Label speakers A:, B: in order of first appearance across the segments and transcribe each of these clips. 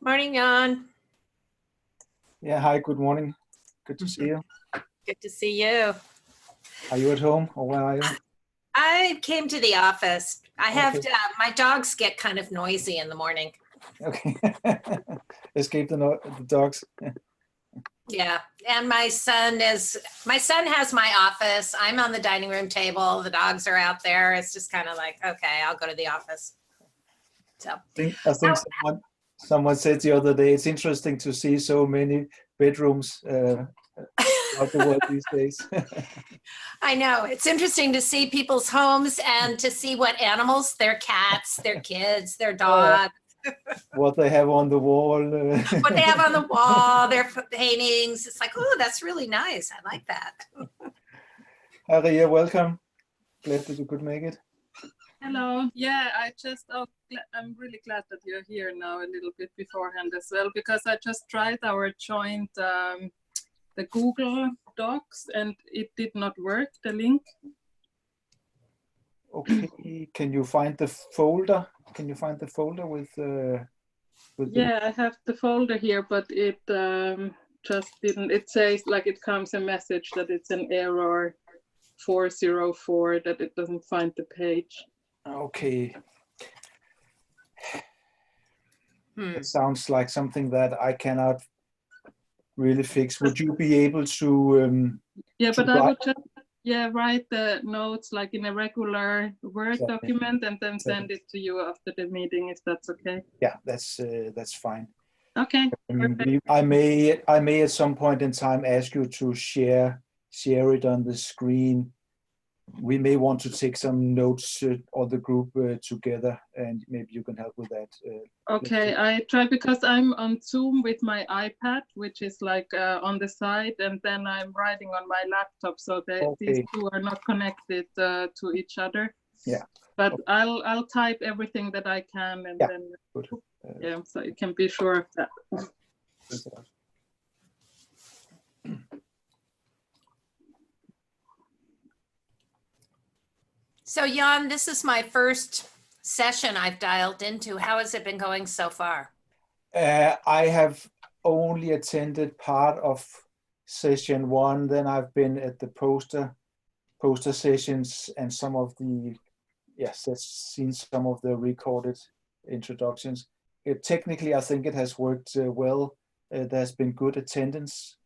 A: Morning, Jan.
B: Yeah, hi, good morning. Good to see you.
A: Good to see you.
B: Are you at home or where are you?
A: I came to the office. I have
B: Okay.
A: my dogs get kind of noisy in the morning.
B: Okay. Escape the dogs.
A: Yeah, and my son has my office. I'm on the dining room table. The dogs are out there. It's just kind of like, okay, I'll go to the office. So
B: I think someone said the other day, it's interesting to see so many bedrooms throughout the world these days.
A: I know it's interesting to see people's homes and to see what animals, their cats, their kids, their dogs.
B: What they have on the wall.
A: What they have on the wall, their paintings. It's like, oh, that's really nice. I like that.
B: Hi, Ria, welcome. Glad that you could make it.
C: Hello. Yeah, I'm really glad that you're here now a little bit beforehand as well, because I just tried our joint, the Google Docs, and it did not work, the link.
B: Okay, can you find the folder? Can you find the folder with
C: yeah, I have the folder here, but it just didn't. It says like it comes a message that it's an error 404, that it doesn't find the page.
B: Okay. It sounds like something that I cannot really fix. Would you be able to
C: yeah, but I would just write the notes like in a regular Word document and then send it to you after the meeting, if that's okay.
B: Yeah, that's fine.
C: Okay.
B: I may at some point in time ask you to share it on the screen. We may want to take some notes on the group together, and maybe you can help with that.
C: Okay, I try, because I'm on Zoom with my iPad, which is like on the side, and then I'm writing on my laptop, so that these two are not connected to each other.
B: Yeah.
C: But I'll type everything that I can, and then
B: good.
C: Yeah, so you can be sure of that.
A: So Jan, this is my first session I've dialed into. How has it been going so far?
B: I have only attended part of session 1. Then I've been at the poster sessions and some of the, seen some of the recorded introductions. Technically, I think it has worked well. There's been good attendance,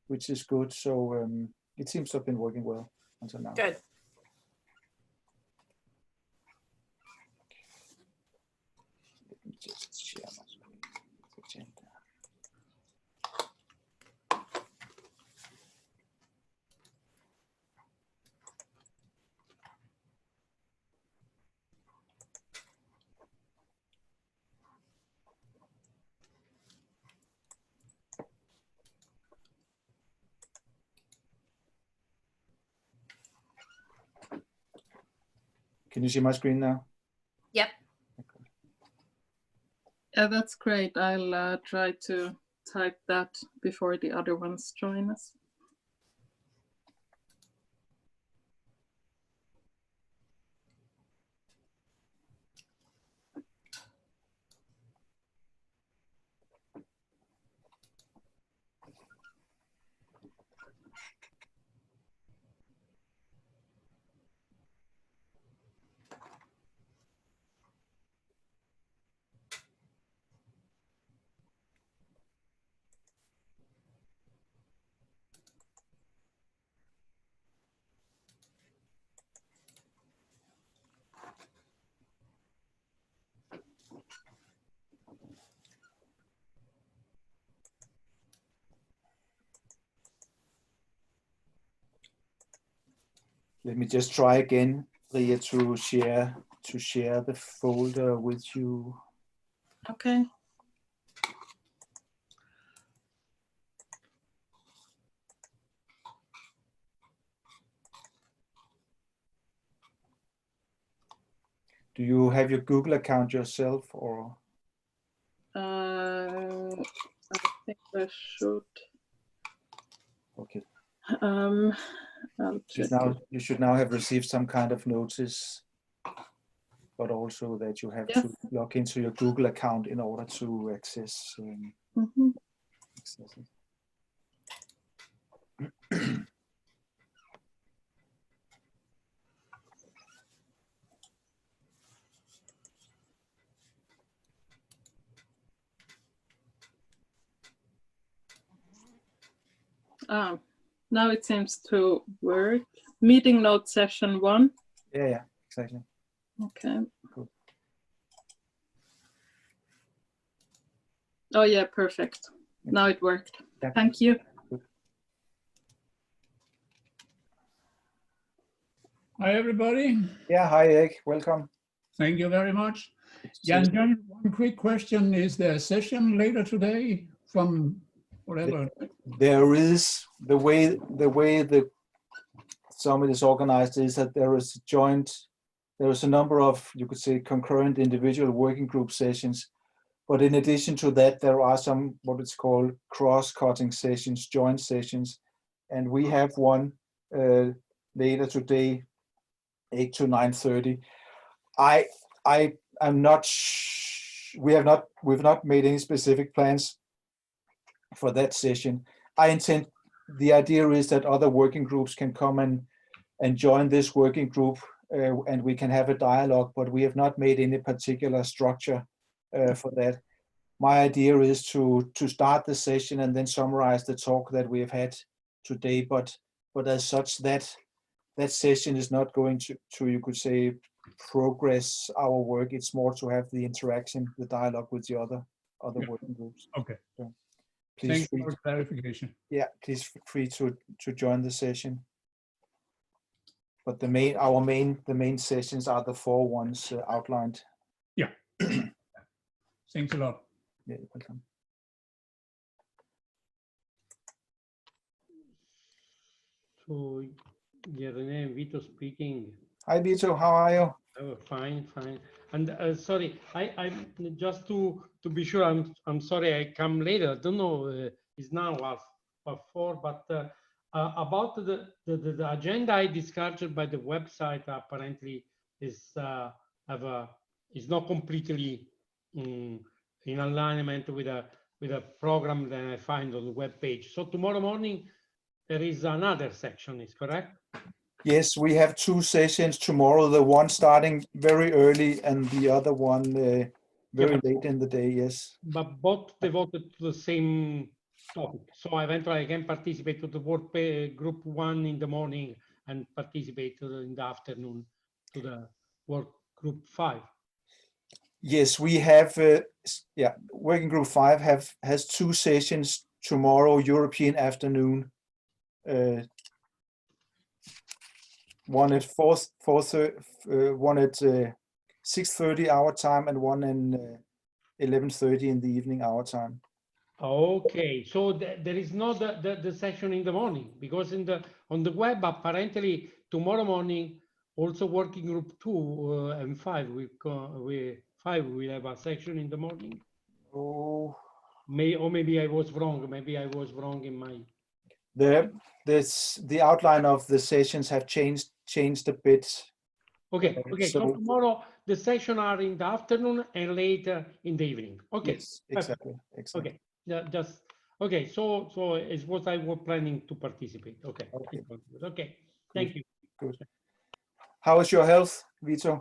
B: which is good. So it seems to have been working well until now.
A: Good.
B: Let me just share my screen. Agenda. Can you see my screen now?
A: Yep.
B: Okay.
C: Yeah, that's great. I'll try to type that before the other ones join us.
B: Let me just try again, Ria, to share the folder with you.
C: Okay.
B: Do you have your Google account yourself, or?
C: I think I should.
B: Okay.
C: I'll check
B: You should now have received some kind of notice but also that you have
C: Yes.
B: to log into your Google account in order to access, access it.
C: Now it seems to work. Meeting note session 1.
B: Yeah, exactly.
C: Okay.
B: Cool.
C: Oh yeah, perfect. Now it worked.
B: Yeah.
C: Thank you.
B: Good.
D: Hi, everybody.
B: Yeah, hi, Egg. Welcome.
D: Thank you very much.
B: See you.
D: Jan, one quick question. Is there a session later today from whatever?
B: There is the way the summit is organized is that there is a number of, you could say, concurrent individual working group sessions. But in addition to that, there are some what it's called cross-cutting sessions, joint sessions, and we have one later today, 8 to 9:30. I'm not. We've not made any specific plans for that session. The idea is that other working groups can come and join this working group, and we can have a dialogue. But we have not made any particular structure for that. My idea is to start the session and then summarize the talk that we have had today. But as such, that session is not going to you could say progress our work. It's more to have the interaction, the dialogue with the other
D: Yeah.
B: working groups.
D: Okay.
B: So please
D: Thank you for clarification.
B: yeah, please feel free to join the session. But the main sessions are the 4 ones outlined.
D: Yeah. Thanks a lot.
B: Yeah, you're welcome.
E: So, yeah, René, Vito speaking.
B: Hi, Vito, how are you?
E: Oh, fine. And sorry, I'm just to be sure. I'm sorry I come later. I don't know. It's now half 4, but about the agenda I discarded by the website apparently is is not completely in alignment with a program that I find on the web page. So tomorrow morning there is another section. Is correct?
B: Yes, we have 2 sessions tomorrow, the one starting very early and the other one very late in the day, yes.
E: But both devoted to the same topic. So eventually I can participate to the work group 1 in the morning and participate in the afternoon to the work group 5.
B: Yes, we have, working group 5 has 2 sessions tomorrow, European afternoon. One at 6:30 our time and one in 11:30 in the evening our time.
E: Okay, so there is not the session in the morning, because on the web apparently tomorrow morning also working group 2 and 5 will have a section in the morning.
B: Oh,
E: Maybe I was wrong. Maybe I was wrong in my.
B: the outline of the sessions have changed a bit.
E: Okay. So
B: So-
E: tomorrow the session are in the afternoon and later in the evening. Okay.
B: Yes, exactly.
E: Okay. Just okay. So it's what I was planning to participate. Okay.
B: Okay.
E: Okay. Thank you.
B: Good. How is your health, Vito?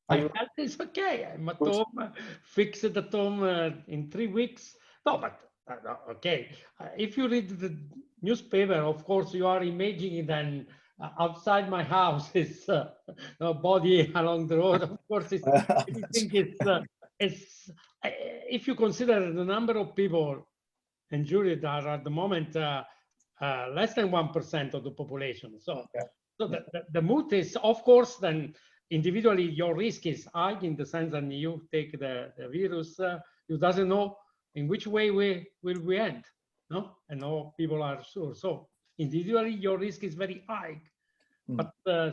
E: My
B: Are you-
E: health is okay. I'm at
B: Good.
E: home, fixed at home in 3 weeks. No, but okay. If you read the newspaper, of course, you are imagining then outside my house is a body along the road. Of course, everything is if you consider the number of people injured are at the moment less than 1% of the population. So,
B: Yeah.
E: so the mood is, of course, then individually your risk is high in the sense that you take the virus, you doesn't know in which way will we end, no? And all people are sure. So individually your risk is very high, but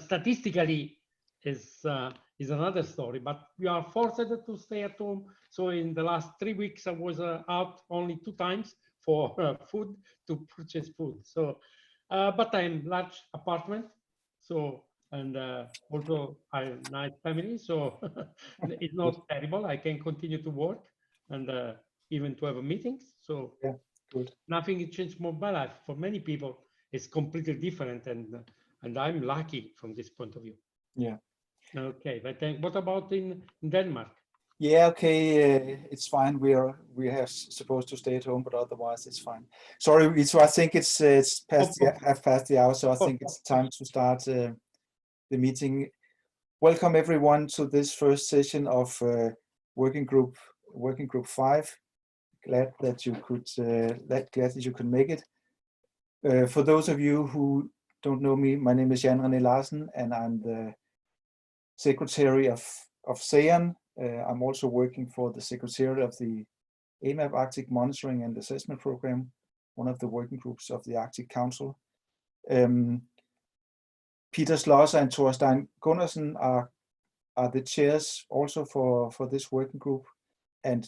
E: statistically is another story. But we are forced to stay at home. So in the last 3 weeks, I was out only 2 times for food, to purchase food. So, but I'm large apartment, so and also I have a nice family, so it's not terrible. I can continue to work and even to have meetings. So
B: Yeah, good.
E: nothing has changed more my life. For many people, it's completely different, and I'm lucky from this point of view.
B: Yeah.
E: Okay, but then what about in Denmark?
B: Yeah, okay, it's fine. We are supposed to stay at home, but otherwise it's fine. Sorry, I think it's past half past the hour, so I think it's time to start the meeting. Welcome everyone to this first session of Working Group 5. Glad that you could make it. For those of you who don't know me, my name is Jan René Larsen, and I'm the secretary of SAON. I'm also working for the secretariat of the AMAP Arctic Monitoring and Assessment Program, one of the working groups of the Arctic Council. Peter Schlosser and Thorstein Gundersen are the chairs also for this working group, and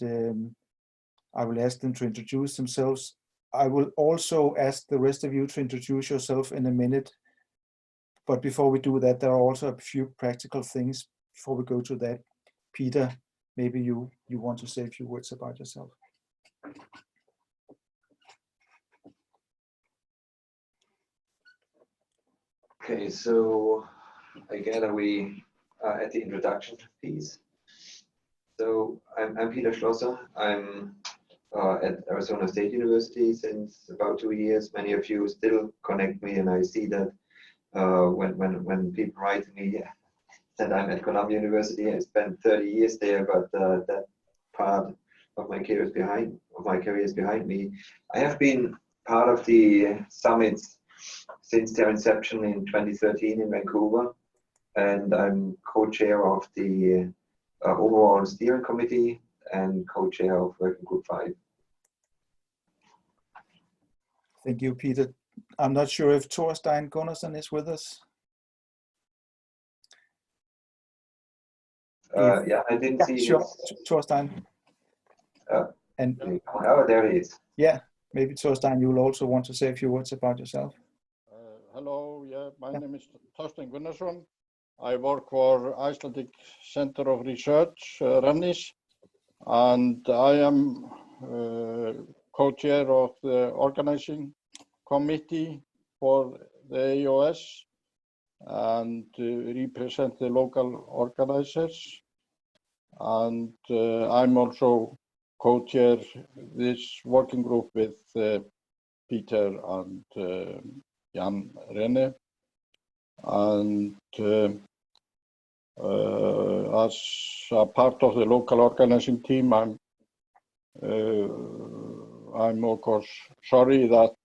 B: I will ask them to introduce themselves. I will also ask the rest of you to introduce yourself in a minute. But before we do that, there are also a few practical things before we go to that. Peter, maybe you want to say a few words about yourself.
F: Okay, so I gather we are at the introduction piece. So I'm Peter Schlosser. I'm at Arizona State University since about 2 years. Many of you still connect me, and I see that when people write to me that I'm at Columbia University. I spent 30 years there, but that part of my career is behind me. I have been part of the summits since their inception in 2013 in Vancouver, and I'm co-chair of the overall steering committee and co-chair of Working Group 5.
B: Thank you, Peter. I'm not sure if Thorstein Gundersen is with us.
F: Yeah, I didn't see
B: sure.
F: his...
B: Thorstein. And
F: oh, there he is.
B: Yeah, maybe Thorstein, you will also want to say a few words about yourself.
G: Hello, my name is Thorstein Gunnarsson. I work for Icelandic Center of Research, Rennis, and I am co-chair of the organizing committee for the AOS and represent the local organizers. And I'm also co-chair this working group with Peter and Jan René. And as a part of the local organizing team, I'm of course sorry that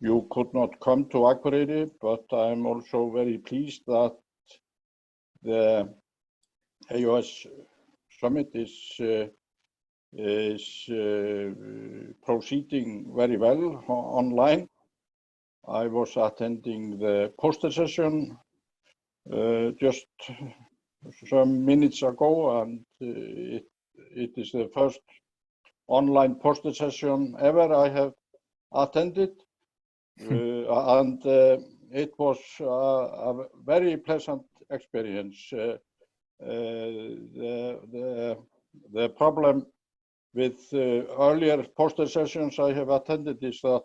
G: you could not come to Akureyri, but I'm also very pleased that the AOS summit is proceeding very well online. I was attending the poster session just some minutes ago, and it is the first online poster session ever I have attended. And it was a very pleasant experience. The problem with earlier poster sessions I have attended is that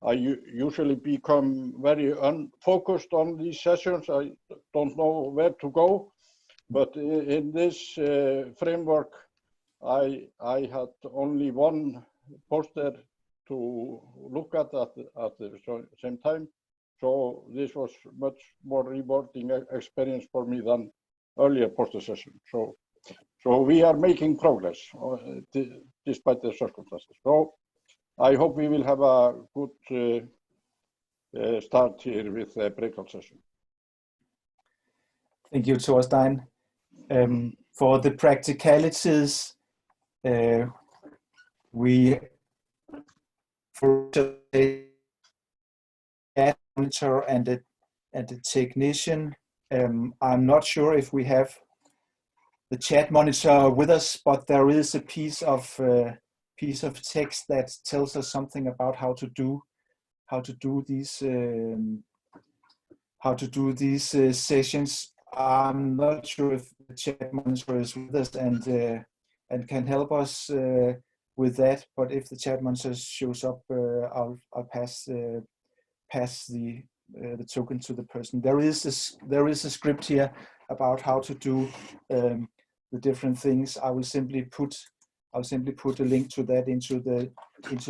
G: I usually become very unfocused on these sessions. I don't know where to go, but in this framework, I had only one poster to look at the same time. So this was much more rewarding experience for me than earlier poster session. So we are making progress despite the circumstances. So I hope we will have a good start here with the breakout session.
B: Thank you, Thorstein. For the practicalities, we for the monitor and the technician. I'm not sure if we have the chat monitor with us, but there is a piece of text that tells us something about how to do these these sessions. I'm not sure if the chat monitor is with us and can help us with that. But if the chat monitor shows up, I'll pass the token to the person. There is a script here about how to do the different things. I'll simply put a link to that into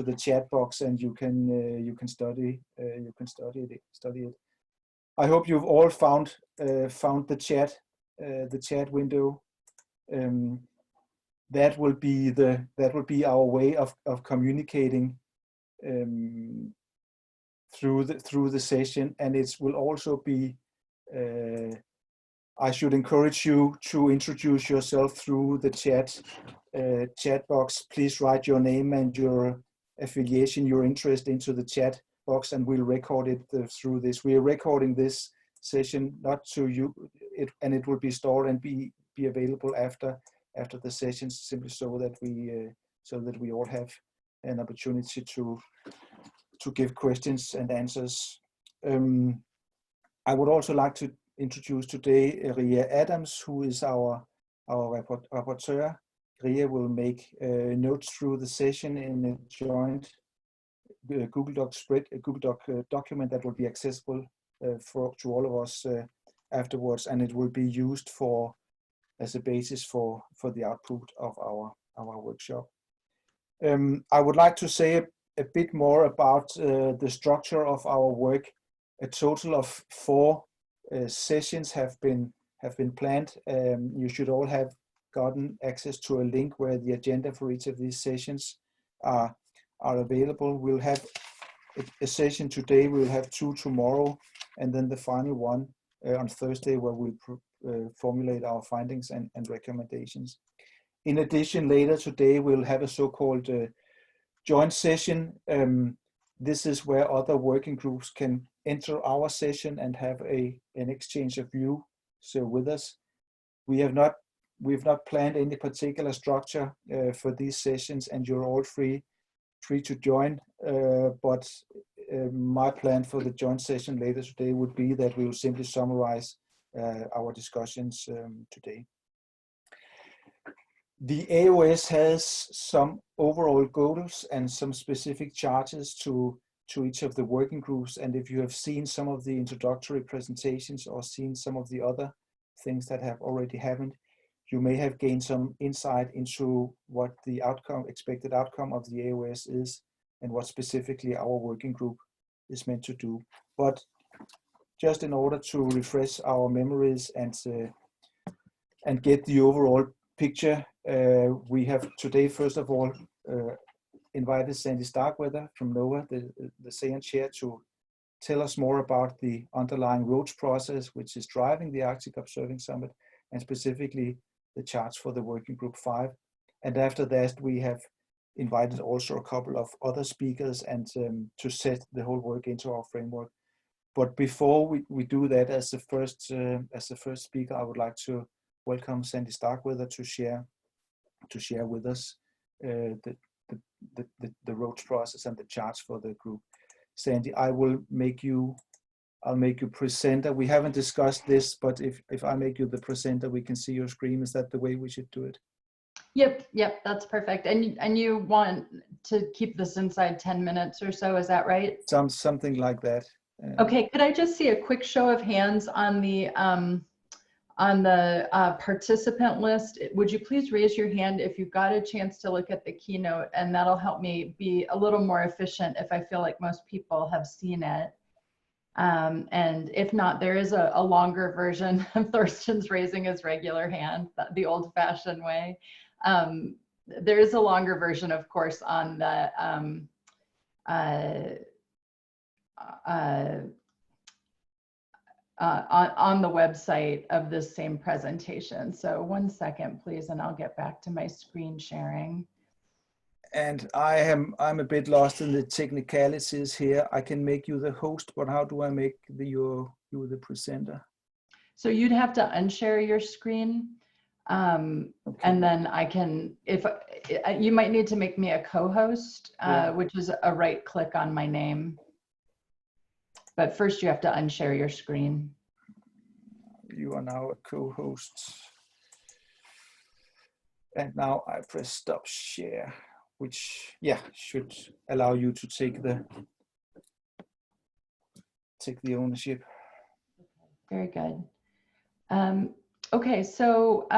B: the chat box, and you can study it. I hope you've all found the chat window. That will be our way of communicating through the session, and it will also be. I should encourage you to introduce yourself through the chat box. Please write your name and your affiliation, your interest into the chat box, and we'll record it through this. We are recording this session not to you, and it will be stored and be available after the sessions, simply so that we all have an opportunity to give questions and answers. I would also like to introduce today Ria Adams, who is our rapporteur. Ria will make notes through the session in a joint Google Doc document that will be accessible to all of us afterwards, and it will be used as a basis for the output of our workshop. I would like to say a bit more about the structure of our work. A total of 4 sessions have been planned. You should all have gotten access to a link where the agenda for each of these sessions are available. We'll have a session today, we'll have 2 tomorrow, and then the final one on Thursday, where we'll formulate our findings and recommendations. In addition, later today, we'll have a so-called joint session. This is where other working groups can enter our session and have an exchange of view. So with us, we've not planned any particular structure for these sessions, and you're all free to join. But my plan for the joint session later today would be that we will simply summarize our discussions today. The AOS has some overall goals and some specific charges to each of the working groups. And if you have seen some of the introductory presentations or seen some of the other things that have already happened, you may have gained some insight into what the expected outcome of the AOS is, and what specifically our working group is meant to do. But just in order to refresh our memories and get the overall picture, we have today, first of all, invited Sandy Starkweather from NOAA, the SAON chair, to tell us more about the underlying ROACH process, which is driving the Arctic Observing Summit, and specifically the charts for the Working Group 5. And after that, we have invited also a couple of other speakers and to set the whole work into our framework. But before we do that, as the first speaker, I would like to welcome Sandy Starkweather to share with us the ROACH process and the charts for the group. Sandy, I'll make you presenter. We haven't discussed this, but if I make you the presenter, we can see your screen. Is that the way we should do it?
H: Yep, that's perfect. And you want to keep this inside 10 minutes or so, is that right?
B: Something like that.
H: Okay, could I just see a quick show of hands on the participant list? Would you please raise your hand if you've got a chance to look at the keynote, and that'll help me be a little more efficient if I feel like most people have seen it. And if not, there is a longer version. Thorsten's raising his regular hand, the old-fashioned way. There is a longer version, of course, on the on the website of this same presentation. So 1 second, please, and I'll get back to my screen sharing.
B: And I'm a bit lost in the technicalities here. I can make you the host, but how do I make you the presenter?
H: So you'd have to unshare your screen, okay. And then I can, if you might need to make me a co-host, yeah. Which is a right click on my name. But first you have to unshare your screen.
B: You are now a co-host. And now I press stop share, which, yeah, should allow you to take the ownership.
H: Very good. Okay, so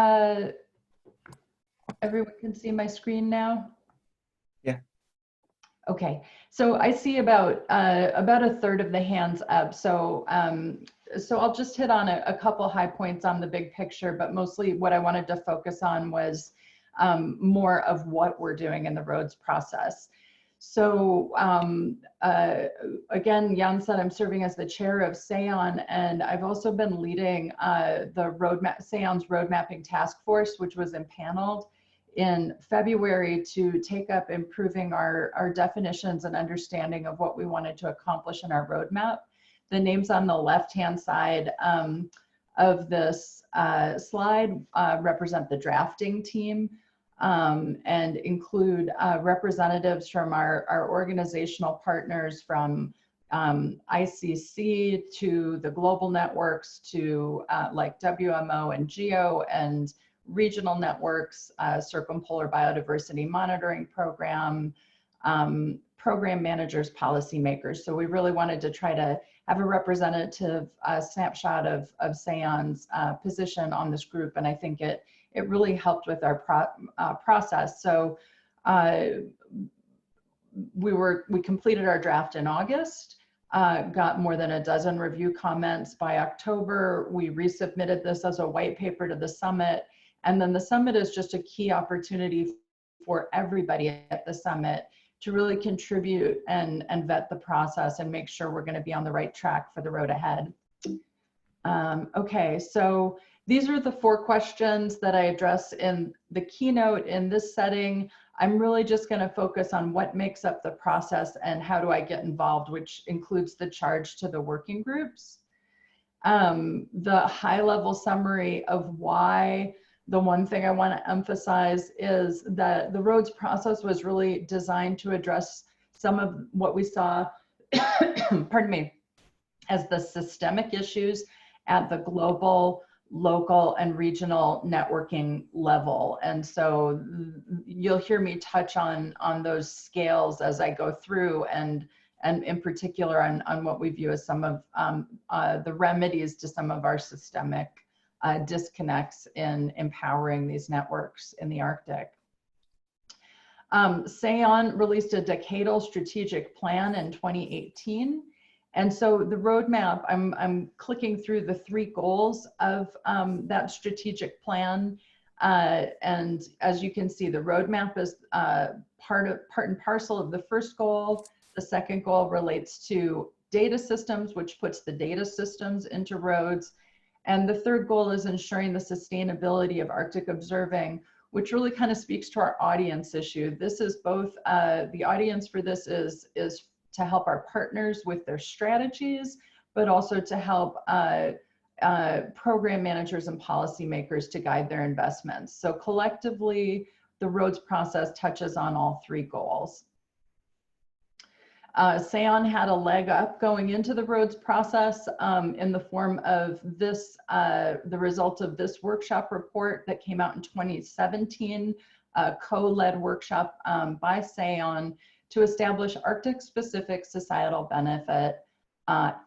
H: everyone can see my screen now?
B: Yeah.
H: Okay, so I see about a third of the hands up. So so I'll just hit on a couple high points on the big picture, but mostly what I wanted to focus on was more of what we're doing in the roads process. So again, Jan said I'm serving as the chair of SAON, and I've also been leading the SAON's road mapping task force, which was impaneled in February to take up improving our definitions and understanding of what we wanted to accomplish in our roadmap. The names on the left-hand side of this slide represent the drafting team and include representatives from our organizational partners, from ICC to the global networks to like WMO and GEO, and regional networks, Circumpolar Biodiversity Monitoring Program, program managers, policymakers. So we really wanted to try to have a representative snapshot of SAON's position on this group, and I think it really helped with our process. So we completed our draft in August, got more than a dozen review comments by October. We resubmitted this as a white paper to the summit, and then the summit is just a key opportunity for everybody at the summit to really contribute and vet the process and make sure we're going to be on the right track for the road ahead. Okay, so these are the 4 questions that I address in the keynote. In this setting, I'm really just going to focus on what makes up the process and how do I get involved, which includes the charge to the working groups. The high-level summary of why, the one thing I want to emphasize is that the roads process was really designed to address some of what we saw, pardon me, as the systemic issues at the global, local, and regional networking level. And so you'll hear me touch on those scales as I go through, and in particular on what we view as some of the remedies to some of our systemic disconnects in empowering these networks in the Arctic. SAON released a decadal strategic plan in 2018. And so the roadmap, I'm clicking through the 3 goals of that strategic plan. And as you can see, the roadmap is part and parcel of the first goal. The second goal relates to data systems, which puts the data systems into roads. And the third goal is ensuring the sustainability of Arctic observing, which really kind of speaks to our audience issue. This is both, the audience for this is to help our partners with their strategies, but also to help program managers and policymakers to guide their investments. So collectively, the roads process touches on all 3 goals. SAON had a leg up going into the roads process in the form of this, the result of this workshop report that came out in 2017, a co-led workshop by SAON to establish Arctic-specific societal benefit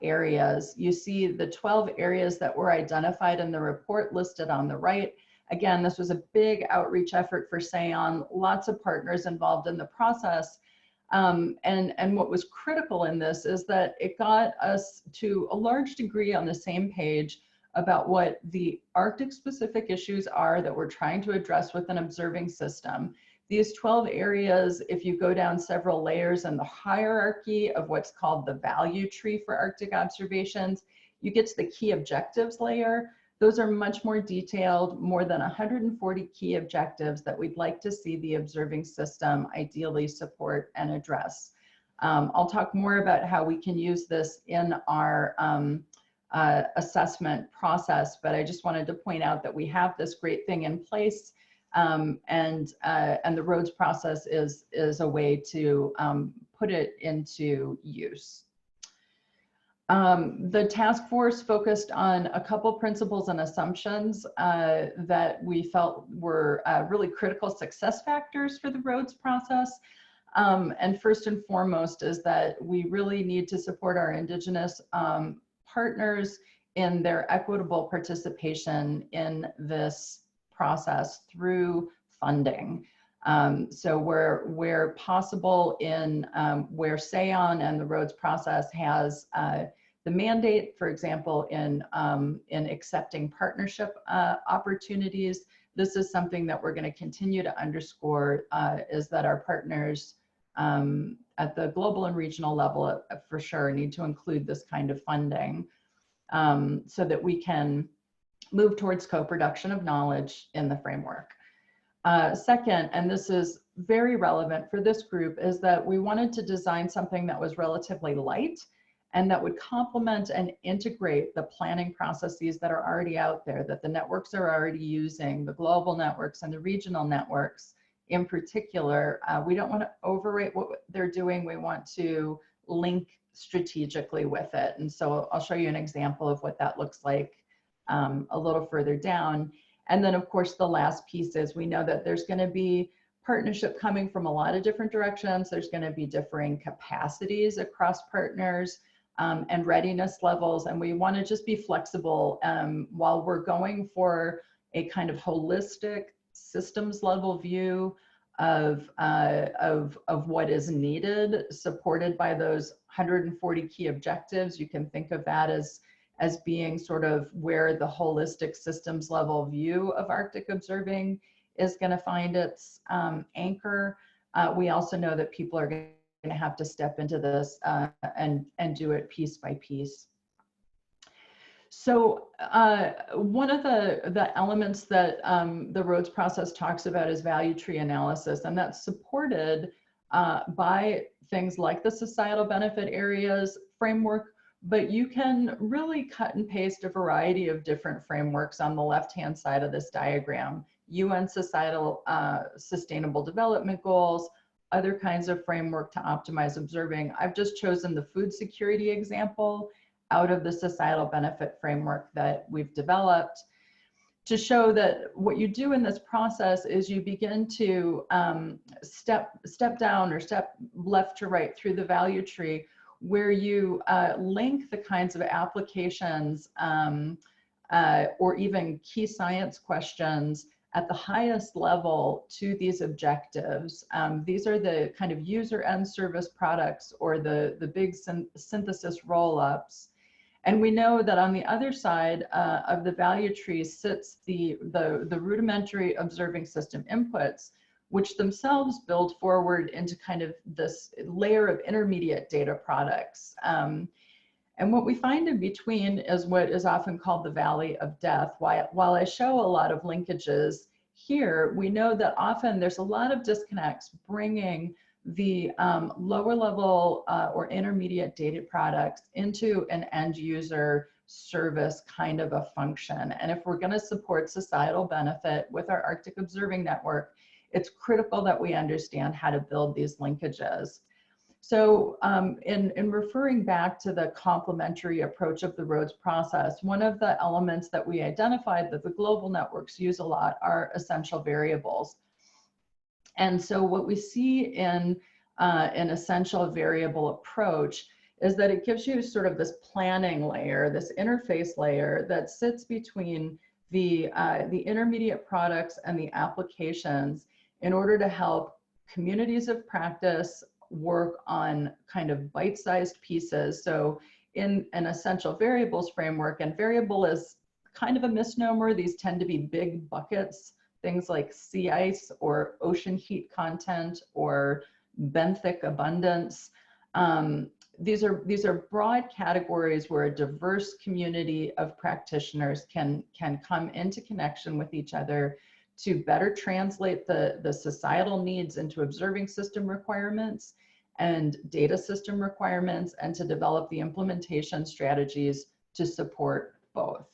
H: areas. You see the 12 areas that were identified in the report listed on the right. Again, this was a big outreach effort for SAON, lots of partners involved in the process. And what was critical in this is that it got us to a large degree on the same page about what the Arctic specific issues are that we're trying to address with an observing system. These 12 areas, if you go down several layers in the hierarchy of what's called the value tree for Arctic observations, you get to the key objectives layer. Those are much more detailed, more than 140 key objectives that we'd like to see the observing system ideally support and address. I'll talk more about how we can use this in our assessment process, but I just wanted to point out that we have this great thing in place, and the roads process is a way to put it into use. The task force focused on a couple principles and assumptions that we felt were really critical success factors for the roads process. And first and foremost is that we really need to support our Indigenous partners in their equitable participation in this process through funding. So where possible in where SAON and the roads process has the mandate, for example, in accepting partnership opportunities, this is something that we're going to continue to underscore, is that our partners at the global and regional level for sure need to include this kind of funding so that we can move towards co-production of knowledge in the framework. Second, and this is very relevant for this group, is that we wanted to design something that was relatively light and that would complement and integrate the planning processes that are already out there, that the networks are already using, the global networks and the regional networks in particular. We don't want to overrate what they're doing. We want to link strategically with it. And so I'll show you an example of what that looks like a little further down. And then of course, the last piece is we know that there's going to be partnership coming from a lot of different directions. There's going to be differing capacities across partners and readiness levels. And we want to just be flexible while we're going for a kind of holistic systems level view of what is needed, supported by those 140 key objectives. You can think of that as being sort of where the holistic systems level view of Arctic observing is going to find its anchor. We also know that people are going to have to step into this and do it piece by piece. So one of the elements that the roads process talks about is value tree analysis, and that's supported by things like the societal benefit areas framework, but you can really cut and paste a variety of different frameworks on the left-hand side of this diagram. UN societal sustainable development goals, other kinds of framework to optimize observing. I've just chosen the food security example out of the societal benefit framework that we've developed to show that what you do in this process is you begin to step down or step left to right through the value tree, where you link the kinds of applications or even key science questions at the highest level to these objectives. These are the kind of user end service products or the big synthesis roll-ups. And we know that on the other side of the value tree sits the rudimentary observing system inputs, which themselves build forward into kind of this layer of intermediate data products. And what we find in between is what is often called the valley of death. While I show a lot of linkages here, we know that often there's a lot of disconnects bringing the lower level or intermediate data products into an end user service kind of a function. And if we're going to support societal benefit with our Arctic Observing Network, it's critical that we understand how to build these linkages. So in referring back to the complementary approach of the roads process, one of the elements that we identified that the global networks use a lot are essential variables. And so what we see in an essential variable approach is that it gives you sort of this planning layer, this interface layer that sits between the intermediate products and the applications in order to help communities of practice work on kind of bite-sized pieces. So in an essential variables framework, and variable is kind of a misnomer, these tend to be big buckets, things like sea ice or ocean heat content or benthic abundance. These are broad categories where a diverse community of practitioners can come into connection with each other to better translate the societal needs into observing system requirements and data system requirements, and to develop the implementation strategies to support both.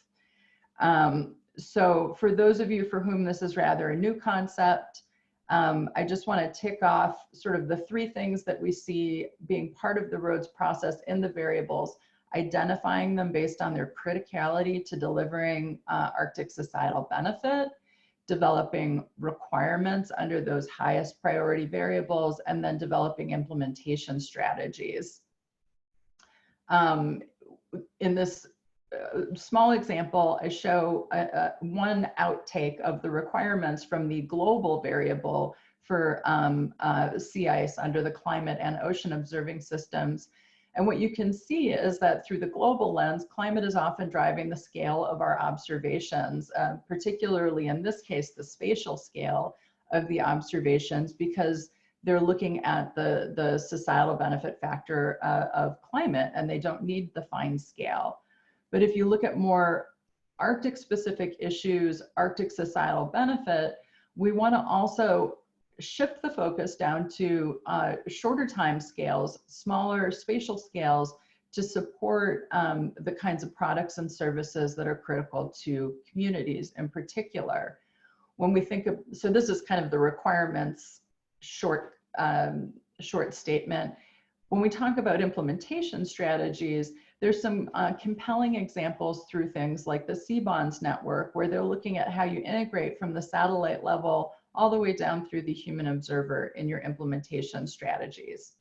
H: So for those of you for whom this is rather a new concept, I just want to tick off sort of the three things that we see being part of the roads process in the variables. identifying them based on their criticality to delivering Arctic societal benefit, developing requirements under those highest priority variables, and then developing implementation strategies. In this small example, I show one outtake of the requirements from the global variable for sea ice under the climate and ocean observing systems. And what you can see is that through the global lens, climate is often driving the scale of our observations, particularly in this case, the spatial scale of the observations, because they're looking at the societal benefit factor of climate, and they don't need the fine scale. But if you look at more Arctic specific issues, Arctic societal benefit, we want to also shift the focus down to shorter time scales, smaller spatial scales, to support the kinds of products and services that are critical to communities in particular. When we think of, so this is kind of the requirements short statement. When we talk about implementation strategies, there's some compelling examples through things like the SAON network, where they're looking at how you integrate from the satellite level all the way down through the human observer in your implementation strategies.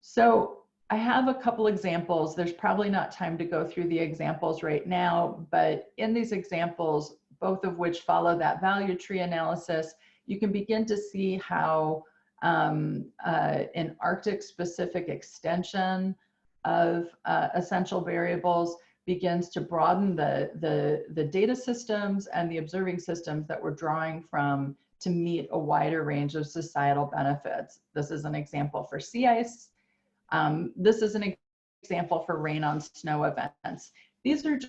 H: So I have a couple examples. There's probably not time to go through the examples right now, but in these examples, both of which follow that value tree analysis, you can begin to see how an Arctic specific extension of essential variables begins to broaden the data systems and the observing systems that we're drawing from to meet a wider range of societal benefits. This is an example for sea ice. This is an example for rain on snow events. These are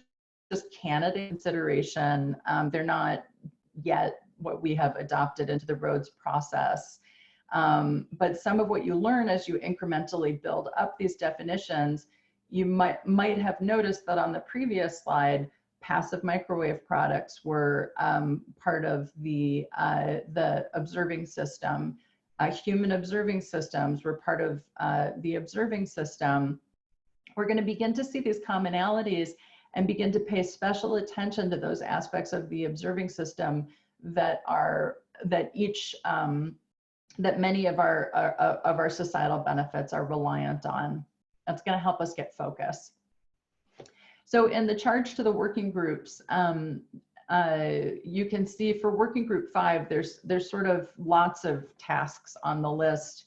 H: just candidate consideration. They're not yet what we have adopted into the roads process. But some of what you learn as you incrementally build up these definitions, you might have noticed that on the previous slide, passive microwave products were part of the observing system. Human observing systems were part of the observing system. We're going to begin to see these commonalities and begin to pay special attention to those aspects of the observing system that many of our societal benefits are reliant on. That's going to help us get focus. So in the charge to the working groups, you can see for working group 5, there's sort of lots of tasks on the list.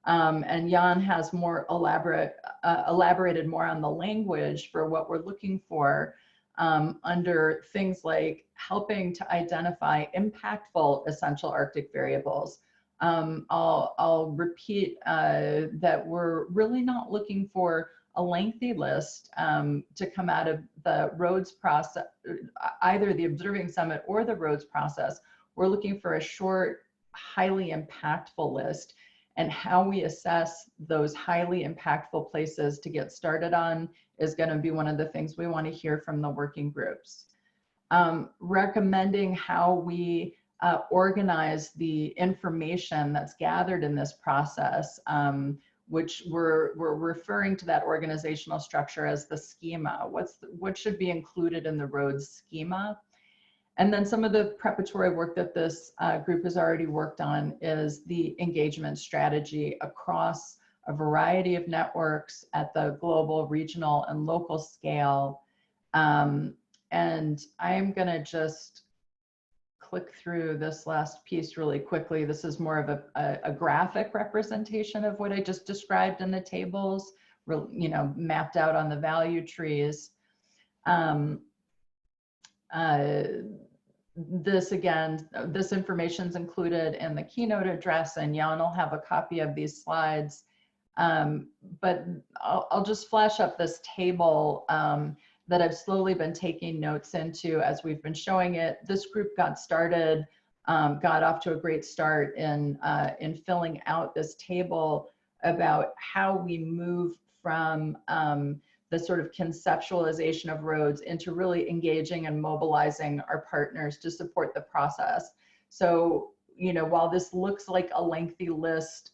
H: And Jan has more elaborated more on the language for what we're looking for under things like helping to identify impactful essential Arctic variables. I'll repeat that we're really not looking for a lengthy list to come out of the roads process, either the observing summit or the roads process. We're looking for a short, highly impactful list, and how we assess those highly impactful places to get started on is going to be one of the things we want to hear from the working groups. Recommending how we organize the information that's gathered in this process, which we're referring to that organizational structure as the schema. What should be included in the roads schema? And then some of the preparatory work that this group has already worked on is the engagement strategy across a variety of networks at the global, regional, and local scale. And I am going to just click through this last piece really quickly. This is more of a graphic representation of what I just described in the tables, mapped out on the value trees. This information is included in the keynote address, and Jan will have a copy of these slides. But I'll just flash up this table that I've slowly been taking notes into as we've been showing it. This group got started, got off to a great start in filling out this table about how we move from the sort of conceptualization of roads into really engaging and mobilizing our partners to support the process. So, while this looks like a lengthy list,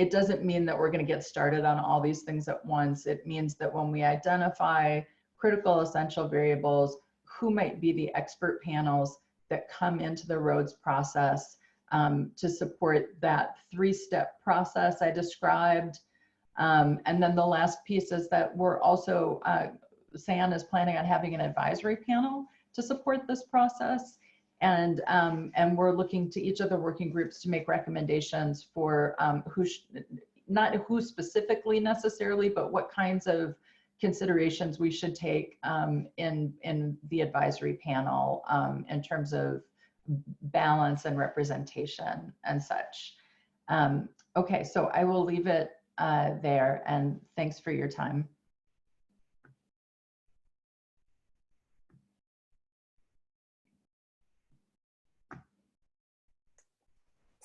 H: it doesn't mean that we're going to get started on all these things at once. It means that when we identify critical essential variables, who might be the expert panels that come into the roads process to support that 3-step process I described. And then the last piece is that we're also, SAON is planning on having an advisory panel to support this process. And we're looking to each of the working groups to make recommendations for not who specifically necessarily, but what kinds of considerations we should take in the advisory panel in terms of balance and representation and such. Okay, so I will leave it there, and thanks for your time.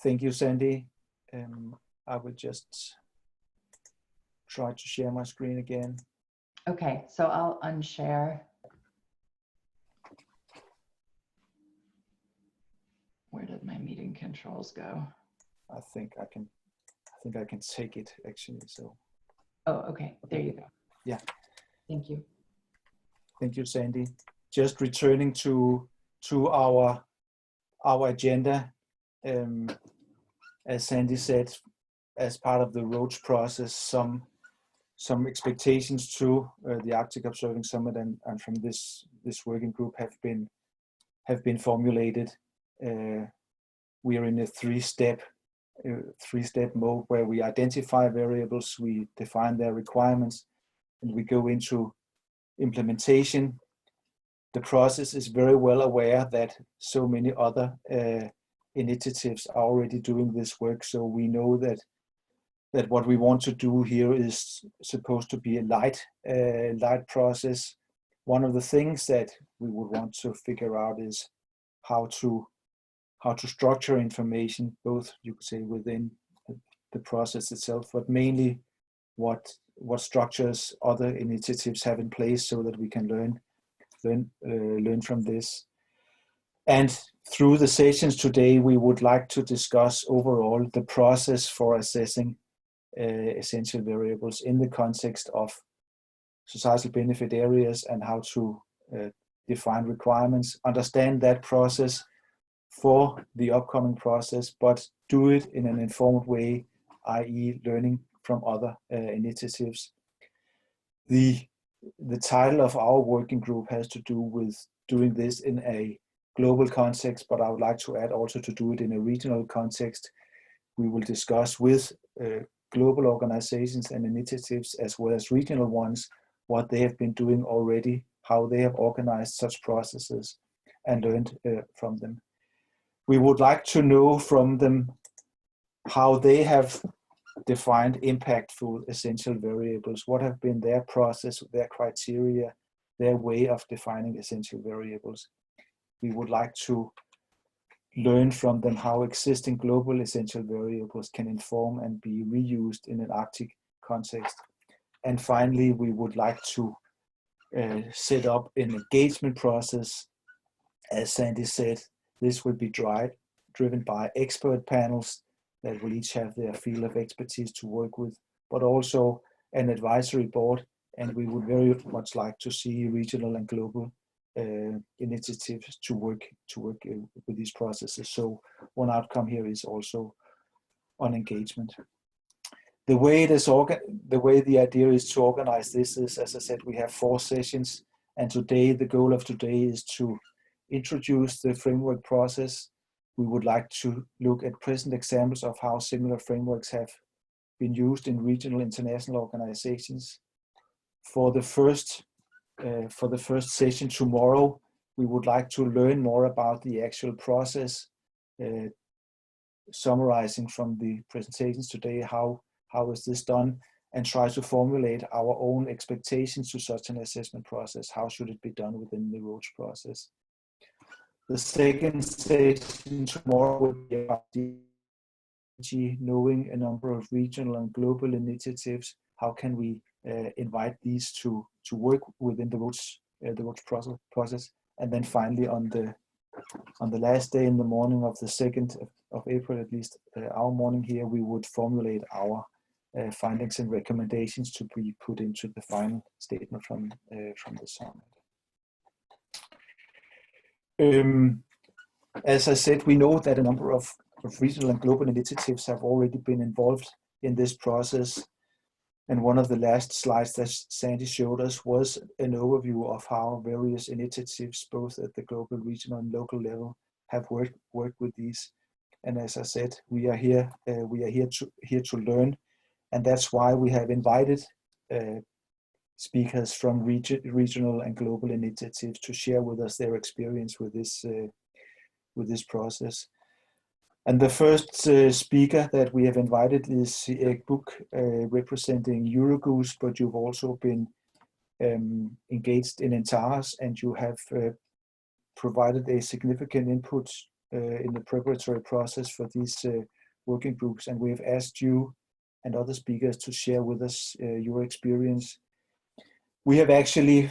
B: Thank you, Sandy. I will just try to share my screen again.
H: Okay, so I'll unshare. Where did my meeting controls go?
B: I think I can take it actually. So.
H: Oh, okay. There you go.
B: Yeah.
H: Thank you.
B: Thank you, Sandy. Just returning to our agenda. As Sandy said, as part of the roads process, some expectations to the Arctic Observing Summit and from this working group have been formulated. We are in a three-step mode where we identify variables, we define their requirements, and we go into implementation. The process is very well aware that so many other initiatives are already doing this work, so we know that what we want to do here is supposed to be a light process. One of the things that we would want to figure out is how to structure information, both you could say within the process itself, but mainly what structures other initiatives have in place so that we can learn from this. And through the sessions today, we would like to discuss overall the process for assessing essential variables in the context of societal benefit areas and how to define requirements, understand that process for the upcoming process, but do it in an informed way, i.e. learning from other initiatives. The title of our working group has to do with doing this in a global context, but I would like to add also to do it in a regional context. We will discuss with global organizations and initiatives as well as regional ones what they have been doing already, how they have organized such processes and learned from them. We would like to know from them how they have defined impactful essential variables, what have been their process, their criteria, their way of defining essential variables. We would like to learn from them how existing global essential variables can inform and be reused in an Arctic context. And finally, we would like to set up an engagement process. As Sandy said, this will be driven by expert panels that will each have their field of expertise to work with, but also an advisory board. And we would very much like to see regional and global initiatives to work with these processes. So one outcome here is also on engagement. The way the idea is to organize this is, as I said, we have 4 sessions, and today the goal of today is to introduce the framework process. We would like to look at present examples of how similar frameworks have been used in regional international organizations. For the first session tomorrow, we would like to learn more about the actual process, summarizing from the presentations today how is this done, and try to formulate our own expectations to such an assessment process. How should it be done within the roads process? The second session tomorrow will be about knowing a number of regional and global initiatives. How can we invite these to work within the roads process? And then finally, on on the last day in the morning of the 2nd of April, at least our morning here, we would formulate our findings and recommendations to be put into the final statement from the summit. As I said, we know that a number of regional and global initiatives have already been involved in this process. And one of the last slides that Sandy showed us was an overview of how various initiatives, both at the global, regional, and local level, have worked with these. And as I said, we are here to learn, and that's why we have invited speakers from regional and global initiatives to share with us their experience with this process. And the first speaker that we have invited is Erik Buch, representing Eurogoose, but you've also been engaged in Antares, and you have provided a significant input in the preparatory process for these working groups. And we have asked you and other speakers to share with us your experience. We have actually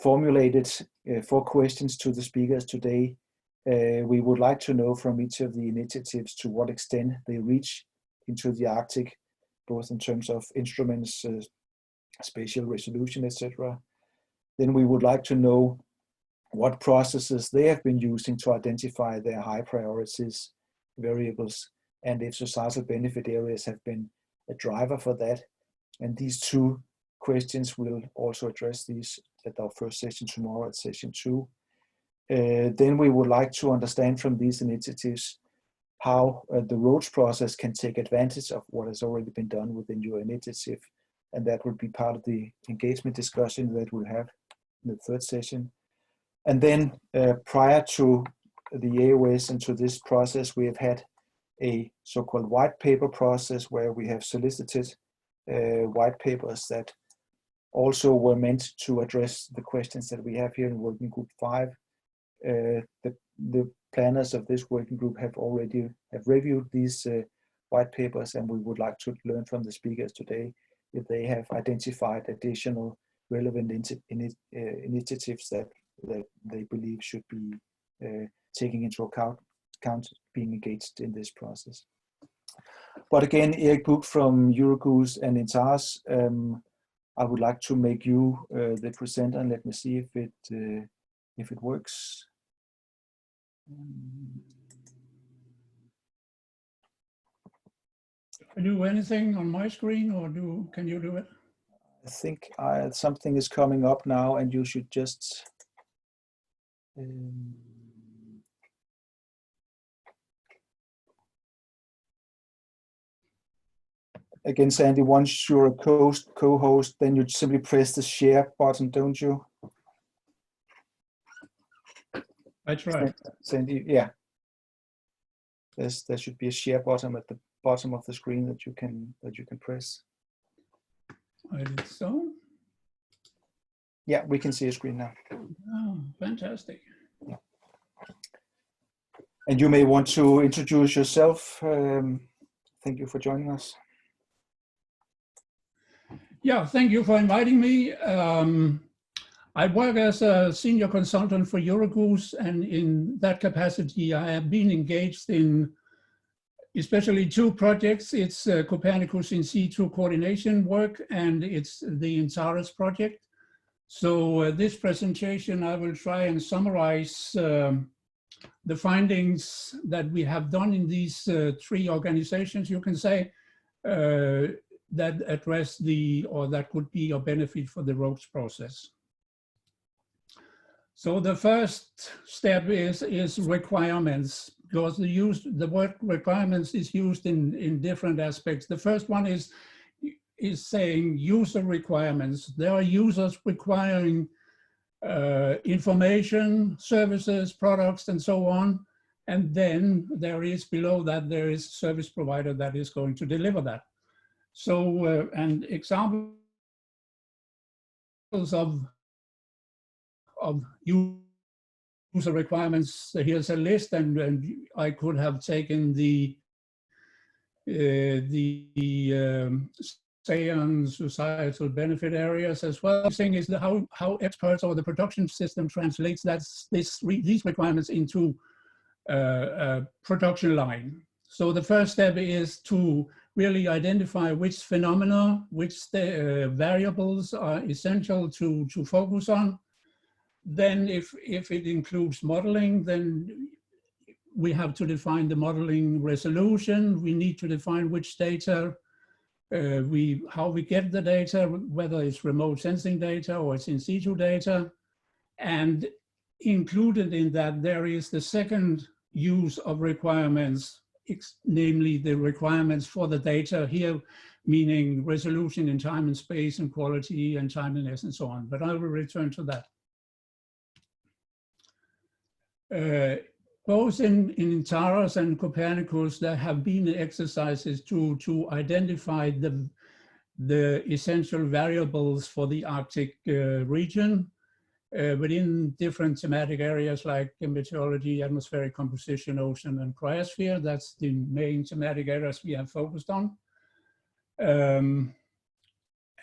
B: formulated 4 questions to the speakers today. We would like to know from each of the initiatives to what extent they reach into the Arctic, both in terms of instruments, spatial resolution, etc. Then we would like to know what processes they have been using to identify their high priorities, variables, and if societal benefit areas have been a driver for that. And these 2 questions will also address these at our first session tomorrow at session 2. Then we would like to understand from these initiatives how the roads process can take advantage of what has already been done within your initiative. And that will be part of the engagement discussion that we'll have in the 3rd session. And then prior to the AOS and to this process, we have had a so-called white paper process where we have solicited white papers that also were meant to address the questions that we have here in Working Group 5. The planners of this working group have already reviewed these white papers, and we would like to learn from the speakers today if they have identified additional relevant initiatives that they believe should be taking into account being engaged in this process. But again, Erik Buch from Eurogoose and Antares, I would like to make you the presenter, and let me see if it works.
D: Can I do anything on my screen, or can you do it?
B: I think something is coming up now, and you should just again, Sandy, once you're a co-host, then you simply press the share button, don't you?
D: I tried.
B: Sandy, yeah. There should be a share button at the bottom of the screen that you can press.
D: I did so.
B: Yeah, we can see a screen now.
D: Oh, fantastic.
B: Yeah. And you may want to introduce yourself. Thank you for joining us.
D: Yeah, thank you for inviting me. I work as a senior consultant for Eurogoose, and in that capacity, I have been engaged in especially 2 projects. It's Copernicus in situ coordination work, and it's the Antares project. So this presentation, I will try and summarize the findings that we have done in these 3 organizations, you can say, that address or that could be a benefit for the roads process. So the first step is requirements, because the word requirements is used in different aspects. The first one is saying user requirements. There are users requiring information, services, products, and so on. And then there is below that, there is a service provider that is going to deliver that. So, and examples of user requirements, here's a list, and I could have taken the SAON, societal benefit areas as well. The thing is how experts or the production system translates these requirements into a production line. So the first step is to really identify which phenomena, which variables are essential to focus on. Then if it includes modeling, then we have to define the modeling resolution. We need to define which data, how we get the data, whether it's remote sensing data or it's in situ data. And included in that, there is the second use of requirements, namely the requirements for the data here, meaning resolution in time and space and quality and timeliness and so on. But I will return to that. Both in TARAS and Copernicus, there have been exercises to identify the essential variables for the Arctic region within different thematic areas like meteorology, atmospheric composition, ocean, and cryosphere. That's the main thematic areas we have focused on. And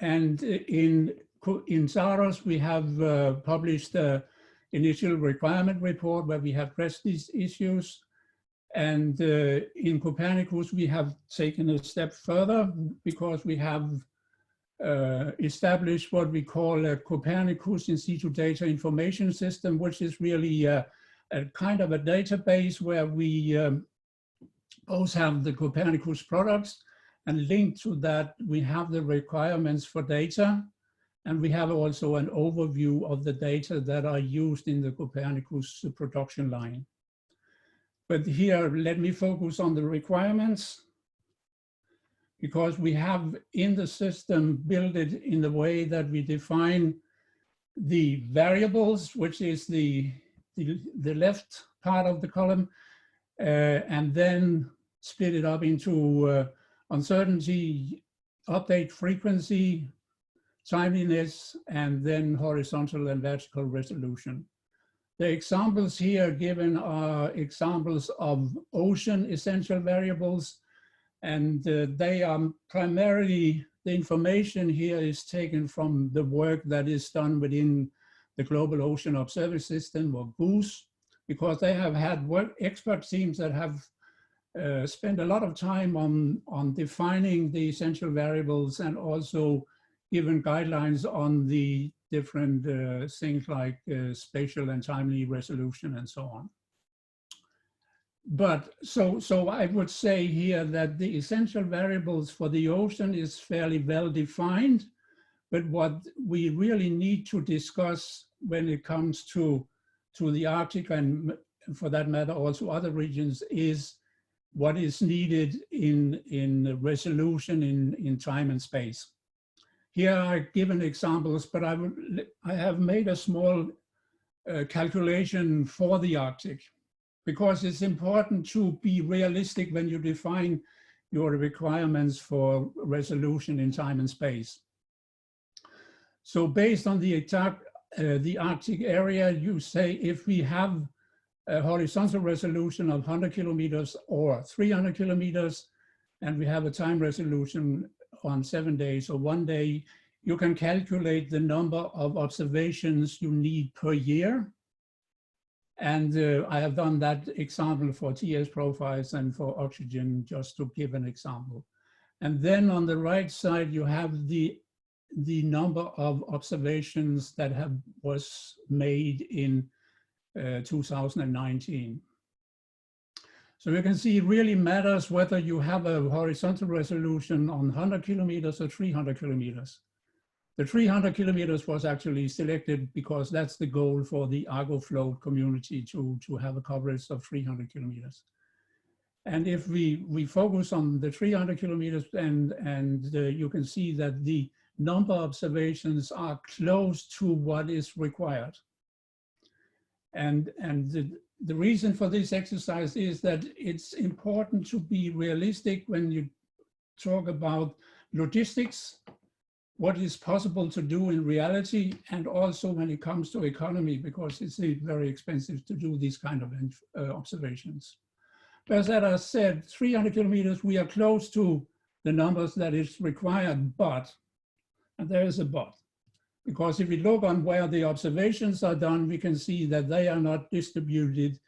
D: in TARAS, we have published initial requirement report where we have addressed these issues. And in Copernicus, we have taken a step further because we have established what we call a Copernicus in situ data information system, which is really a kind of a database where we both have the Copernicus products, and linked to that, we have the requirements for data. And we have also an overview of the data that are used in the Copernicus production line. But here, let me focus on the requirements, because we have in the system built it in the way that we define the variables, which is the left part of the column, and then split it up into uncertainty, update frequency, timeliness, and then horizontal and vertical resolution. The examples here given are examples of ocean essential variables, and they are primarily, the information here is taken from the work that is done within the Global Ocean Observatory System, or GOOS, because they have had expert teams that have spent a lot of time on defining the essential variables and also given guidelines on the different things like spatial and timely resolution and so on. But so I would say here that the essential variables for the ocean is fairly well defined, but what we really need to discuss when it comes to the Arctic, and for that matter also other regions, is what is needed in resolution in time and space. Here I've given examples, but I have made a small calculation for the Arctic, because it's important to be realistic when you define your requirements for resolution in time and space. So based on the Arctic area, you say if we have a horizontal resolution of 100 kilometers or 300 kilometers, and we have a time resolution on 7 days or 1 day, you can calculate the number of observations you need per year. And I have done that example for TS profiles and for oxygen, just to give an example. And then on the right side, you have the number of observations that was made in 2019. So you can see it really matters whether you have a horizontal resolution on 100 kilometers or 300 kilometers. The 300 kilometers was actually selected because that's the goal for the Argo float community, to have a coverage of 300 kilometers. And if we focus on the 300 kilometers, and you can see that the number of observations are close to what is required. And the reason for this exercise is that it's important to be realistic when you talk about logistics, what is possible to do in reality, and also when it comes to economy, because it's very expensive to do these kind of observations. As I said, 300 kilometers, we are close to the numbers that is required, but, and there is a but, because if we look on where the observations are done, we can see that they are not distributed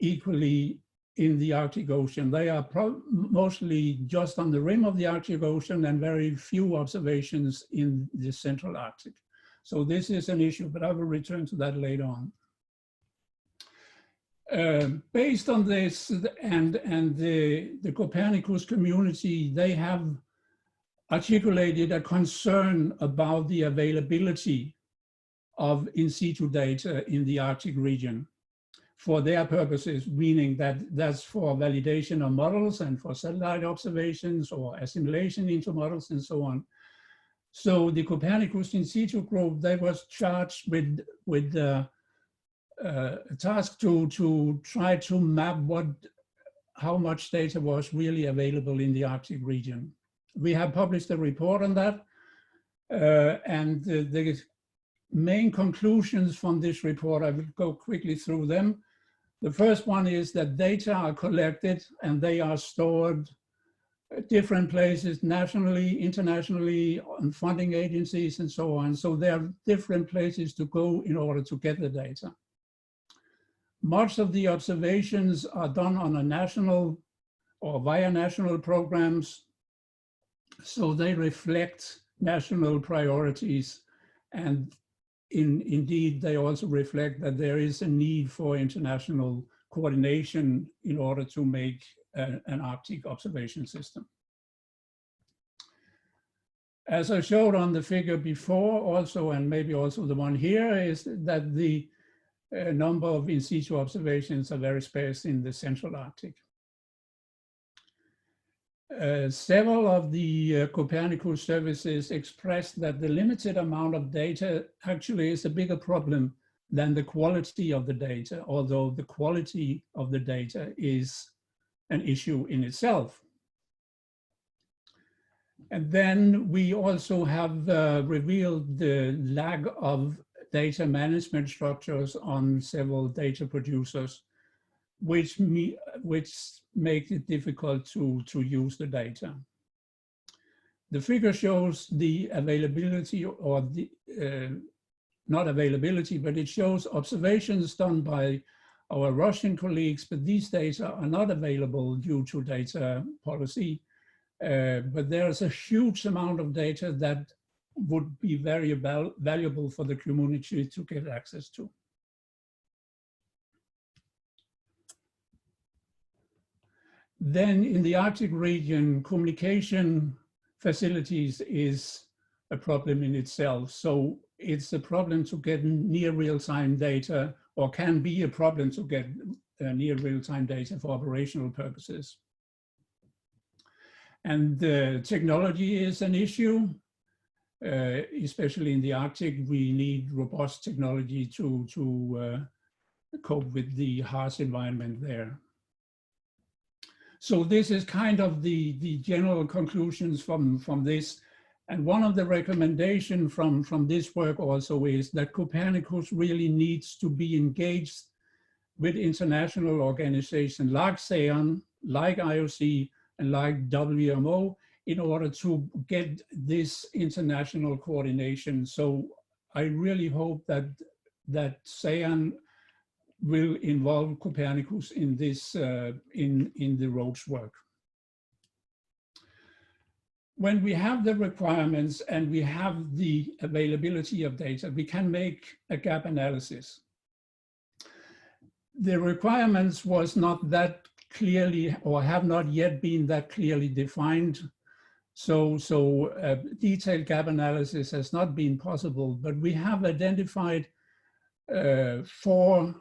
D: equally in the Arctic Ocean. They are mostly just on the rim of the Arctic Ocean and very few observations in the central Arctic. So this is an issue, but I will return to that later on. Based on this and the Copernicus community, they have articulated a concern about the availability of in situ data in the Arctic region for their purposes, meaning that that's for validation of models and for satellite observations or assimilation into models and so on. So the Copernicus in situ group, they was charged with a task to try to map how much data was really available in the Arctic region. We have published a report on that, and the main conclusions from this report, I will go quickly through them. The first one is that data are collected and they are stored at different places, nationally, internationally, on funding agencies and so on. So there are different places to go in order to get the data. Much of the observations are done on a national or via national programs, so they reflect national priorities, and indeed they also reflect that there is a need for international coordination in order to make an Arctic observation system. As I showed on the figure before also, and maybe also the one here, is that the number of in situ observations are very sparse in the central Arctic. Several of the Copernicus services expressed that the limited amount of data actually is a bigger problem than the quality of the data, although the quality of the data is an issue in itself. And then we also have revealed the lack of data management structures on several data producers, which makes it difficult to use the data. The figure shows the availability, or the not availability, but it shows observations done by our Russian colleagues, but these data are not available due to data policy. But there's a huge amount of data that would be very valuable for the community to get access to. Then in the Arctic region, communication facilities is a problem in itself. So it's a problem to get near real-time data, or can be a problem to get near real-time data for operational purposes. And technology is an issue, especially in the Arctic. We need robust technology to cope with the harsh environment there. So this is kind of the general conclusions from this. And one of the recommendations from this work also is that Copernicus really needs to be engaged with international organizations like SAON, like IOC, and like WMO in order to get this international coordination. So I really hope that SAON will involve Copernicus in this, in the roads work. When we have the requirements and we have the availability of data, we can make a gap analysis. The requirements was not that clearly, or have not yet been that clearly defined. So detailed gap analysis has not been possible, but we have identified 4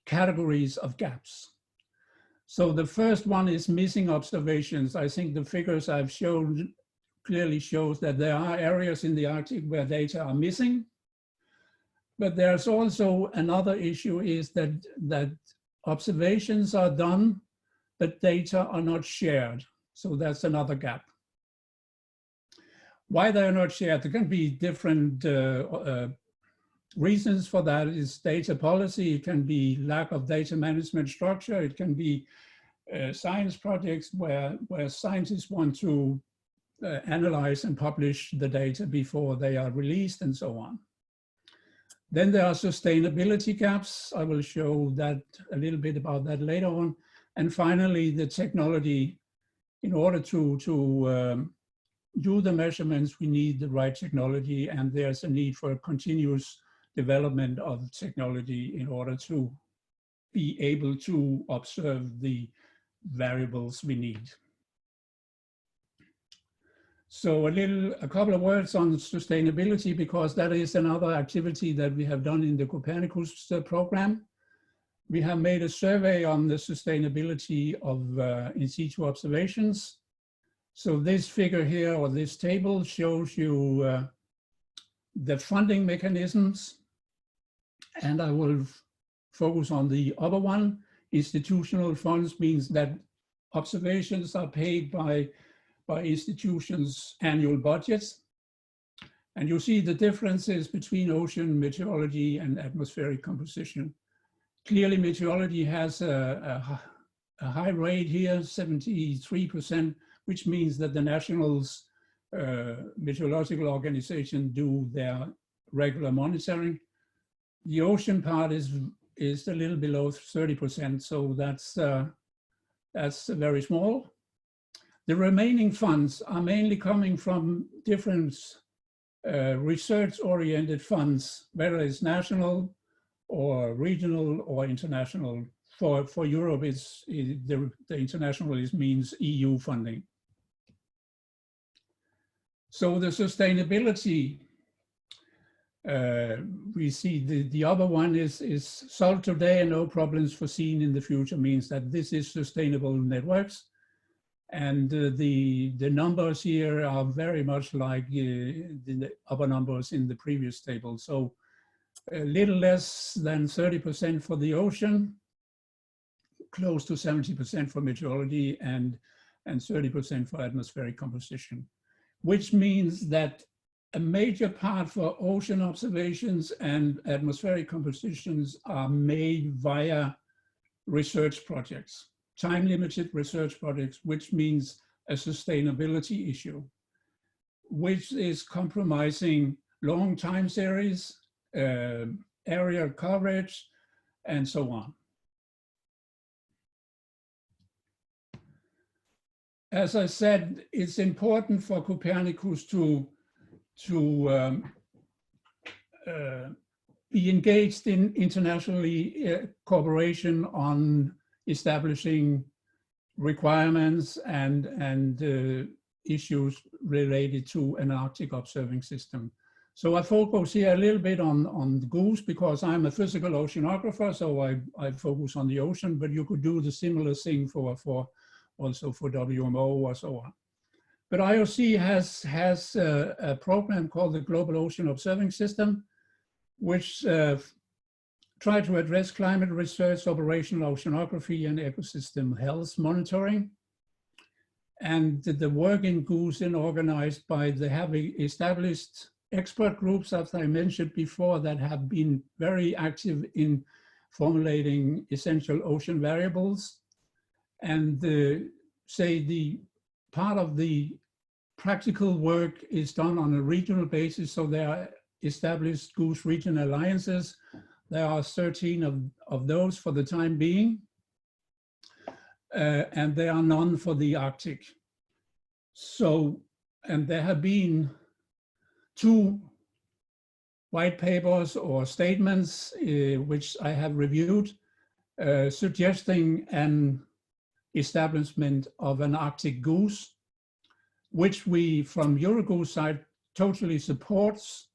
D: categories of gaps. So the first one is missing observations. I think the figures I've shown clearly shows that there are areas in the Arctic where data are missing. But there's also another issue, is that observations are done, but data are not shared. So that's another gap. Why they are not shared? There can be different reasons for that. Is data policy, it can be lack of data management structure, it can be science projects where scientists want to analyze and publish the data before they are released and so on. Then there are sustainability gaps. I will show that a little bit about that later on. And finally, the technology. In order to do the measurements, we need the right technology, and there's a need for a continuous development of technology in order to be able to observe the variables we need. So a couple of words on sustainability, because that is another activity that we have done in the Copernicus program. We have made a survey on the sustainability of in situ observations. So this figure here, or this table, shows you the funding mechanisms, and I will focus on the other one. Institutional funds means that observations are paid by institutions' annual budgets. And you see the differences between ocean meteorology and atmospheric composition. Clearly, meteorology has a high rate here, 73%, which means that the nationals meteorological organization do their regular monitoring. The ocean part is a little below 30%, so that's very small. The remaining funds are mainly coming from different research-oriented funds, whether it's national or regional or international. For Europe, the international means EU funding. So the sustainability, we see the other one is solved today and no problems foreseen in the future, means that this is sustainable networks. And the numbers here are very much like the other numbers in the previous table. So a little less than 30% for the ocean, close to 70% for meteorology, and 30% for atmospheric composition, which means that a major part for ocean observations and atmospheric compositions are made via research projects, time-limited research projects, which means a sustainability issue, which is compromising long time series, area coverage, and so on. As I said, it's important for Copernicus to be engaged in internationally cooperation on establishing requirements and issues related to an Arctic observing system. So I focus here a little bit on the goose because I'm a physical oceanographer, so I focus on the ocean, but you could do the similar thing also for WMO or so on. But IOC has a program called the Global Ocean Observing System, which try to address climate research, operational oceanography, and ecosystem health monitoring. And the work in GOOS is organized by the having established expert groups, as I mentioned before, that have been very active in formulating essential ocean variables. And the part of the practical work is done on a regional basis. So there are established GOOS regional alliances. There are 13 of those for the time being. And there are none for the Arctic. So, and there have been 2 white papers or statements, which I have reviewed, suggesting an establishment of an Arctic GOOS, which we from EuroGOOS side totally supports.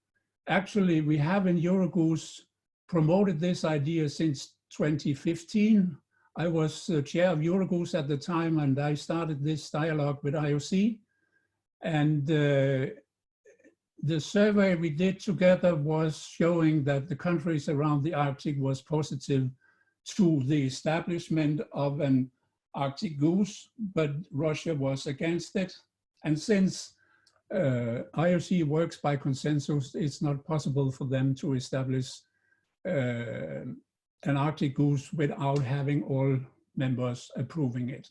D: Actually, we have in EuroGOOS promoted this idea since 2015. I was chair of EuroGOOS at the time, and I started this dialogue with IOC. And the survey we did together was showing that the countries around the Arctic was positive to the establishment of an Arctic GOOS, but Russia was against it. And since IOC works by consensus, it's not possible for them to establish an Arctic GOOS without having all members approving it.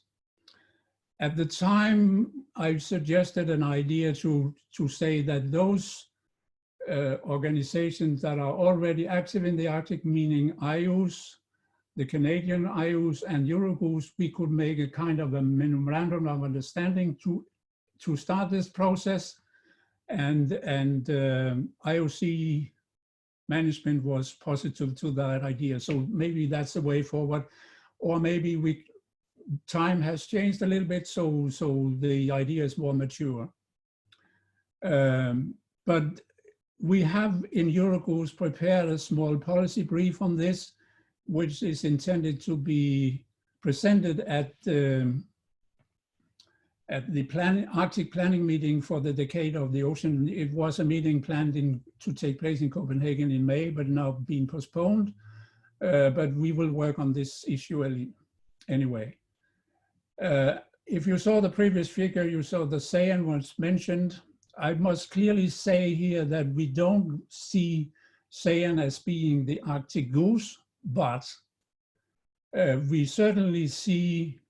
D: At the time, I suggested an idea to say that those organizations that are already active in the Arctic, meaning IOS, the Canadian IOS and Eurogoose, we could make a kind of a memorandum of understanding to start this process. And IOC management was positive to that idea. So maybe that's the way forward. Or maybe time has changed a little bit, so the idea is more mature. But we have in Eurogoose prepared a small policy brief on this, which is intended to be presented at the Arctic planning meeting for the Decade of the Ocean. It was a meeting planned to take place in Copenhagen in May, but now being postponed. But we will work on this issue anyway. If you saw the previous figure, you saw the SAON was mentioned. I must clearly say here that we don't see SAON as being the Arctic goose, but we certainly see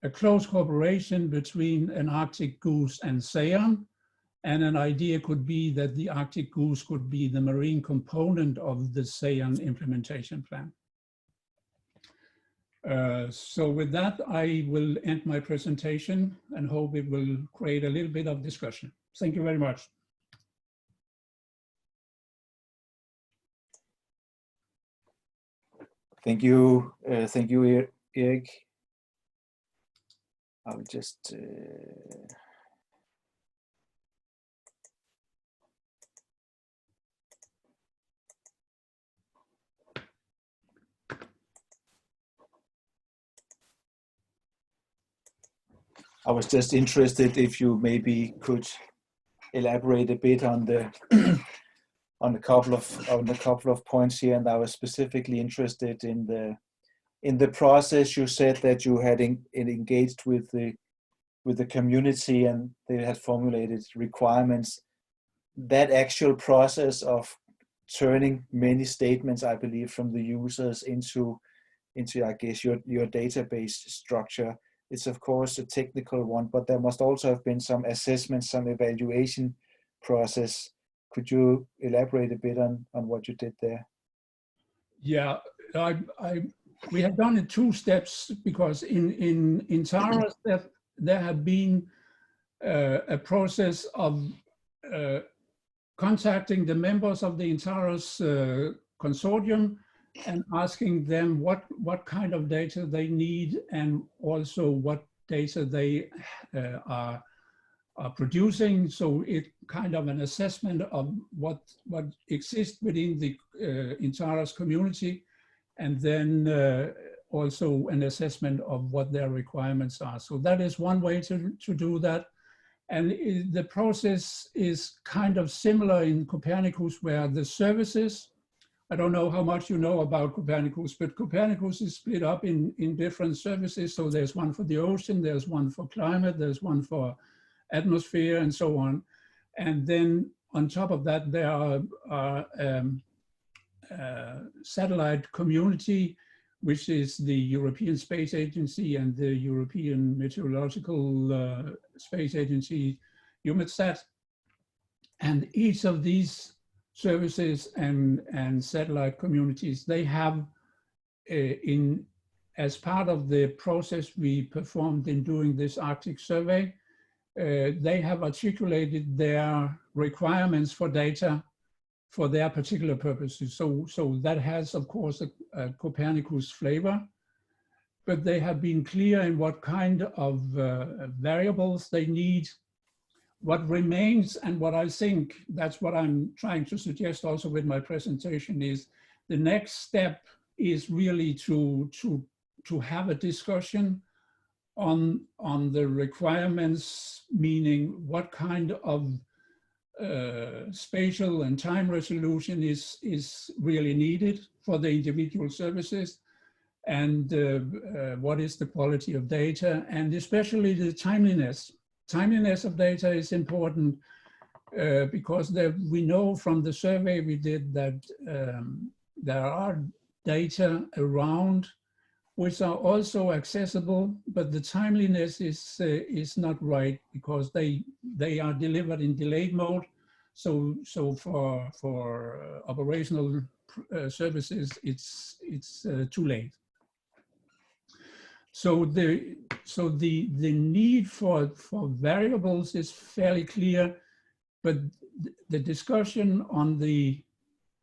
D: a close cooperation between an Arctic goose and SAON, and an idea could be that the Arctic goose could be the marine component of the SAON implementation plan. So with that, I will end my presentation and hope it will create a little bit of discussion. Thank you very much.
B: Thank you, Erik. I'll just I was just interested if you maybe could elaborate a bit on the on a couple of points here, and I was specifically interested in the process. You said that you had engaged with the community and they had formulated requirements. That actual process of turning many statements, I believe, from the users into I guess your database structure. It's of course a technical one, but there must also have been some assessment, some evaluation process. Could you elaborate a bit on what you did there?
D: Yeah, we have done it 2 steps, because in TARAS there have been a process of contacting the members of the TARAS consortium and asking them what kind of data they need, and also what data they are producing. So it kind of an assessment of what exists within the TARAS community, and then also an assessment of what their requirements are. So that is one way to do that. And the process is kind of similar in Copernicus, where the services, I don't know how much you know about Copernicus, but Copernicus is split up in different services. So there's one for the ocean, there's one for climate, there's one for atmosphere, and so on. And then on top of that, there are satellite community, which is the European Space Agency and the European Meteorological Space Agency, EUMETSAT. And each of these services and satellite communities, they have as part of the process we performed in doing this Arctic survey, they have articulated their requirements for data for their particular purposes. So that has, of course, a Copernicus flavor, but they have been clear in what kind of variables they need, what remains, and what I think, that's what I'm trying to suggest also with my presentation, is the next step is really to have a discussion on the requirements, meaning what kind of spatial and time resolution is really needed for the individual services, and what is the quality of data, and especially the timeliness. Timeliness of data is important because we know from the survey we did that there are data around which are also accessible, but the timeliness is not right because they are delivered in delayed mode. So for operational services, it's too late. So the need for variables is fairly clear, but the discussion on the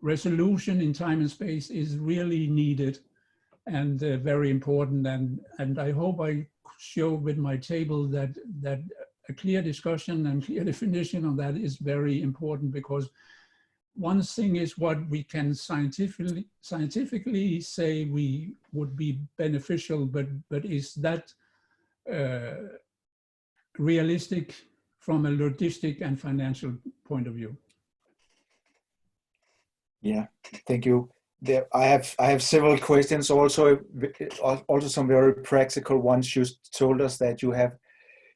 D: resolution in time and space is really needed and very important. And I hope I show with my table that a clear discussion and clear definition on that is very important, because one thing is what we can scientifically say we would be beneficial, but is that realistic from a logistic and financial point of view?
B: Yeah, thank you. There, I have several questions, also some very practical ones. You told us that you have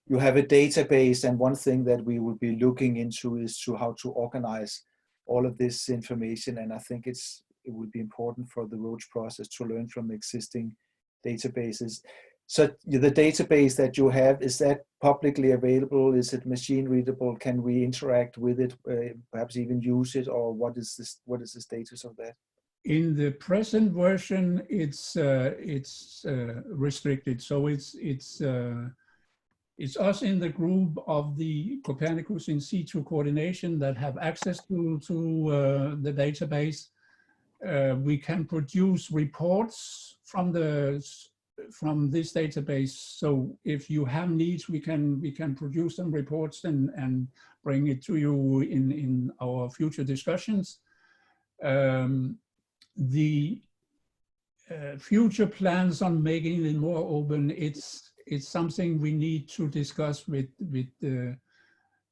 B: a database, and one thing that we will be looking into is how to organize all of this information. And I think it would be important for the Roach process to learn from existing databases. So the database that you have, is that publicly available? Is it machine readable? Can we interact with it, perhaps even use it, or what is the status of that?
D: In the present version, it's restricted. So it's us in the group of the Copernicus in situ coordination that have access to the database. We can produce reports from this database. So if you have needs, we can produce some reports and bring it to you in our future discussions. The future plans on making it more open, it's something we need to discuss with the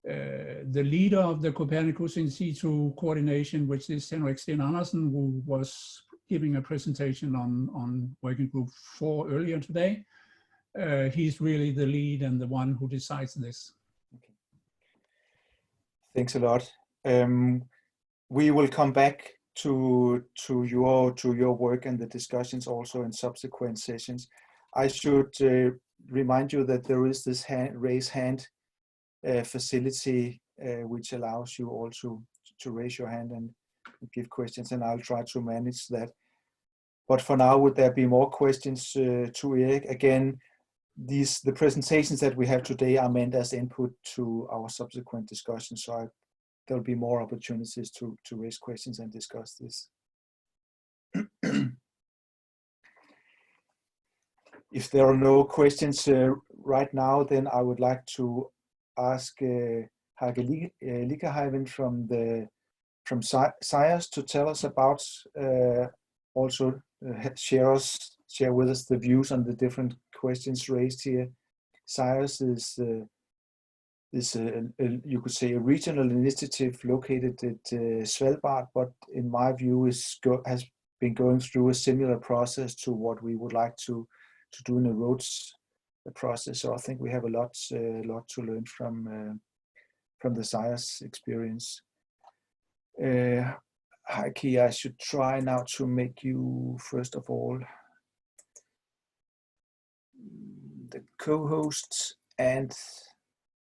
D: leader of the Copernicus in situ coordination, which is Henrik Sten Andersen, who was giving a presentation on Working Group 4 earlier today. He's really the lead and the one who decides this.
B: Okay. Thanks a lot. We will come back to your work and the discussions also in subsequent sessions. I should remind you that there is this raise hand facility which allows you also to raise your hand and give questions, and I'll try to manage that. But for now, would there be more questions to Erik? Again, the presentations that we have today are meant as input to our subsequent discussions, so there'll be more opportunities to raise questions and discuss this. If there are no questions right now, then I would like to ask Hage Likahaven from SAOS to tell us about, also share with us the views on the different questions raised here. SAOS is you could say a regional initiative located at Svalbard, but in my view has been going through a similar process to what we would like to do in a Roach process. So I think we have a lot to learn from the SAOS experience. Heike, I should try now to make you, first of all, the co-host, and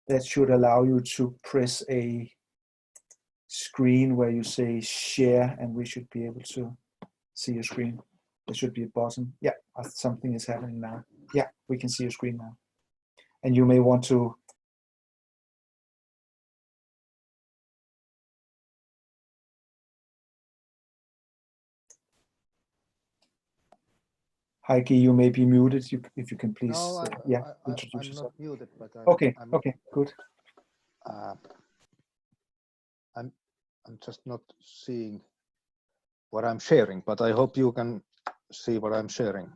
B: that should allow you to press a screen where you say share, and we should be able to see your screen. There should be a button. Yeah, something is happening now. Yeah, we can see your screen now. And you may want to Heike, you may be muted. If you can please,
I: no,
B: introduce yourself.
I: I'm not muted, but
B: Okay, good.
I: I'm just not seeing what I'm sharing, but I hope you can see what I'm sharing.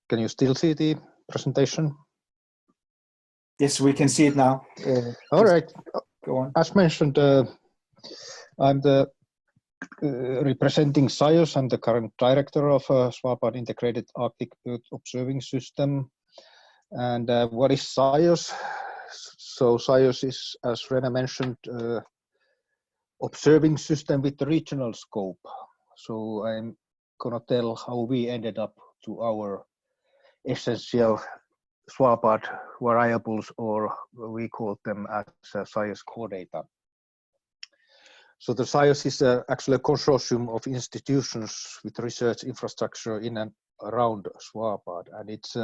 I: Can you still see the presentation?
B: Yes, we can see it now.
I: All right.
B: Go on.
I: As mentioned, I'm the representing SAOS. I'm the current director of Svalbard Integrated Arctic Earth Observing System. And what is SAOS? So SAOS is, as Rena mentioned, observing system with the regional scope. So I'm gonna tell how we ended up to our essential Svalbard variables, or we call them as SAOS core data. So the SAOS is actually a consortium of institutions with research infrastructure in and around Svalbard, and it's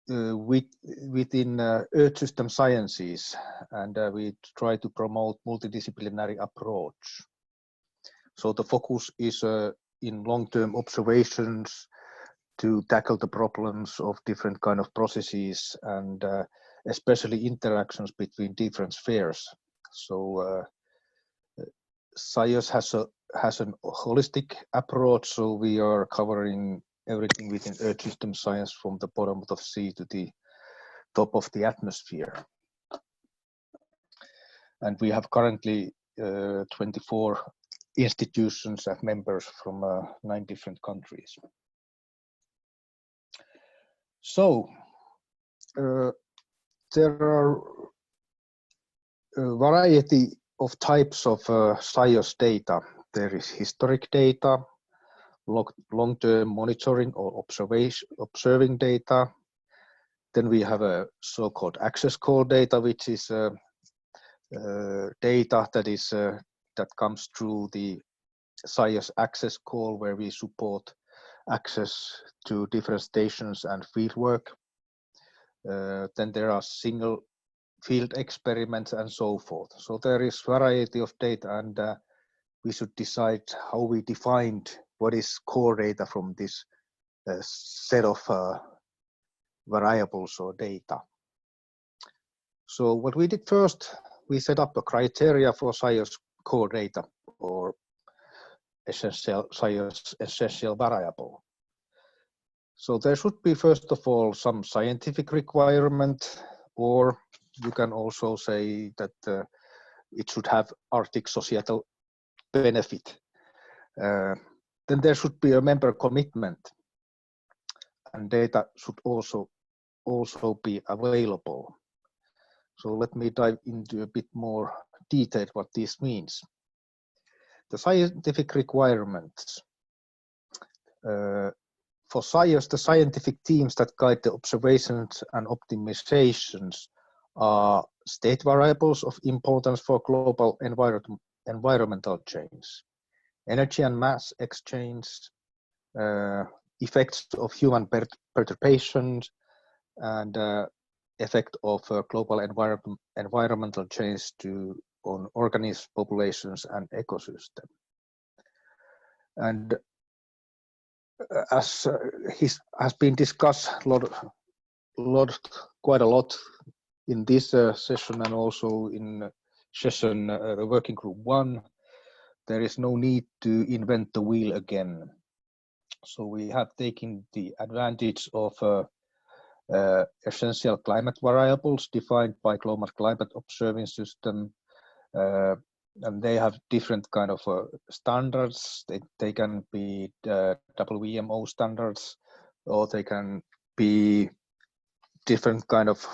I: within Earth system sciences, and we try to promote multidisciplinary approach. So the focus is in long-term observations to tackle the problems of different kind of processes, and especially interactions between different spheres. So SAOS has an holistic approach, so we are covering everything within Earth system science from the bottom of the sea to the top of the atmosphere. And we have currently 24 institutions and members from 9 different countries. So there are a variety of types of SAOS data. There is historic data, long-term monitoring or observing data. Then we have a so-called access call data, which is data that comes through the SAOS access call, where we support access to different stations and fieldwork. Then there are single field experiments and so forth. So there is variety of data, and we should decide how we defined what is core data from this set of variables or data. So what we did first, we set up a criteria for SAOS core data, or SAOS essential variable. So there should be, first of all, some scientific requirement, or you can also say that it should have Arctic societal benefit. Then there should be a member commitment, and data should also be available. So let me dive into a bit more detail what this means. The scientific requirements. For SAOS, the scientific teams that guide the observations and optimizations are state variables of importance for global environmental change, energy and mass exchange, effects of human perturbations, and effect of global environmental change on organism populations and ecosystem. And as has been discussed quite a lot in this session, and also in session Working Group 1, there is no need to invent the wheel again. So we have taken the advantage of essential climate variables defined by Global Climate Observing System, and they have different kind of standards. They can be WMO standards, or they can be different kind of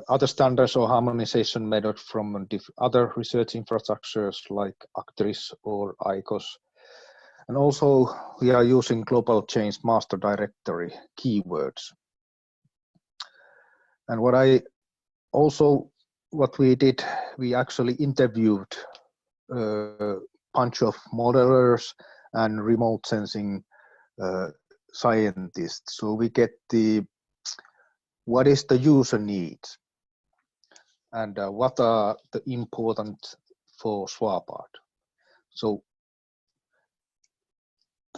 I: other standards or harmonization methods from other research infrastructures like Actris or ICOS. And also we are using Global Change Master Directory keywords. And what we did, we actually interviewed a bunch of modelers and remote sensing scientists. So we get what is the user needs, and what are the important for Svalbard. So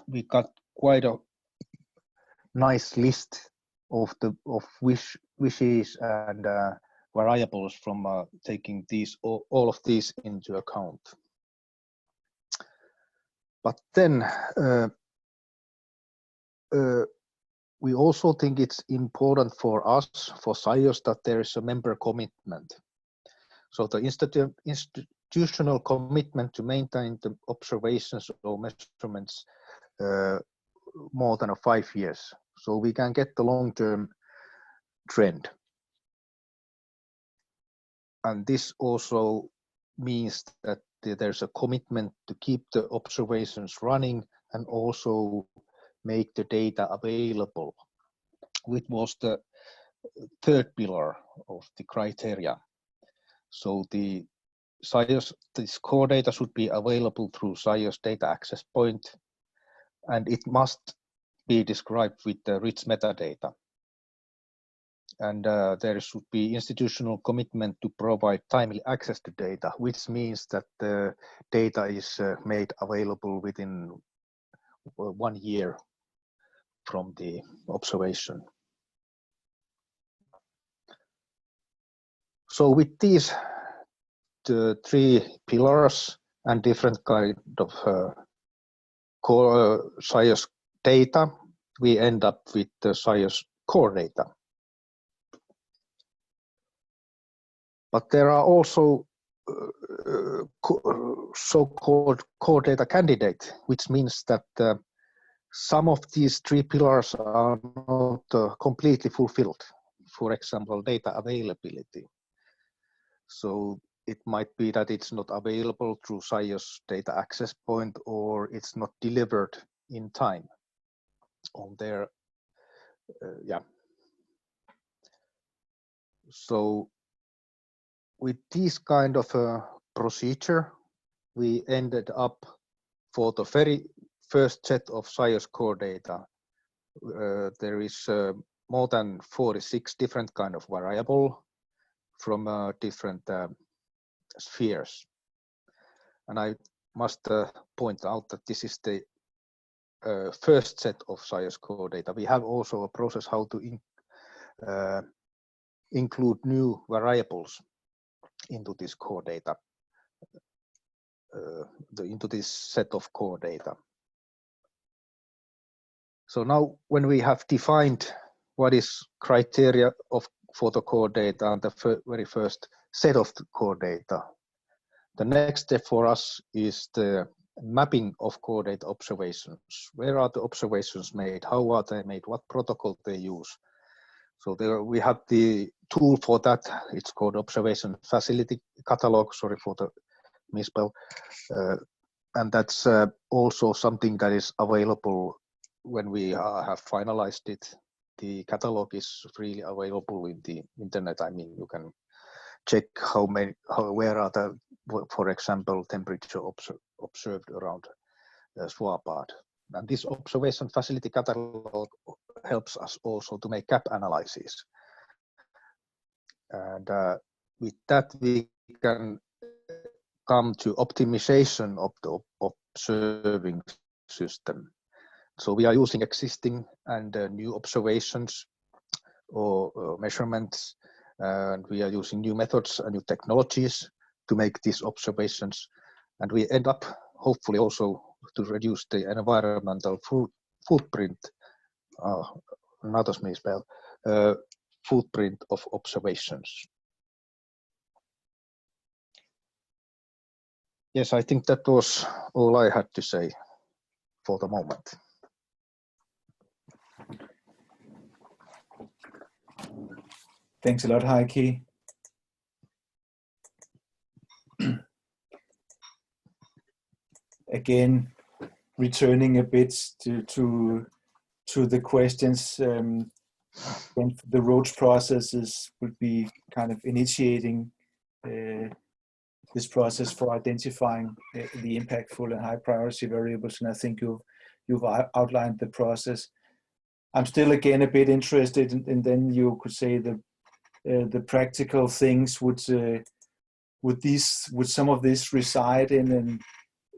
I: we got quite a nice list of wishes and variables from taking all of these into account. But then we also think it's important for us, for SAOS, that there is a member commitment. So the institutional commitment to maintain the observations or measurements more than 5 years, so we can get the long-term trend. And this also means that there's a commitment to keep the observations running and also make the data available, which was the third pillar of the criteria. So the SAOS, this core data should be available through SAOS data access point, and it must be described with the rich metadata. And there should be institutional commitment to provide timely access to data, which means that the data is made available within 1 year from the observation. So with these the 3 pillars and different kind of core SAOS data, we end up with the SAOS core data. But there are also so-called core data candidate, which means that some of these 3 pillars are not completely fulfilled. For example, data availability. So it might be that it's not available through SAOS data access point, or it's not delivered in time on their, yeah. So with this kind of a procedure, we ended up for the very first set of SAOS core data. There is more than 46 different kind of variable from different spheres. And I must point out that this is the first set of SAOS core data. We have also a process how to include new variables into this core data, into this set of core data. So now when we have defined what is criteria for the core data and the very first set of the core data, the next step for us is the mapping of core data observations. Where are the observations made? How are they made? What protocol they use? So there we have the tool for that. It's called Observation Facility Catalog. Sorry for the misspell. And that's also something that is available when we have finalized it. The catalog is freely available in the internet. I mean, you can check where are the, for example, temperature observed around Svalbard. And this observation facility catalog helps us also to make gap analysis. And with that, we can come to optimization of the observing system. So we are using existing and new observations or measurements, and we are using new methods and new technologies to make these observations. And we end up hopefully also to reduce the environmental footprint, footprint of observations. Yes, I think that was all I had to say for the moment.
B: Thanks a lot, Heikki. Again, returning a bit to the questions, when the roach processes would be kind of initiating this process for identifying the impactful and high priority variables, and I think you've outlined the process. I'm still again a bit interested in, and then you could say the practical things. Would some of this reside in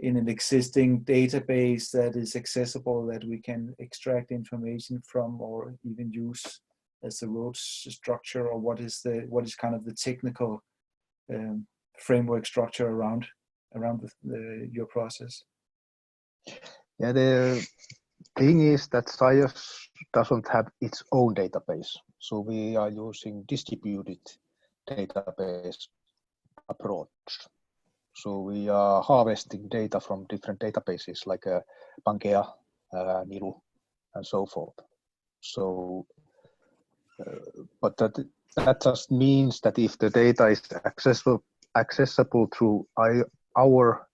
B: an existing database that is accessible, that we can extract information from, or even use as the roach structure, or what is kind of the technical framework structure around your process?
I: Yeah, the thing is that SAOS doesn't have its own database, so we are using distributed database approach. So we are harvesting data from different databases like Pangea, Niru, and so forth. So, but that just means that if the data is accessible through our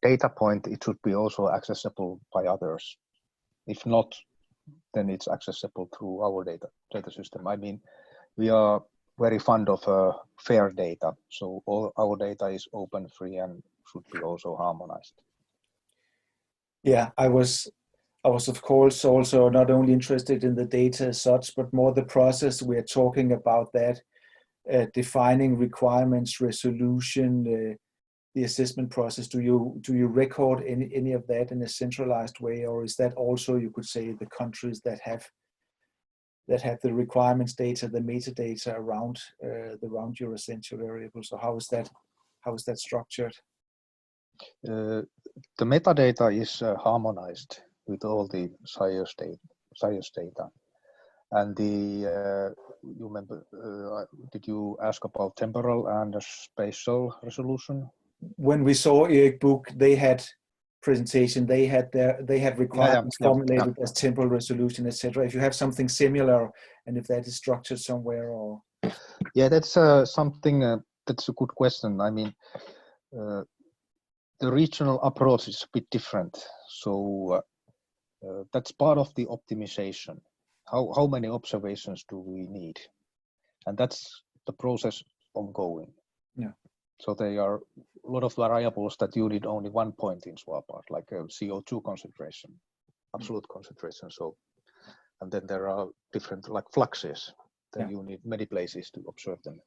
I: data point, it should be also accessible by others. If not, then it's accessible through our data system. I mean, we are very fond of fair data, so all our data is open, free, and should be also harmonized.
B: Yeah, I was of course also not only interested in the data as such, but more the process. We are talking about that, defining requirements, resolution, the assessment process. Do you record any of that in a centralized way, or is that also, you could say, the countries that have the requirements data, the metadata around your essential variables? So how is that structured?
I: The metadata is harmonized with all the SIOS data. And you remember, did you ask about temporal and spatial resolution?
B: When we saw Erik Book, they had presentation, they had requirements formulated as temporal resolution, etc. If you have something similar, and if that is structured somewhere, or
I: yeah, that's something that's a good question. I mean, the regional approach is a bit different, so that's part of the optimization. How many observations do we need? And that's the process ongoing.
B: Yeah.
I: So there are a lot of variables that you need only one point in Svalbard, like CO2 concentration, absolute concentration. So, and then there are different like fluxes that you need many places to observe them.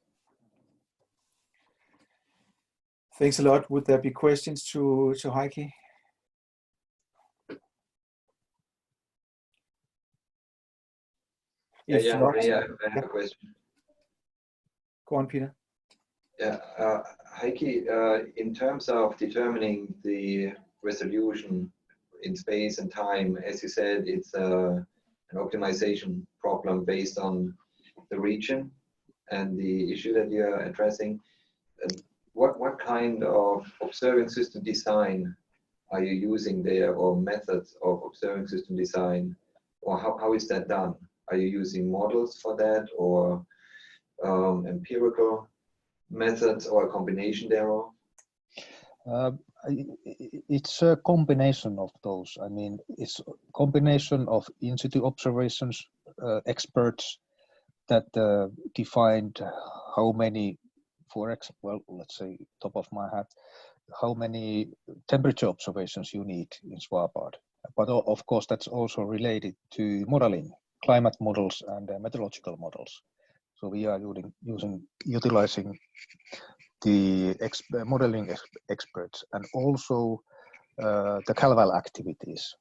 B: Thanks a lot. Would there be questions to Heikki?
F: I have a question.
B: Go on, Peter.
F: Yeah, Heikki, in terms of determining the resolution in space and time, as you said, it's an optimization problem based on the region and the issue that you're addressing. What kind of observing system design are you using there, or methods of observing system design, or how is that done? Are you using models for that, or empirical methods, or a combination thereof?
I: It's a combination of those. I mean, it's a combination of in-situ observations, experts that defined how many, well, let's say top of my head, how many temperature observations you need in Svalbard. But of course, that's also related to modeling, climate models and meteorological models. So we are utilizing the modeling experts, and also the CalVal activities.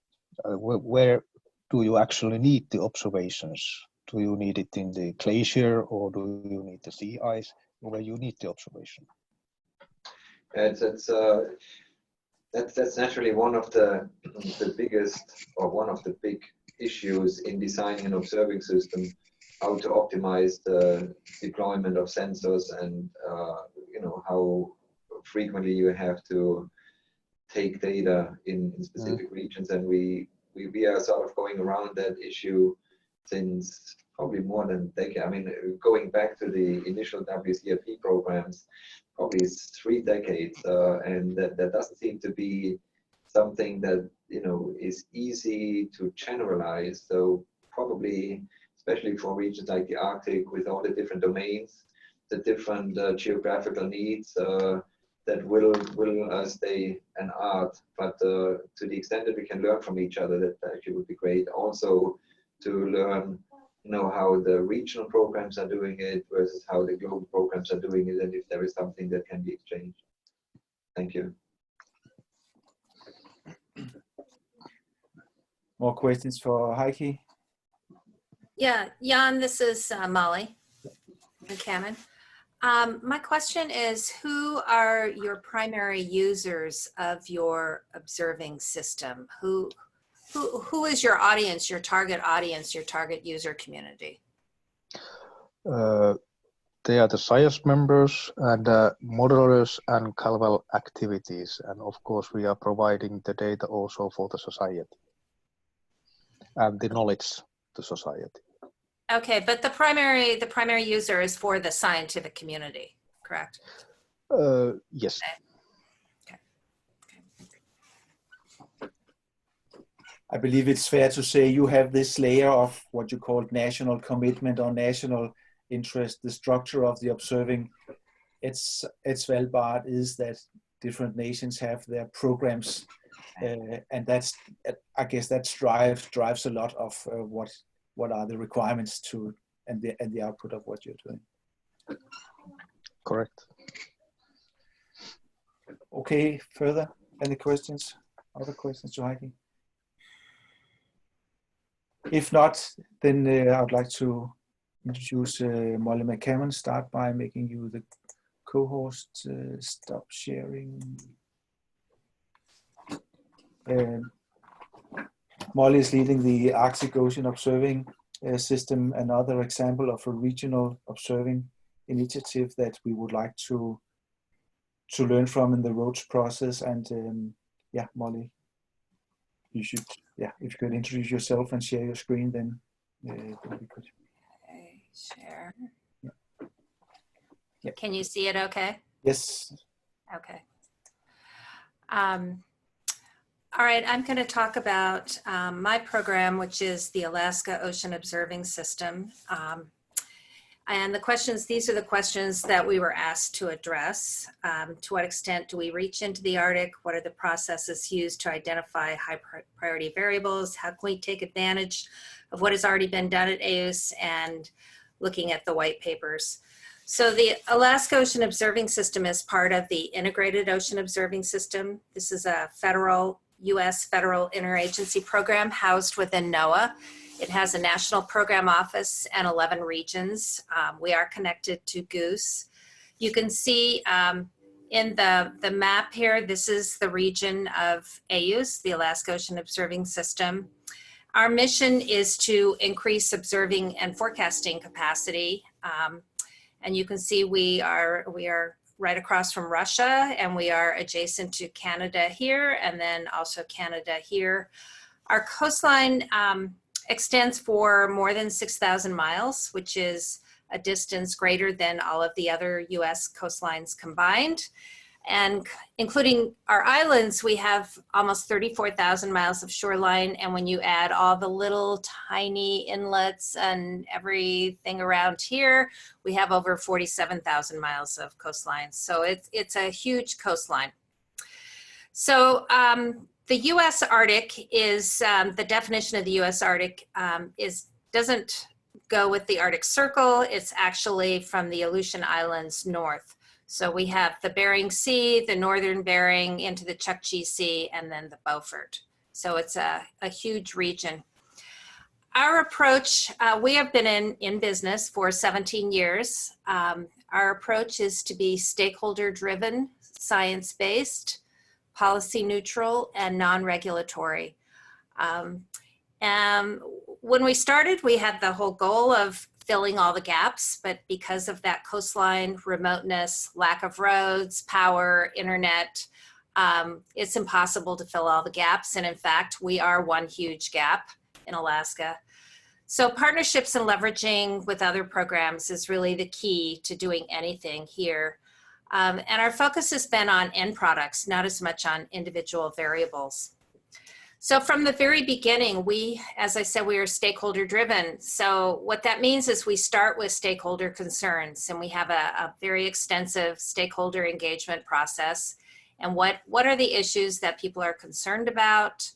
I: Where do you actually need the observations? Do you need it in the glacier, or do you need the sea ice, or where you need the observation?
F: That's naturally one of the biggest, or one of the big issues in designing an observing system, how to optimize the deployment of sensors, and how frequently you have to take data in specific regions. And we are sort of going around that issue since probably more than a decade. I mean, going back to the initial WCRP programs, probably 3 decades, and that doesn't seem to be something that is easy to generalize. So probably, especially for regions like the Arctic, with all the different domains, the different geographical needs, that will stay an art. But to the extent that we can learn from each other, that actually would be great. Also to learn, how the regional programs are doing it versus how the global programs are doing it, and if there is something that can be exchanged. Thank you.
B: More questions for Heikki?
A: Yeah, Jan, this is Molly Buchanan. My question is, who are your primary users of your observing system? Who is your audience, your target user community?
I: They are the SIOS members and modelers and CalVal activities. And of course, we are providing the data also for the society and the knowledge to society.
A: Okay, but the primary user is for the scientific community, correct?
I: Yes.
B: I believe it's fair to say you have this layer of what you call national commitment or national interest. The structure of the observing it's Svalbard is that different nations have their programs, and that's, I guess that drives a lot of what are the requirements to and the output of what you're doing.
I: Correct.
B: Okay, further, any questions? Other questions to Heidi? If not, then I would like to introduce Molly McCammon. Start by making you the co-host. Stop sharing. Molly is leading the Arctic Ocean Observing System, another example of a regional observing initiative that we would like to learn from in the ROADS process. And yeah, Molly, you should, yeah, if you could introduce yourself and share your screen, then that would be good.
A: Okay, share.
B: Yeah. Yeah.
A: Can you see it okay?
B: Yes.
A: Okay. All right, I'm going to talk about my program, which is the Alaska Ocean Observing System. And the questions, these are the questions that we were asked to address. To what extent do we reach into the Arctic? What are the processes used to identify high priority variables? How can we take advantage of what has already been done at AOS, and looking at the white papers? So the Alaska Ocean Observing System is part of the Integrated Ocean Observing System. This is a U.S. federal interagency program housed within NOAA. It has a national program office and 11 regions. We are connected to Goose. You can see in the map here, this is the region of AOS, the Alaska Ocean Observing System. Our mission is to increase observing and forecasting capacity. And you can see we are right across from Russia, and we are adjacent to Canada here, and then also Canada here. Our coastline extends for more than 6,000 miles, which is a distance greater than all of the other US coastlines combined. And including our islands, we have almost 34,000 miles of shoreline. And when you add all the little tiny inlets and everything around here, we have over 47,000 miles of coastline. So it's a huge coastline. So the US Arctic is, the definition of the US Arctic doesn't go with the Arctic Circle. It's actually from the Aleutian Islands north. So we have the Bering Sea, the Northern Bering into the Chukchi Sea, and then the Beaufort. So it's a huge region. Our approach, we have been in business for 17 years. Our approach is to be stakeholder driven, science-based, policy neutral, and non-regulatory. And when we started, we had the whole goal of filling all the gaps, but because of that coastline, remoteness, lack of roads, power, internet, it's impossible to fill all the gaps. And in fact, we are one huge gap in Alaska. So partnerships and leveraging with other programs is really the key to doing anything here. And our focus has been on end products, not as much on individual variables. So from the very beginning, as I said, we are stakeholder driven. So what that means is we start with stakeholder concerns, and we have a very extensive stakeholder engagement process. And what are the issues that people are concerned about?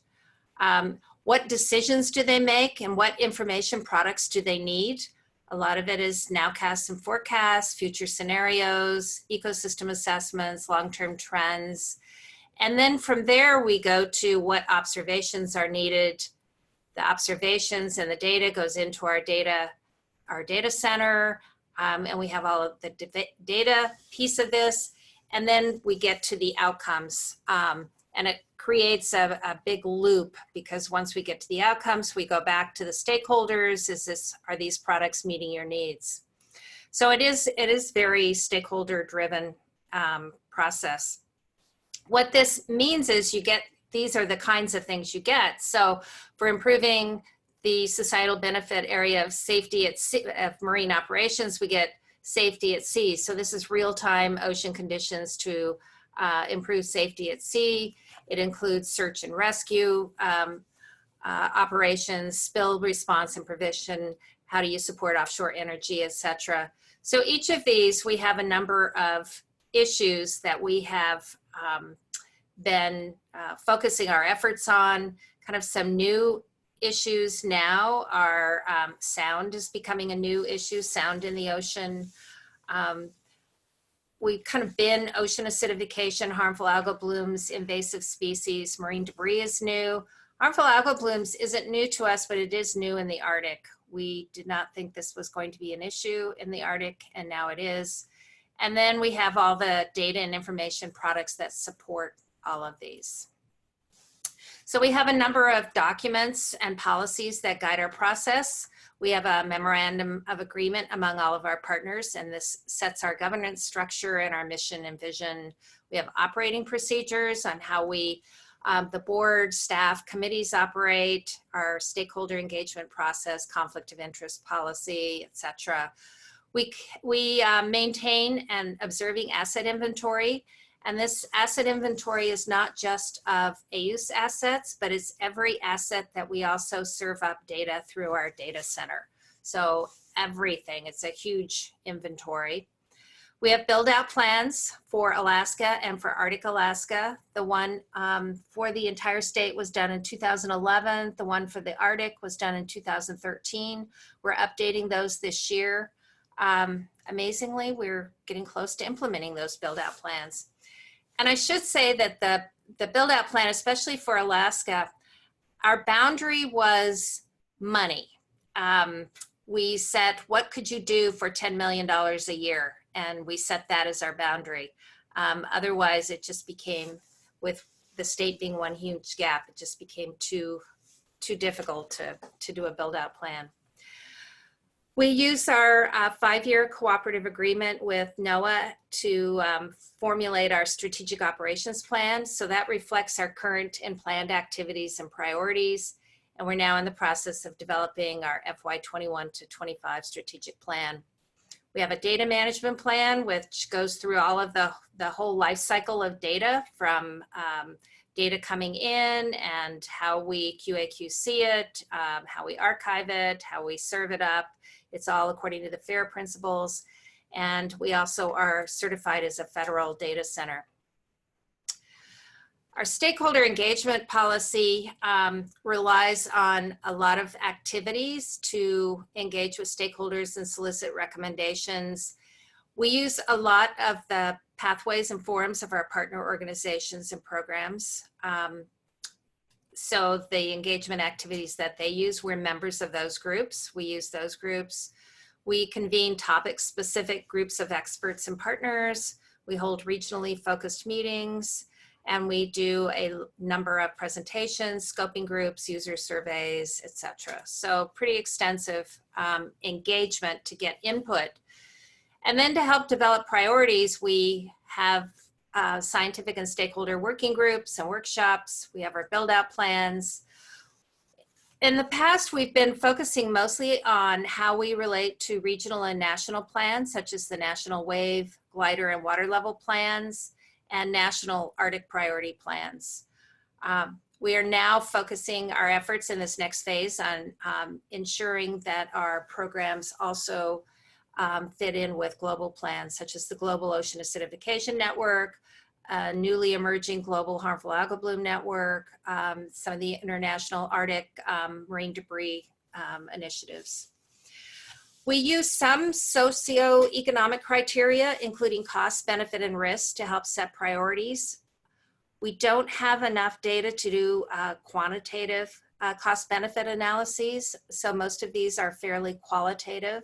A: What decisions do they make, and what information products do they need? A lot of it is nowcasts and forecasts, future scenarios, ecosystem assessments, long-term trends. And then from there, we go to what observations are needed. The observations and the data goes into our data center, and we have all of the data piece of this. And then we get to the outcomes, and it creates a big loop, because once we get to the outcomes, we go back to the stakeholders. Are these products meeting your needs? So it is very stakeholder driven process. What this means is these are the kinds of things you get. So for improving the societal benefit area of safety at sea, of marine operations, we get safety at sea. So this is real-time ocean conditions to improve safety at sea. It includes search and rescue operations, spill response and prevention, how do you support offshore energy, etc. So each of these, we have a number of issues that we have been focusing our efforts on. Kind of some new issues now are sound is becoming a new issue, sound in the ocean. We've kind of been ocean acidification, harmful algal blooms, invasive species, marine debris is new. Harmful algal blooms isn't new to us, but it is new in the Arctic. We did not think this was going to be an issue in the Arctic, and now it is. And then we have all the data and information products that support all of these. So we have a number of documents and policies that guide our process. We have a memorandum of agreement among all of our partners, and this sets our governance structure and our mission and vision. We have operating procedures on how we, the board, staff, committees operate, our stakeholder engagement process, conflict of interest policy, etc. We maintain an observing asset inventory. And this asset inventory is not just of AOS assets, but it's every asset that we also serve up data through our data center. So everything, it's a huge inventory. We have build out plans for Alaska and for Arctic Alaska. The one for the entire state was done in 2011. The one for the Arctic was done in 2013. We're updating those this year. Amazingly, we're getting close to implementing those build out plans. And I should say that the build out plan, especially for Alaska, our boundary was money. We set, what could you do for $10 million a year? And we set that as our boundary. Otherwise, it just became, with the state being one huge gap, it just became too difficult to do a build out plan. We use our 5-year cooperative agreement with NOAA to formulate our strategic operations plan. So that reflects our current and planned activities and priorities. And we're now in the process of developing our FY21 to 25 strategic plan. We have a data management plan, which goes through all of the whole life cycle of data, from data coming in and how we QA/QC it, how we archive it, how we serve it up. It's all according to the FAIR principles. And we also are certified as a federal data center. Our stakeholder engagement policy relies on a lot of activities to engage with stakeholders and solicit recommendations. We use a lot of the pathways and forums of our partner organizations and programs. So the engagement activities that they use, we're members of those groups. We use those groups. We convene topic-specific groups of experts and partners. We hold regionally focused meetings, and we do a number of presentations, scoping groups, user surveys, etc. So pretty extensive engagement to get input. And then to help develop priorities, we have scientific and stakeholder working groups and workshops. We have our build out plans. In the past, we've been focusing mostly on how we relate to regional and national plans, such as the National Wave, Glider, and Water Level plans, and National Arctic Priority plans. We are now focusing our efforts in this next phase on ensuring that our programs also fit in with global plans, such as the Global Ocean Acidification Network, newly emerging Global Harmful Algal Bloom Network, some of the international Arctic marine debris initiatives. We use some socioeconomic criteria, including cost, benefit, and risk, to help set priorities. We don't have enough data to do quantitative cost-benefit analyses, so most of these are fairly qualitative.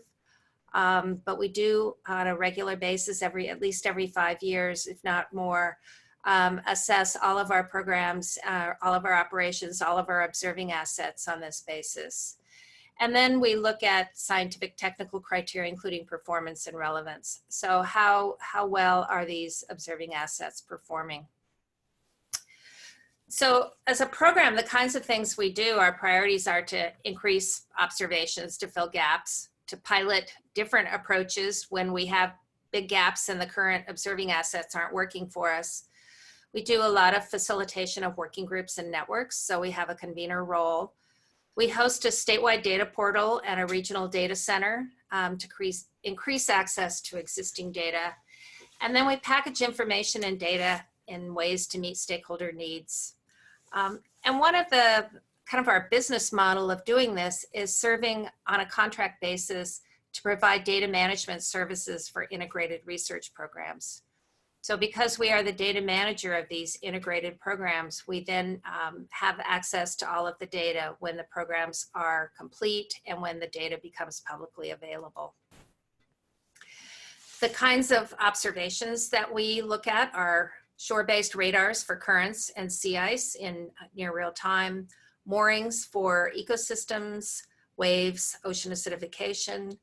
A: But we do, on a regular basis, at least every 5 years, if not more, assess all of our programs, all of our operations, all of our observing assets on this basis. And then we look at scientific technical criteria, including performance and relevance. So how well are these observing assets performing? So as a program, the kinds of things we do, our priorities are to increase observations to fill gaps, to pilot different approaches when we have big gaps and the current observing assets aren't working for us. We do a lot of facilitation of working groups and networks, so we have a convener role. We host a statewide data portal and a regional data center to increase access to existing data. And then we package information and data in ways to meet stakeholder needs. And one of the kind of our business model of doing this is serving on a contract basis to provide data management services for integrated research programs. So because we are the data manager of these integrated programs, we then have access to all of the data when the programs are complete and when the data becomes publicly available. The kinds of observations that we look at are shore-based radars for currents and sea ice in near real time, moorings for ecosystems, waves, ocean acidification.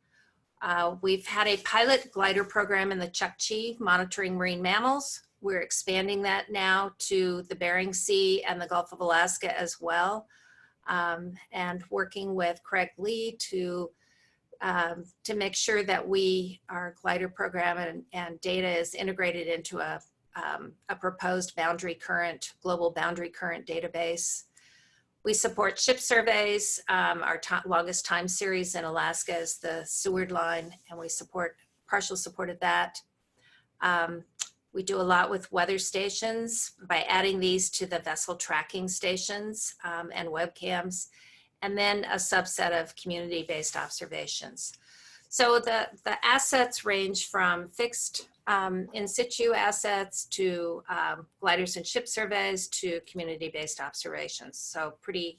A: We've had a pilot glider program in the Chukchi monitoring marine mammals. We're expanding that now to the Bering Sea and the Gulf of Alaska as well, and working with Craig Lee to make sure that our glider program and data is integrated into a proposed global boundary current database. We support ship surveys. Our longest time series in Alaska is the Seward Line, and we support partial support of that. We do a lot with weather stations by adding these to the vessel tracking stations and webcams, and then a subset of community-based observations. So the assets range from fixed in situ assets to gliders and ship surveys to community-based observations. So pretty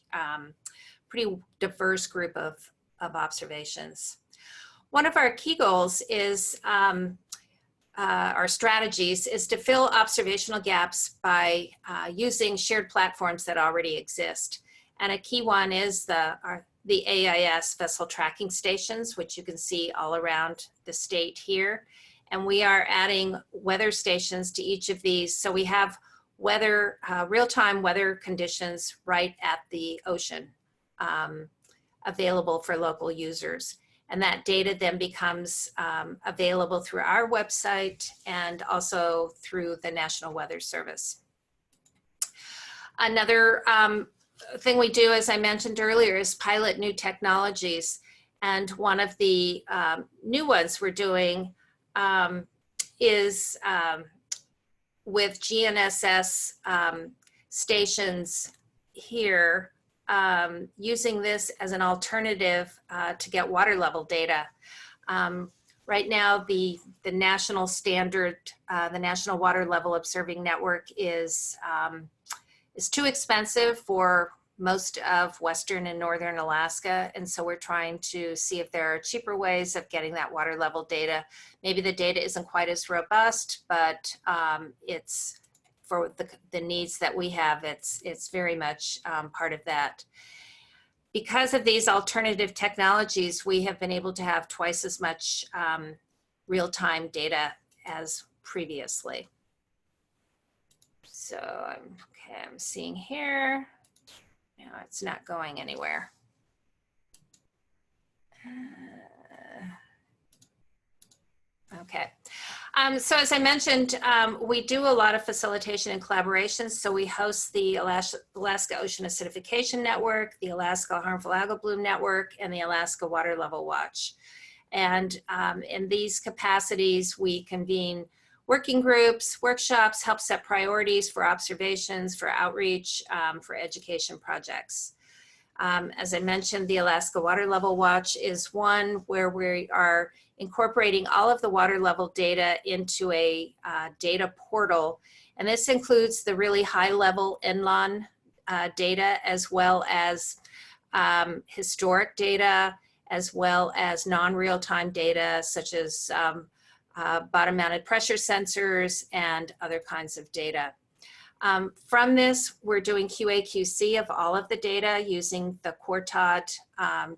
A: diverse group of observations. One of our key goals is our strategies is to fill observational gaps by using shared platforms that already exist. And a key one is the AIS vessel tracking stations, which you can see all around the state here. And we are adding weather stations to each of these. So we have real-time weather conditions right at the ocean available for local users. And that data then becomes available through our website and also through the National Weather Service. Another thing we do, as I mentioned earlier, is pilot new technologies. And one of the new ones we're doing is with GNSS stations here, using this as an alternative to get water level data. Right now, the national standard, the National Water Level Observing Network is too expensive for most of Western and Northern Alaska. And so we're trying to see if there are cheaper ways of getting that water level data. Maybe the data isn't quite as robust, but it's for the needs that we have, it's very much part of that. Because of these alternative technologies, we have been able to have twice as much real-time data as previously. So, okay, I'm seeing here. No, it's not going anywhere. Okay. So as I mentioned, we do a lot of facilitation and collaboration. So we host the Alaska Ocean Acidification Network, the Alaska Harmful Algal Bloom Network, and the Alaska Water Level Watch. And in these capacities, we convene working groups, workshops, help set priorities for observations, for outreach, for education projects. As I mentioned, the Alaska Water Level Watch is one where we are incorporating all of the water level data into a data portal. And this includes the really high level NLON data, as well as historic data, as well as non-real-time data, such as bottom-mounted pressure sensors and other kinds of data. From this, we're doing QA/QC of all of the data using the Quartod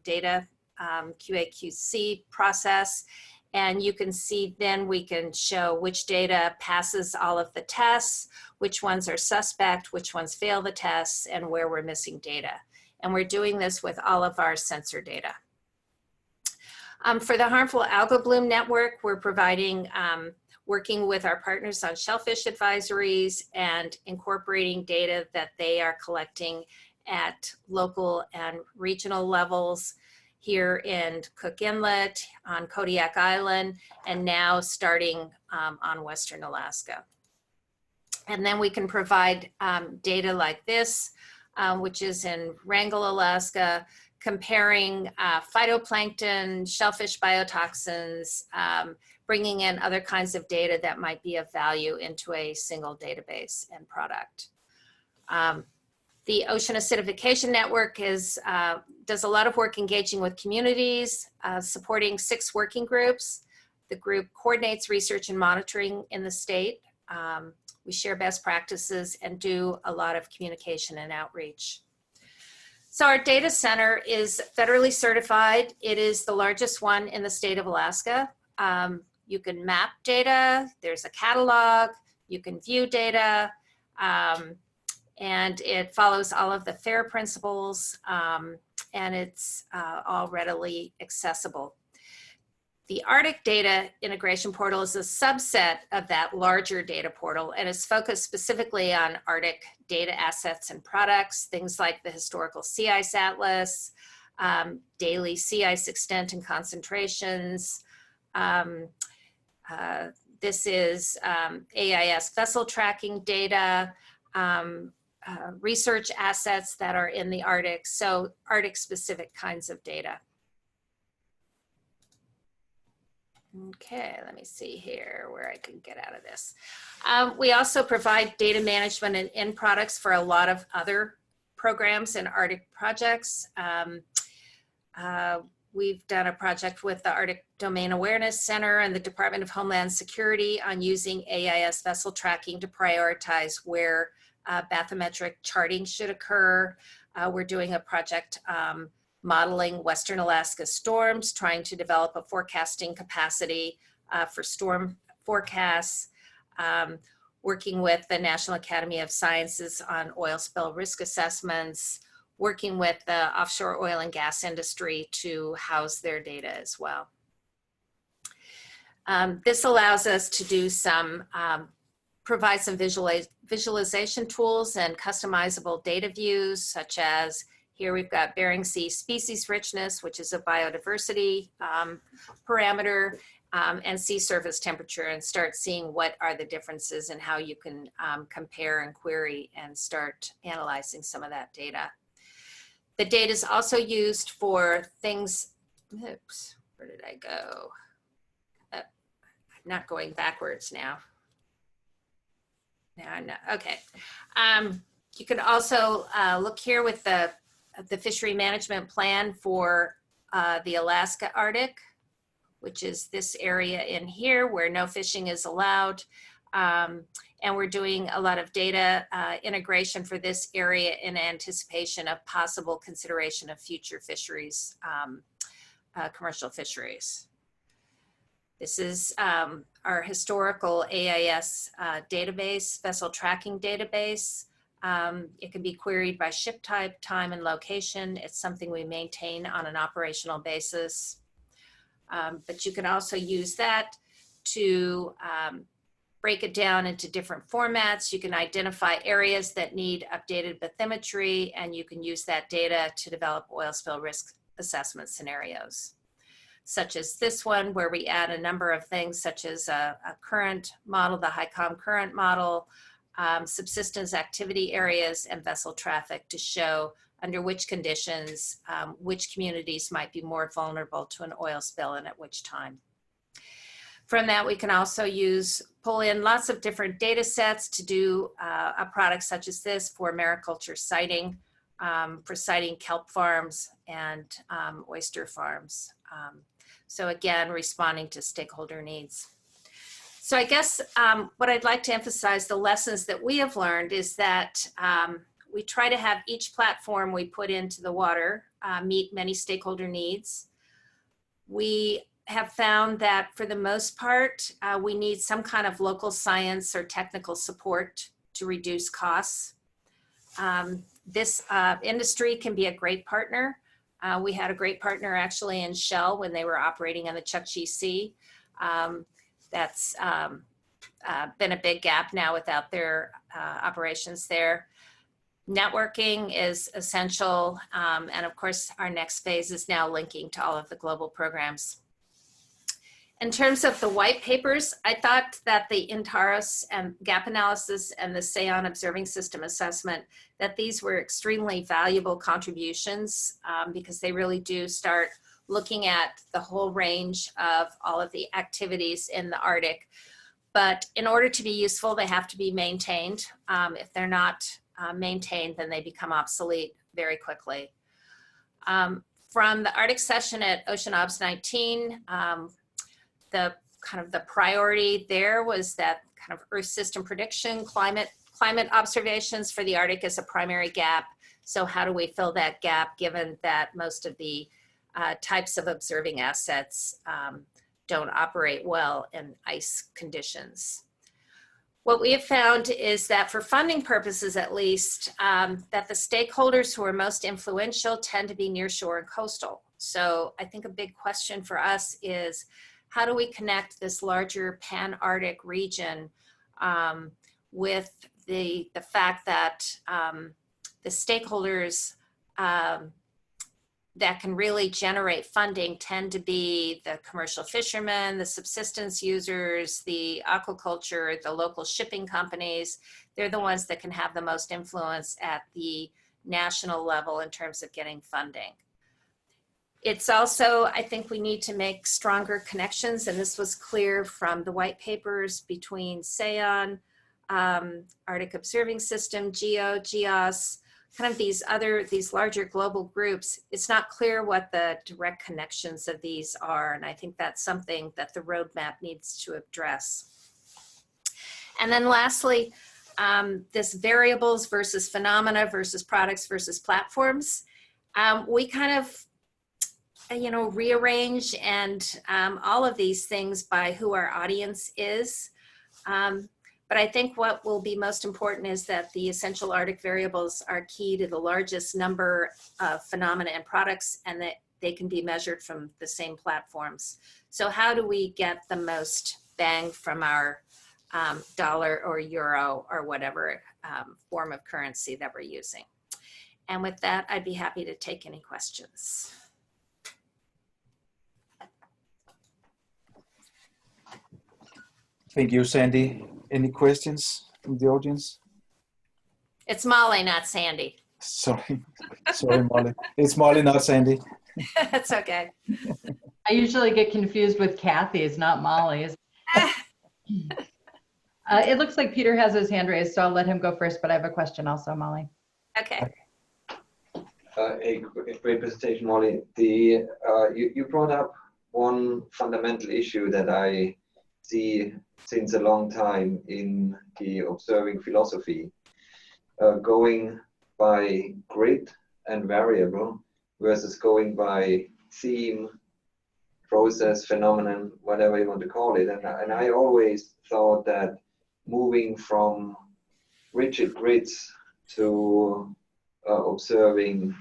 A: data QA/QC process. And you can see then we can show which data passes all of the tests, which ones are suspect, which ones fail the tests, and where we're missing data. And we're doing this with all of our sensor data. For the Harmful Algal Bloom Network, we're providing, working with our partners on shellfish advisories and incorporating data that they are collecting at local and regional levels here in Cook Inlet, on Kodiak Island, and now starting on Western Alaska. And then we can provide data like this, which is in Wrangell, Alaska, comparing phytoplankton, shellfish biotoxins, bringing in other kinds of data that might be of value into a single database and product. The Ocean Acidification Network does a lot of work engaging with communities, supporting 6 working groups. The group coordinates research and monitoring in the state. We share best practices and do a lot of communication and outreach. So our data center is federally certified. It is the largest one in the state of Alaska. You can map data, there's a catalog, you can view data, and it follows all of the FAIR principles, and it's all readily accessible. The Arctic Data Integration Portal is a subset of that larger data portal, and is focused specifically on Arctic data assets and products, things like the historical sea ice atlas, daily sea ice extent and concentrations. This is AIS vessel tracking data, research assets that are in the Arctic, so Arctic specific kinds of data. Okay, let me see here where I can get out of this. We also provide data management and end products for a lot of other programs and Arctic projects. We've done a project with the Arctic Domain Awareness Center and the Department of Homeland Security on using AIS vessel tracking to prioritize where bathymetric charting should occur. We're doing a project modeling Western Alaska storms, trying to develop a forecasting capacity for storm forecasts, working with the National Academy of Sciences on oil spill risk assessments, working with the offshore oil and gas industry to house their data as well. This allows us to do some, provide some visualization tools and customizable data views, such as here we've got Bering Sea species richness, which is a biodiversity parameter, and sea surface temperature, and start seeing what are the differences and how you can compare and query and start analyzing some of that data. The data is also used for things, oops, where did I go? I'm not going backwards now. Now I'm not, okay. You can also look here with the fishery management plan for the Alaska Arctic, which is this area in here where no fishing is allowed. And we're doing a lot of data integration for this area in anticipation of possible consideration of future fisheries, commercial fisheries. This is our historical AIS database, vessel tracking database. It can be queried by ship type, time, and location. It's something we maintain on an operational basis. But you can also use that to break it down into different formats. You can identify areas that need updated bathymetry, and you can use that data to develop oil spill risk assessment scenarios, such as this one, where we add a number of things, such as a current model, the HICOM current model, subsistence activity areas, and vessel traffic to show under which conditions, which communities might be more vulnerable to an oil spill and at which time. From that, we can also pull in lots of different data sets to do a product such as this for mariculture siting, for siting kelp farms and oyster farms. So again, responding to stakeholder needs. So I guess what I'd like to emphasize, the lessons that we have learned, is that we try to have each platform we put into the water meet many stakeholder needs. We have found that for the most part, we need some kind of local science or technical support to reduce costs. This industry can be a great partner. We had a great partner actually in Shell when they were operating on the Chukchi Sea. That's been a big gap now without their operations there. Networking is essential. And of course, our next phase is now linking to all of the global programs. In terms of the white papers, I thought that the INTAROS and gap analysis and the SAON observing system assessment, that these were extremely valuable contributions because they really do start looking at the whole range of all of the activities in the Arctic. But in order to be useful, they have to be maintained. If they're not maintained, then they become obsolete very quickly. From the Arctic session at OceanObs 19, the priority there was that kind of Earth system prediction, climate observations for the Arctic as a primary gap. So how do we fill that gap given that most of the types of observing assets don't operate well in ice conditions? What we have found is that for funding purposes, at least, that the stakeholders who are most influential tend to be nearshore and coastal. So I think a big question for us is, how do we connect this larger pan-Arctic region with the fact that the stakeholders that can really generate funding tend to be the commercial fishermen, the subsistence users, the aquaculture, the local shipping companies. They're the ones that can have the most influence at the national level in terms of getting funding. It's also, I think we need to make stronger connections, and this was clear from the white papers between SAON, Arctic Observing System, GEO, GEOS, kind of these larger global groups. It's not clear what the direct connections of these are, and I think that's something that the roadmap needs to address. And then lastly, this variables versus phenomena versus products versus platforms. We kind of rearrange and all of these things by who our audience is. But I think what will be most important is that the essential Arctic variables are key to the largest number of phenomena and products, and that they can be measured from the same platforms. So how do we get the most bang from our dollar or euro or whatever form of currency that we're using? And with that, I'd be happy to take any questions.
B: Thank you, Sandy. Any questions from the audience?
A: It's Molly, not Sandy.
B: Sorry, Molly. It's Molly, not Sandy.
A: That's okay.
H: I usually get confused with Kathy's, not Molly's. It looks like Peter has his hand raised, so I'll let him go first, but I have a question also, Molly.
A: Okay.
F: A great presentation, Molly. You brought up one fundamental issue that I see since a long time in the observing philosophy, going by grid and variable versus going by theme, process, phenomenon, whatever you want to call it. And I always thought that moving from rigid grids to observing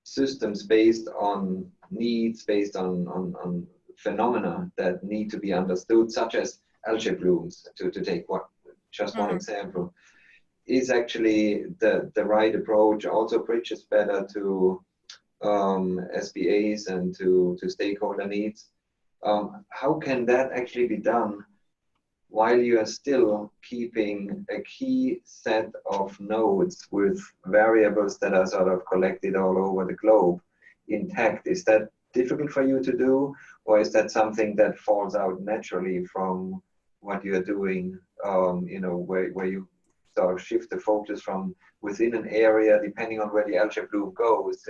F: systems based on needs, based on phenomena that need to be understood, such as algae blooms, to take just one example, is actually the right approach. Also bridges better to SBAs and to stakeholder needs. How can that actually be done while you are still keeping a key set of nodes with variables that are sort of collected all over the globe intact? Is that difficult for you to do, or is that something that falls out naturally from what you're doing, where you sort of shift the focus from within an area, depending on where the algae bloom goes,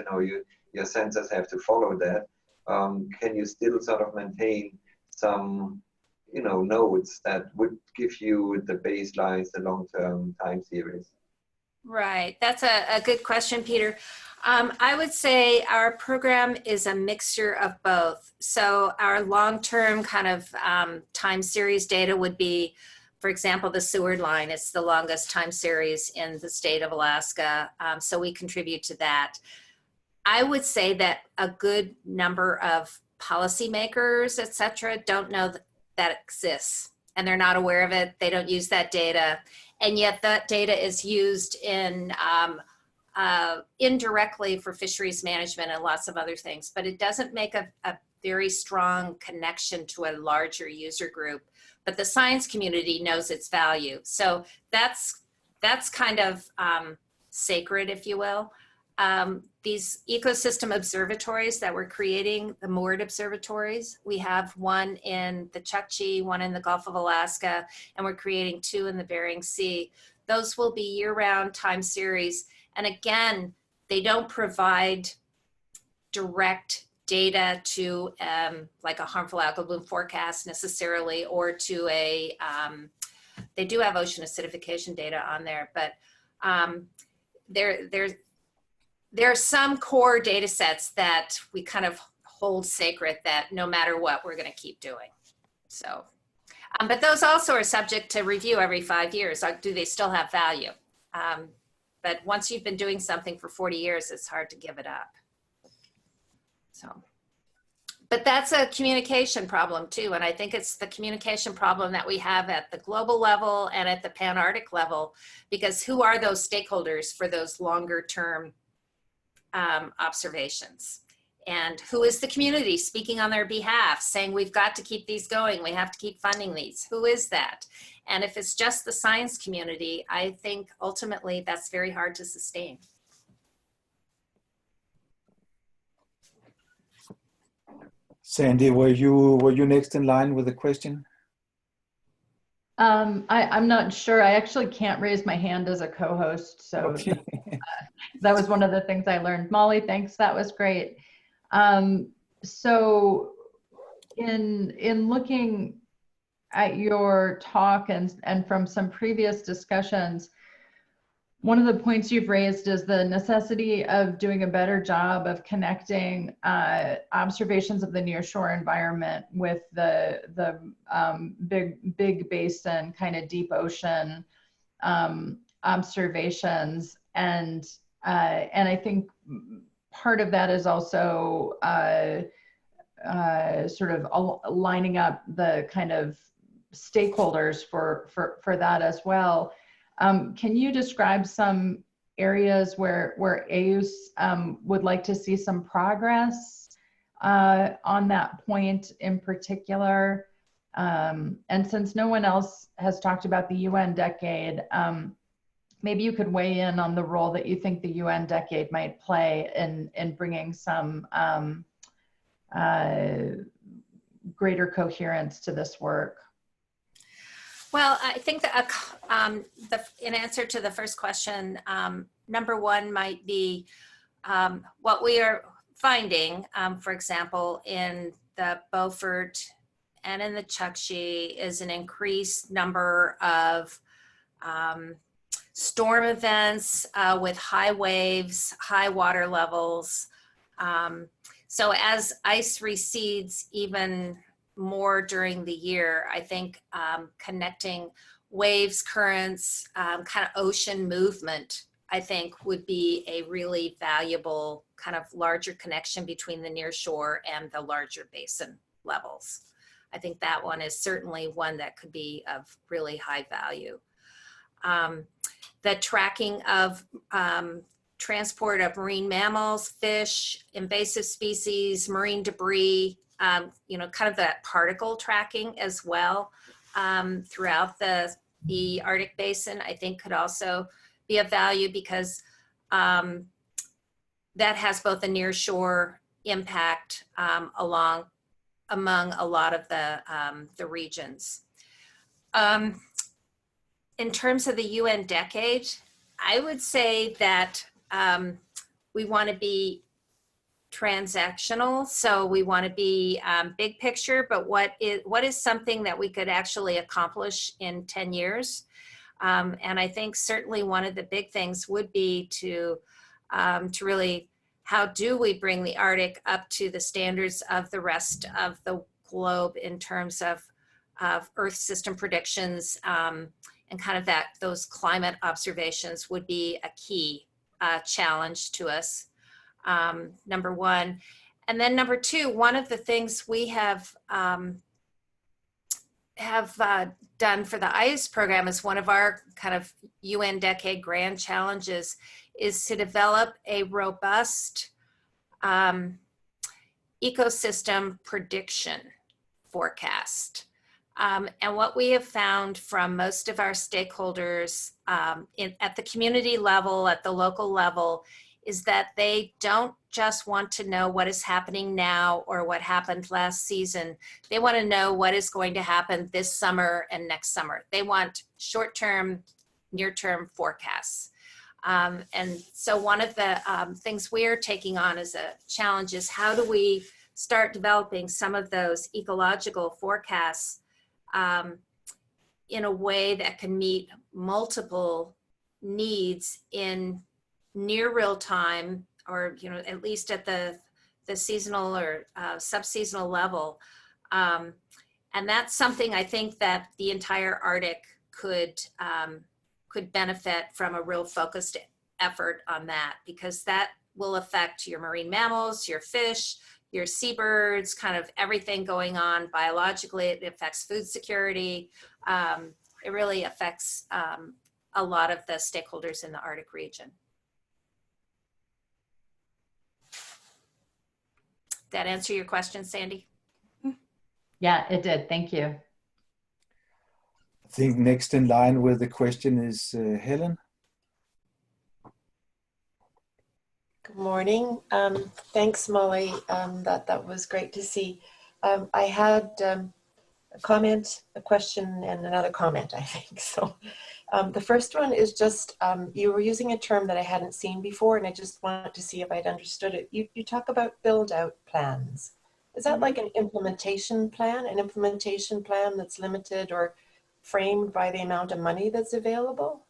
F: your sensors have to follow that. Can you still sort of maintain some, nodes that would give you the baselines, the long-term time series?
A: Right, that's a good question, Peter. I would say our program is a mixture of both. So our long-term kind of time series data would be, for example, the Seward line. It's the longest time series in the state of Alaska. So we contribute to that. I would say that a good number of policymakers, et cetera, don't know that exists, and they're not aware of it. They don't use that data. and yet that data is used in indirectly for fisheries management and lots of other things, but it doesn't make a very strong connection to a larger user group, but the science community knows its value. So that's kind of sacred, if you will. These ecosystem observatories that we're creating, the moored observatories, we have one in the Chukchi, one in the Gulf of Alaska, and we're creating 2 in the Bering Sea. Those will be year-round time series. And again, they don't provide direct data to like a harmful algal bloom forecast necessarily, or to a, they do have ocean acidification data on there, but there are some core data sets that we kind of hold sacred, that no matter what, we're going to keep doing. So, but those also are subject to review every 5 years. Do they still have value? But once you've been doing something for 40 years, it's hard to give it up. So, but that's a communication problem too. And I think it's the communication problem that we have at the global level and at the Pan-Arctic level, because who are those stakeholders for those longer term observations? And who is the community speaking on their behalf, saying we've got to keep these going, we have to keep funding these? Who is that? And if it's just the science community, I think ultimately that's very hard to sustain.
B: Sandy, were you next in line with a question?
H: I'm not sure. I actually can't raise my hand as a co-host, so
B: Okay.
H: that was one of the things I learned. Molly, thanks. That was great. So in looking at your talk and from some previous discussions, one of the points you've raised is the necessity of doing a better job of connecting observations of the nearshore environment with the big basin, kind of deep ocean observations, and I think part of that is also sort of lining up the kind of stakeholders for that as well. Can you describe some areas where AOS would like to see some progress on that point in particular? And since no one else has talked about the UN decade, maybe you could weigh in on the role that you think the UN decade might play in bringing some greater coherence to this work.
A: Well, I think that in answer to the first question, number one might be what we are finding, for example, in the Beaufort and in the Chukchi, is an increased number of storm events with high waves, high water levels. So as ice recedes even more during the year, I think connecting waves, currents, kind of ocean movement, I think would be a really valuable kind of larger connection between the near shore and the larger basin levels. I think that one is certainly one that could be of really high value. The tracking of transport of marine mammals, fish, invasive species, marine debris, you know, kind of that particle tracking as well throughout the Arctic basin, I think could also be of value, because that has both a near shore impact among a lot of the regions. In terms of the UN decade, I would say that we want to be transactional. So we want to be big picture, but what is something that we could actually accomplish in 10 years? And I think certainly one of the big things would be to really, how do we bring the Arctic up to the standards of the rest of the globe in terms of Earth system predictions, and kind of those climate observations would be a key challenge to us. Number one. And then number two, one of the things we have done for the IUS program as one of our kind of UN Decade Grand Challenges is to develop a robust ecosystem prediction forecast. And what we have found from most of our stakeholders at the community level, at the local level, is that they don't just want to know what is happening now or what happened last season. They want to know what is going to happen this summer and next summer. They want short-term, near-term forecasts. And so one of the things we're taking on as a challenge is how do we start developing some of those ecological forecasts in a way that can meet multiple needs in near real time, or at least at the seasonal or sub-seasonal level. And that's something I think that the entire Arctic could benefit from a real focused effort on that, because that will affect your marine mammals, your fish, your seabirds, kind of everything going on biologically. It affects food security. It really affects a lot of the stakeholders in the Arctic region. That answer your question, Sandy?
H: Yeah, it did. Thank you.
B: I think next in line with the question is Helen.
J: Good morning. Thanks, Molly. That was great to see. I had a comment, a question, and another comment, I think. So the first one is just, you were using a term that I hadn't seen before, and I just wanted to see if I'd understood it. You talk about build-out plans. Is that like an implementation plan that's limited or framed by the amount of money that's available?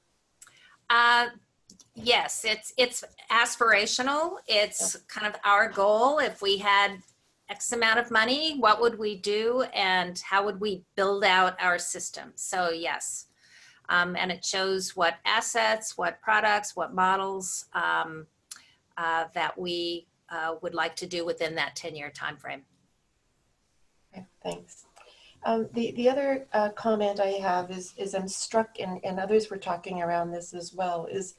A: Yes, it's aspirational. It's kind of our goal. If we had X amount of money, what would we do and how would we build out our system? So yes, and it shows what assets, what products, what models that we would like to do within that 10-year time frame.
J: Okay, thanks. The other comment I have is I'm struck, and others were talking around this as well, is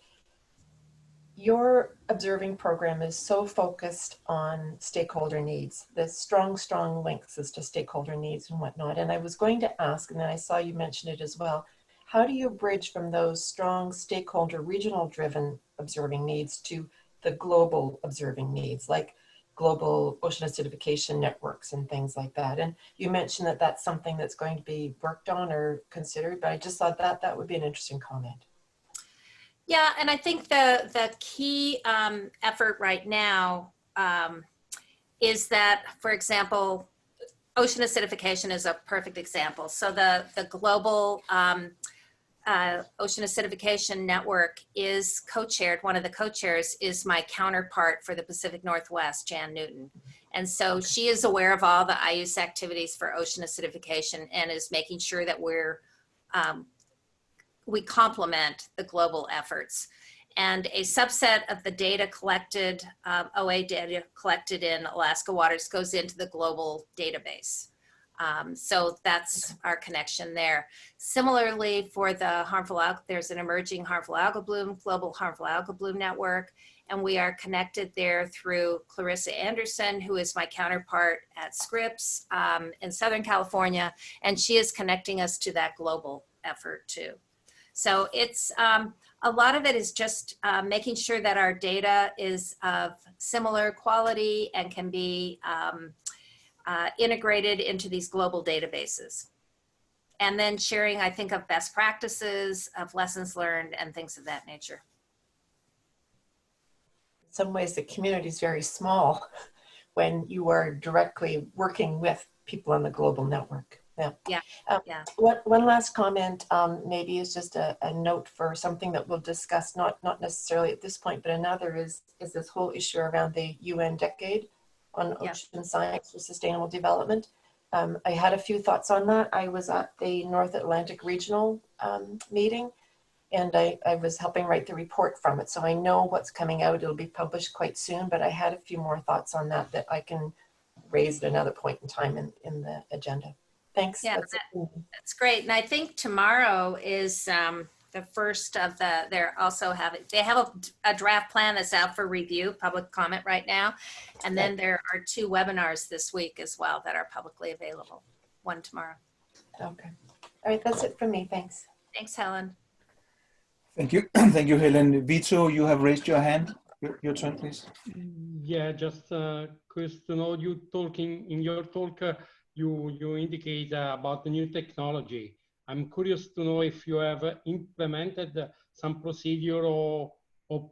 J: your observing program is so focused on stakeholder needs, the strong links as to stakeholder needs and whatnot. And I was going to ask, and then I saw you mention it as well, how do you bridge from those strong stakeholder regional driven observing needs to the global observing needs, like global ocean acidification networks and things like that? And you mentioned that that's something that's going to be worked on or considered, but I just thought that that would be an interesting comment.
A: Yeah, and I think the key effort right now is that, for example, ocean acidification is a perfect example. So the global Ocean Acidification Network is co-chaired, one of the co-chairs is my counterpart for the Pacific Northwest, Jan Newton. And so she is aware of all the IUS activities for ocean acidification and is making sure that we complement the global efforts. And a subset of the data collected, OA data collected in Alaska waters, goes into the global database. So that's our connection there. Similarly, for the harmful algal, there's an emerging harmful algal bloom, global harmful algal bloom network, and we are connected there through Clarissa Anderson, who is my counterpart at Scripps in Southern California, and she is connecting us to that global effort too. So it's a lot of it is just making sure that our data is of similar quality and can be integrated into these global databases. And then sharing, I think, of best practices, of lessons learned, and things of that nature.
J: In some ways, the community is very small when you are directly working with people on the global network. Yeah.
A: Yeah. Yeah.
J: One last comment, maybe is just a note for something that we'll discuss, not necessarily at this point, but another is this whole issue around the UN Decade on Ocean Science for Sustainable Development. I had a few thoughts on that. I was at the North Atlantic Regional meeting, and I was helping write the report from it. So I know what's coming out. It'll be published quite soon, but I had a few more thoughts on that I can raise at another point in time in the agenda. Thanks.
A: Yeah,
J: That's it for me.
A: that's great. And I think tomorrow is the first of they're also having, they have a draft plan that's out for review, public comment right now. And then there are 2 webinars this week as well that are publicly available, one tomorrow.
J: Okay. All right, that's it from me. Thanks.
A: Thanks, Helen.
B: Thank you. Thank you, Helen. Vito, you have raised your hand. Your turn, please.
E: Yeah, just curious to know, you talking in your talk, you indicate about the new technology. I'm curious to know if you have implemented some procedure or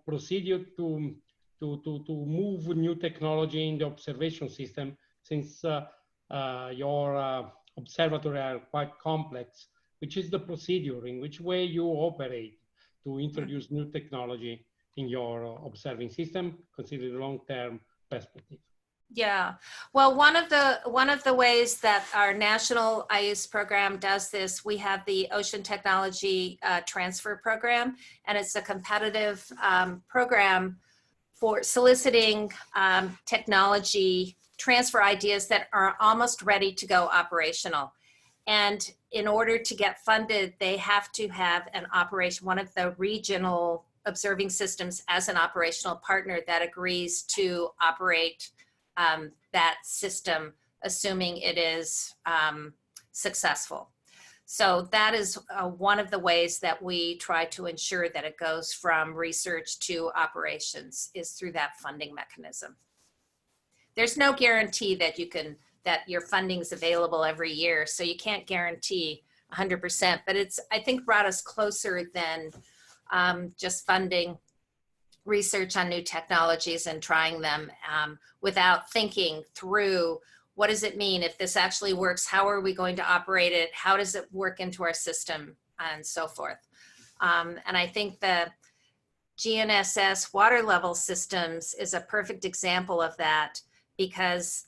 E: procedure to move new technology in the observation system, since your observatory are quite complex. Which is the procedure, in which way you operate to introduce new technology in your observing system, consider the long-term perspective?
A: Yeah, well, one of the ways that our national IUS program does this, we have the Ocean Technology Transfer Program, and it's a competitive program for soliciting technology transfer ideas that are almost ready to go operational. And in order to get funded, they have to have an operation, one of the regional observing systems as an operational partner that agrees to operate that system, assuming it is successful. So that is one of the ways that we try to ensure that it goes from research to operations, is through that funding mechanism. There's no guarantee that that your funding is available every year, so you can't guarantee 100%, but it's, I think, brought us closer than just funding research on new technologies and trying them without thinking through, what does it mean if this actually works? How are we going to operate it? How does it work into our system, and so forth? And I think the GNSS water level systems is a perfect example of that, because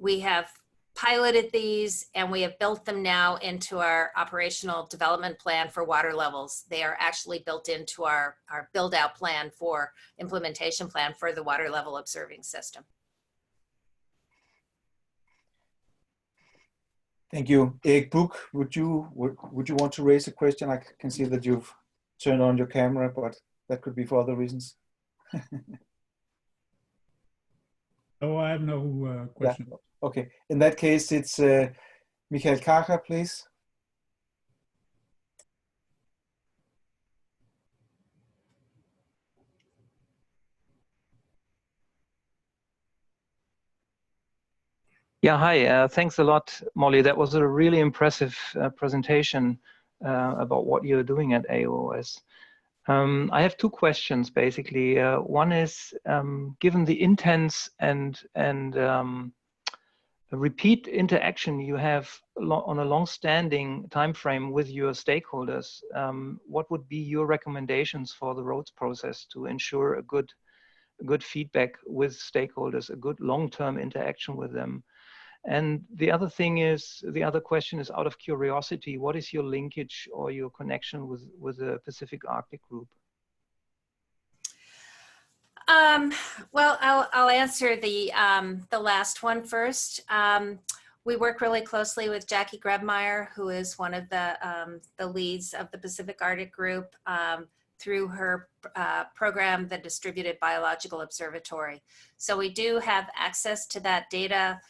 A: we have piloted these and we have built them now into our operational development plan for water levels. They are actually built into our build out plan for implementation plan for the water level observing system.
B: Thank you. Erik Book, would you want to raise a question? I can see that you've turned on your camera, but that could be for other reasons.
D: Oh, I have no question.
B: Yeah. Okay. In that case, it's Michael Kaka, please.
K: Yeah, hi. Thanks a lot, Molly. That was a really impressive presentation about what you're doing at AOS. I have 2 questions, basically. One is, given the intense and repeat interaction you have on a long-standing time frame with your stakeholders, what would be your recommendations for the roads process to ensure a good feedback with stakeholders, a good long-term interaction with them? And the other thing is, the other question is, out of curiosity, what is your linkage or your connection with the Pacific Arctic group?
A: Well, I'll answer the last one first. We work really closely with Jackie Grebmeyer, who is one of the leads of the Pacific Arctic group, through her program, the Distributed Biological Observatory. So we do have access to that data.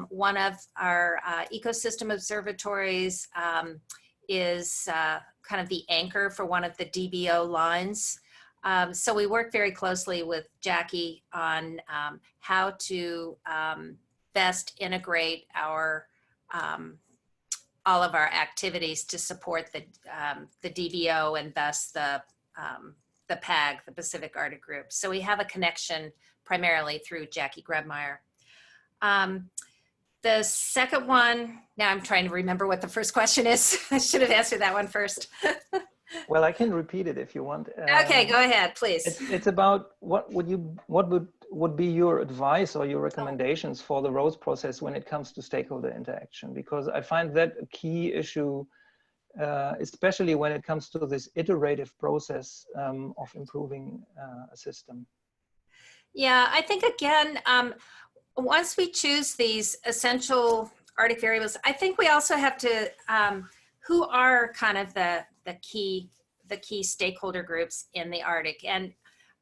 A: One of our ecosystem observatories is kind of the anchor for one of the DBO lines. So we work very closely with Jackie on how to best integrate our all of our activities to support the DBO and thus the PAG, the Pacific Arctic Group. So we have a connection primarily through Jackie Grebmeyer. The second one, now I'm trying to remember what the first question is. I should have answered that one first.
K: Well, I can repeat it if you want.
A: Okay, go ahead, please.
K: It's about what would be your advice or your recommendations for the roads process when it comes to stakeholder interaction? Because I find that a key issue, especially when it comes to this iterative process of improving a system.
A: Yeah, I think again, once we choose these essential Arctic variables. I think we also have to, who are kind of the key stakeholder groups in the Arctic? And,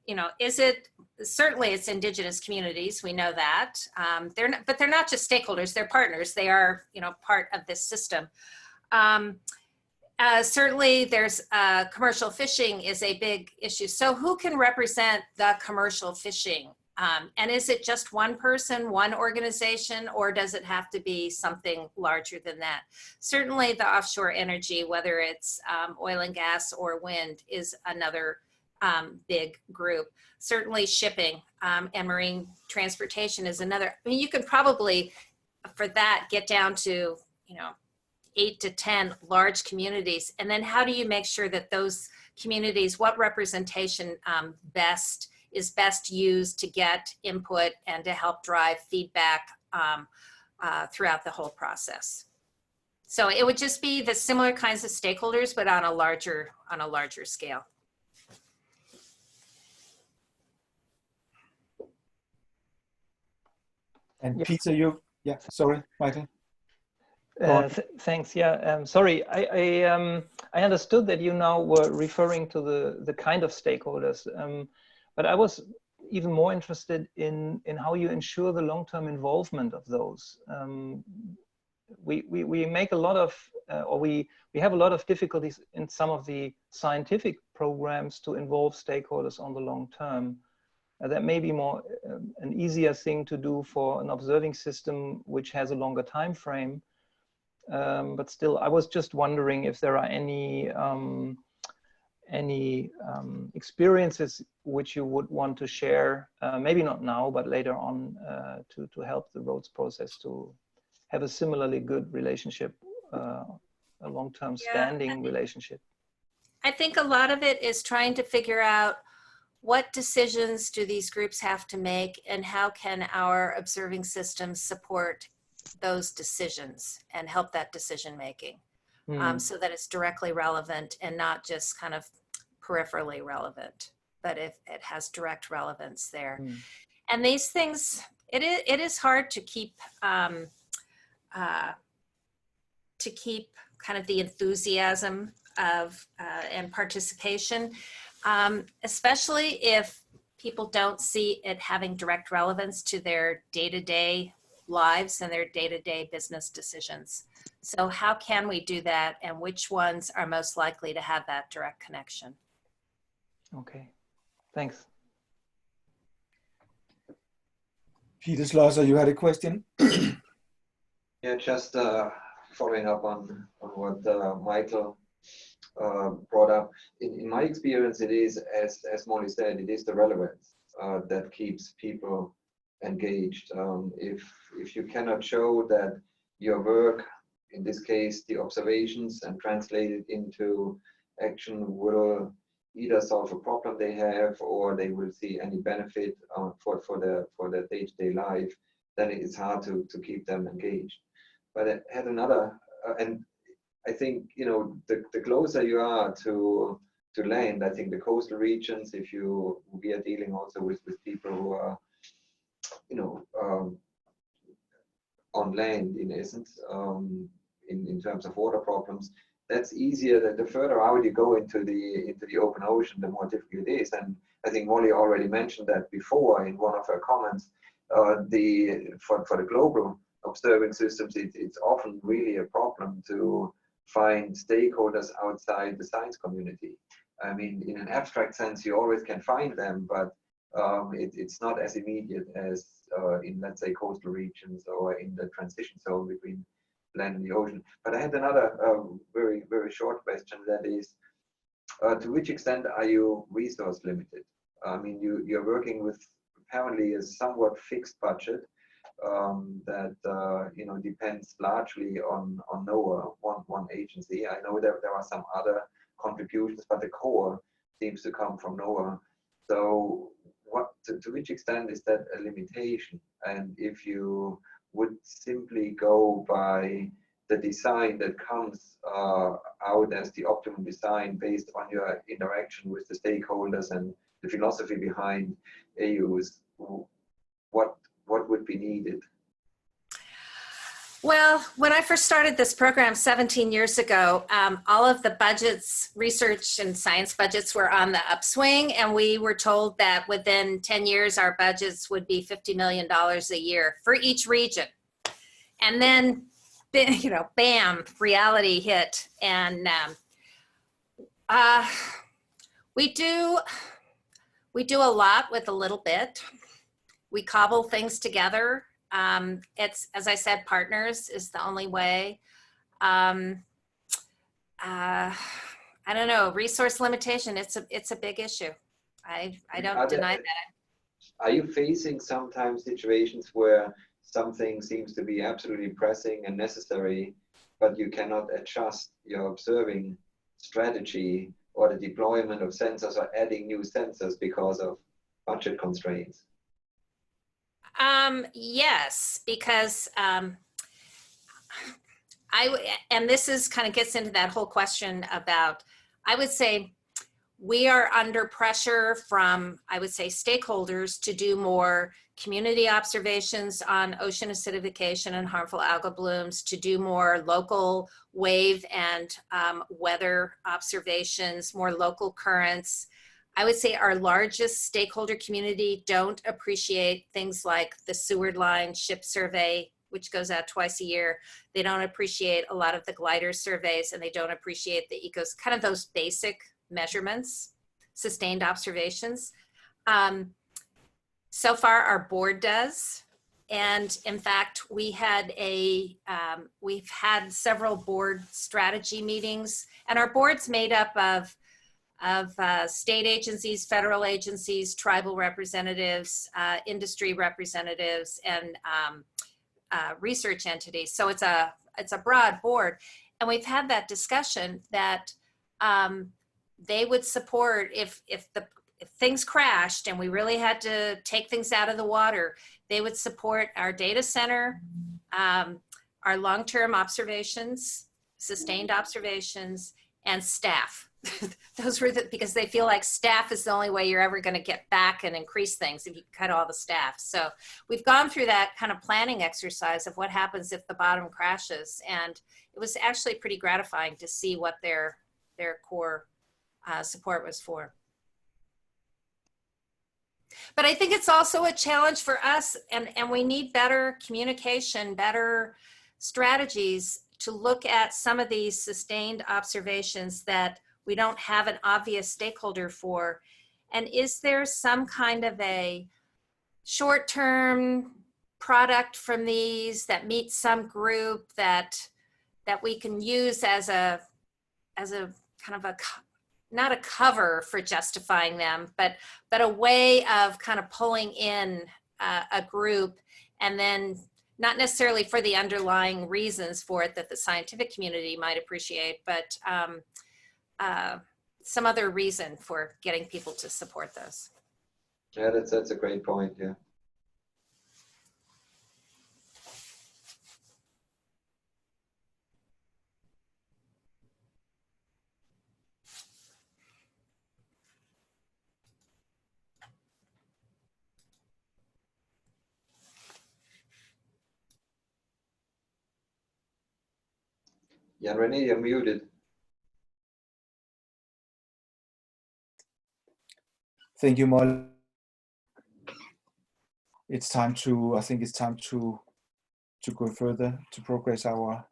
A: you know, certainly it's indigenous communities, we know that. But they're not just stakeholders, they're partners. They are, you know, part of this system. Certainly there's commercial fishing is a big issue. So who can represent the commercial fishing? And is it just one person, one organization, or does it have to be something larger than that? Certainly the offshore energy, whether it's oil and gas or wind, is another big group. Certainly shipping and marine transportation is another. I mean, you could probably, for that, get down to, you know, 8 to 10 large communities. And then how do you make sure that those communities, what representation is best used to get input and to help drive feedback throughout the whole process? So it would just be the similar kinds of stakeholders, but on a larger scale.
B: And Peter, sorry, Michael.
K: Thanks. Yeah. Sorry. I understood that you now were referring to the kind of stakeholders, but I was even more interested in how you ensure the long-term involvement of those. We make a lot of, or we have a lot of difficulties in some of the scientific programs to involve stakeholders on the long term. That may be more an easier thing to do for an observing system which has a longer time frame. But still, I was just wondering if there are any experiences which you would want to share, maybe not now, but later on, to help the roads process to have a similarly good relationship, a long-term standing relationship.
A: I think a lot of it is trying to figure out what decisions do these groups have to make, and how can our observing systems support those decisions and help that decision making, so that it's directly relevant and not just kind of peripherally relevant, but if it has direct relevance there. And these things, it is hard to keep kind of the enthusiasm of and participation, especially if people don't see it having direct relevance to their day-to-day lives and their day-to-day business decisions. So how can we do that, and which ones are most likely to have that direct connection?
K: Okay, thanks.
B: Peter Schlosser, you had a question?
F: Yeah, just following up on what Michael brought up. In my experience, it is, as Molly said, it is the relevance that keeps people engaged. If you cannot show that your work, in this case the observations, and translate it into action, will either solve a problem they have, or they will see any benefit for their day-to-day life, then it's hard to keep them engaged. But I had another, and I think, you know, the closer you are to land, I think the coastal regions, we are dealing also with people who are, you know, on land in essence, in terms of water problems. That's easier. The further out you go into the open ocean, the more difficult it is. And I think Molly already mentioned that before in one of her comments. For the global observing systems, it's often really a problem to find stakeholders outside the science community. I mean, in an abstract sense, you always can find them, but it's not as immediate as in, let's say, coastal regions or in the transition zone between land and the ocean. But I had another very, very short question, that is, to which extent are you resource limited? I mean, you're working with apparently a somewhat fixed budget that you know, depends largely on NOAA, one agency. I know that there are some other contributions, but the core seems to come from NOAA. So to which extent is that a limitation? And if you would simply go by the design that comes out as the optimum design based on your interaction with the stakeholders and the philosophy behind AOS, what would be needed?
A: Well, when I first started this program 17 years ago, all of the budgets, research and science budgets were on the upswing, and we were told that within 10 years, our budgets would be $50 million a year for each region. And then, you know, bam, reality hit. And we do a lot with a little bit. We cobble things together. It's, as I said, partners is the only way. I don't know, resource limitation, it's a big issue. I don't deny that.
F: Are you facing sometimes situations where something seems to be absolutely pressing and necessary, but you cannot adjust your observing strategy or the deployment of sensors or adding new sensors because of budget constraints?
A: Yes, because and this is kind of gets into that whole question about, I would say we are under pressure from, I would say, stakeholders to do more community observations on ocean acidification and harmful algal blooms, to do more local wave and weather observations, more local currents. I would say our largest stakeholder community don't appreciate things like the Seward Line ship survey, which goes out twice a year. They don't appreciate a lot of the glider surveys, and they don't appreciate the kind of those basic measurements, sustained observations. So far our board does. And in fact, we've had several board strategy meetings, and our board's made up of state agencies, federal agencies, tribal representatives, industry representatives, and research entities. So it's a broad board. And we've had that discussion that they would support if things crashed and we really had to take things out of the water, they would support our data center, our long-term observations, sustained observations, and staff. Those were because they feel like staff is the only way you're ever going to get back and increase things if you cut all the staff. So we've gone through that kind of planning exercise of what happens if the bottom crashes. And it was actually pretty gratifying to see what their core support was for. But I think it's also a challenge for us, and we need better communication, better strategies to look at some of these sustained observations that we don't have an obvious stakeholder for. And is there some kind of a short-term product from these that meets some group that we can use as a kind of not a cover for justifying them, but a way of kind of pulling in a group, and then not necessarily for the underlying reasons for it that the scientific community might appreciate, but some other reason for getting people to support those.
F: Yeah, that's a great point, yeah. Jan René, you're muted.
B: Thank you, Molly. It's time to, I think it's time to go further to progress our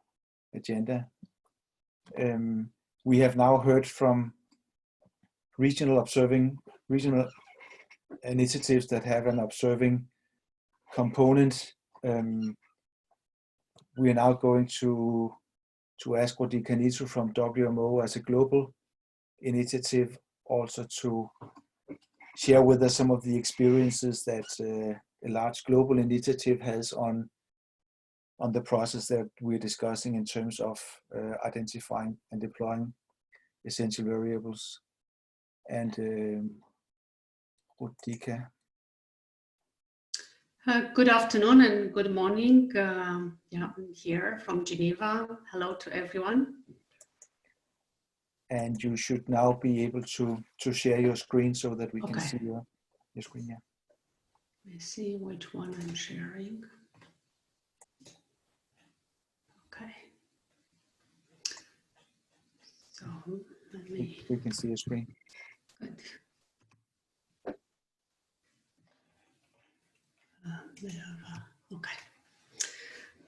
B: agenda. We have now heard from regional initiatives that have an observing component. We are now going to ask Roddy Canito from WMO as a global initiative also to share with us some of the experiences that a large global initiative has on the process that we're discussing in terms of identifying and deploying essential variables. And Rodika.
L: Good afternoon and good morning. Yeah, I'm here from Geneva. Hello to everyone.
B: And you should now be able to share your screen so that we can see your screen. Yeah.
L: Let me see which one I'm sharing. So let me.
B: We can see your screen.
L: Good. Okay.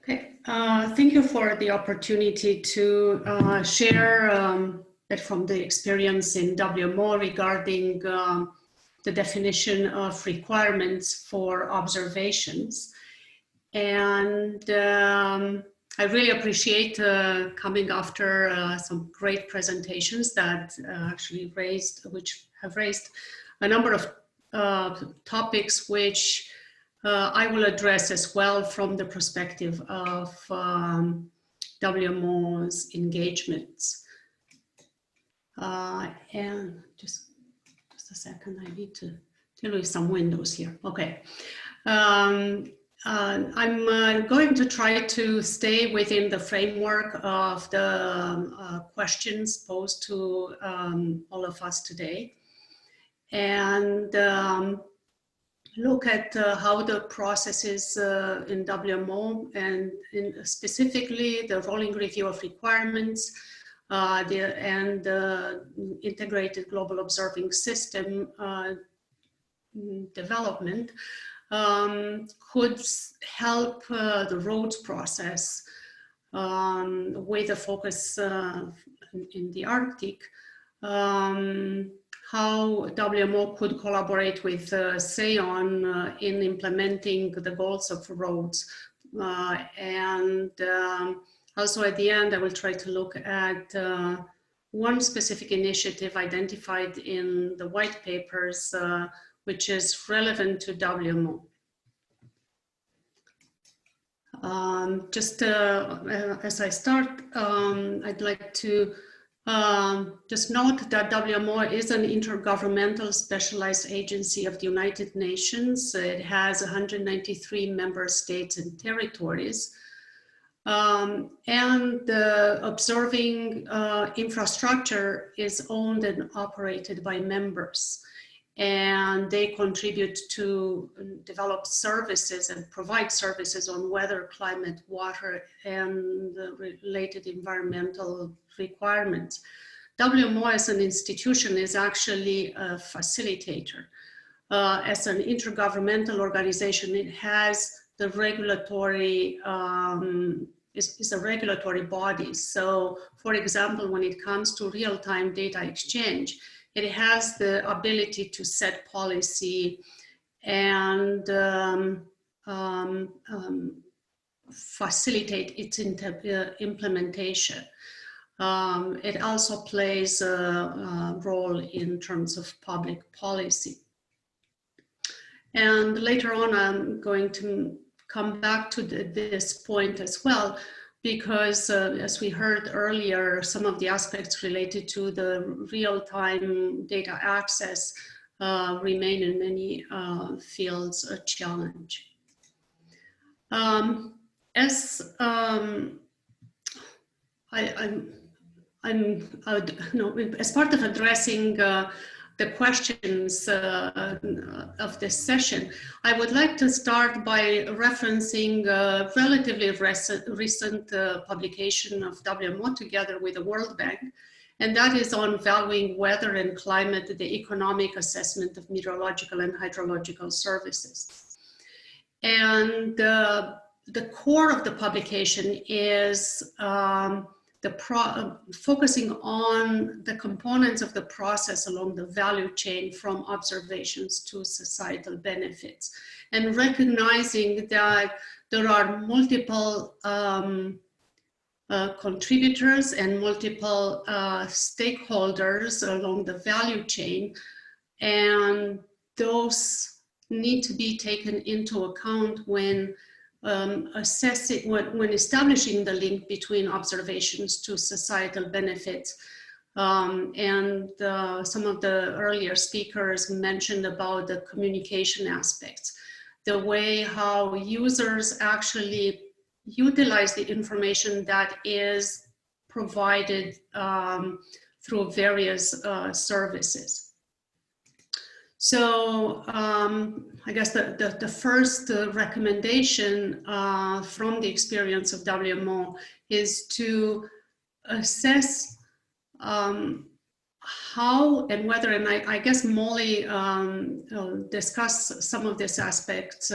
L: Okay. Thank you for the opportunity to share that from the experience in WMO regarding the definition of requirements for observations. And I really appreciate coming after some great presentations that actually which have raised a number of topics which I will address as well from the perspective of WMO's engagements. And just a second, I need to deal with some windows here. Okay. I'm going to try to stay within the framework of the questions posed to all of us today, and look at how the processes in WMO and specifically the rolling review of requirements and the integrated global observing system development could help the roads process with a focus in the Arctic, how WMO could collaborate with SAON in implementing the goals of roads. And also at the end, I will try to look at one specific initiative identified in the white papers, which is relevant to WMO. As I start, I'd like to just note that WMO is an intergovernmental specialized agency of the United Nations. It has 193 member states and territories. And the observing infrastructure is owned and operated by members. And they contribute to develop services and provide services on weather, climate, water, and related environmental requirements. WMO as an institution is actually a facilitator. As an intergovernmental organization, it has the regulatory, is a regulatory body. So for example, when it comes to real-time data exchange, it has the ability to set policy and facilitate its implementation. It also plays a role in terms of public policy. And later on, I'm going to come back to this point as well, because as we heard earlier, some of the aspects related to the real-time data access remain in many fields as part of addressing the questions of this session, I would like to start by referencing a relatively recent publication of WMO together with the World Bank, and that is on valuing weather and climate, the economic assessment of meteorological and hydrological services. And the core of the publication is focusing on the components of the process along the value chain from observations to societal benefits, and recognizing that there are multiple contributors and multiple stakeholders along the value chain, and those need to be taken into account when when establishing the link between observations to societal benefits. And some of the earlier speakers mentioned about the communication aspects, the way how users actually utilize the information that is provided through various services. So I guess the first recommendation from the experience of WMO is to assess how and whether, and I guess Molly discussed some of these aspects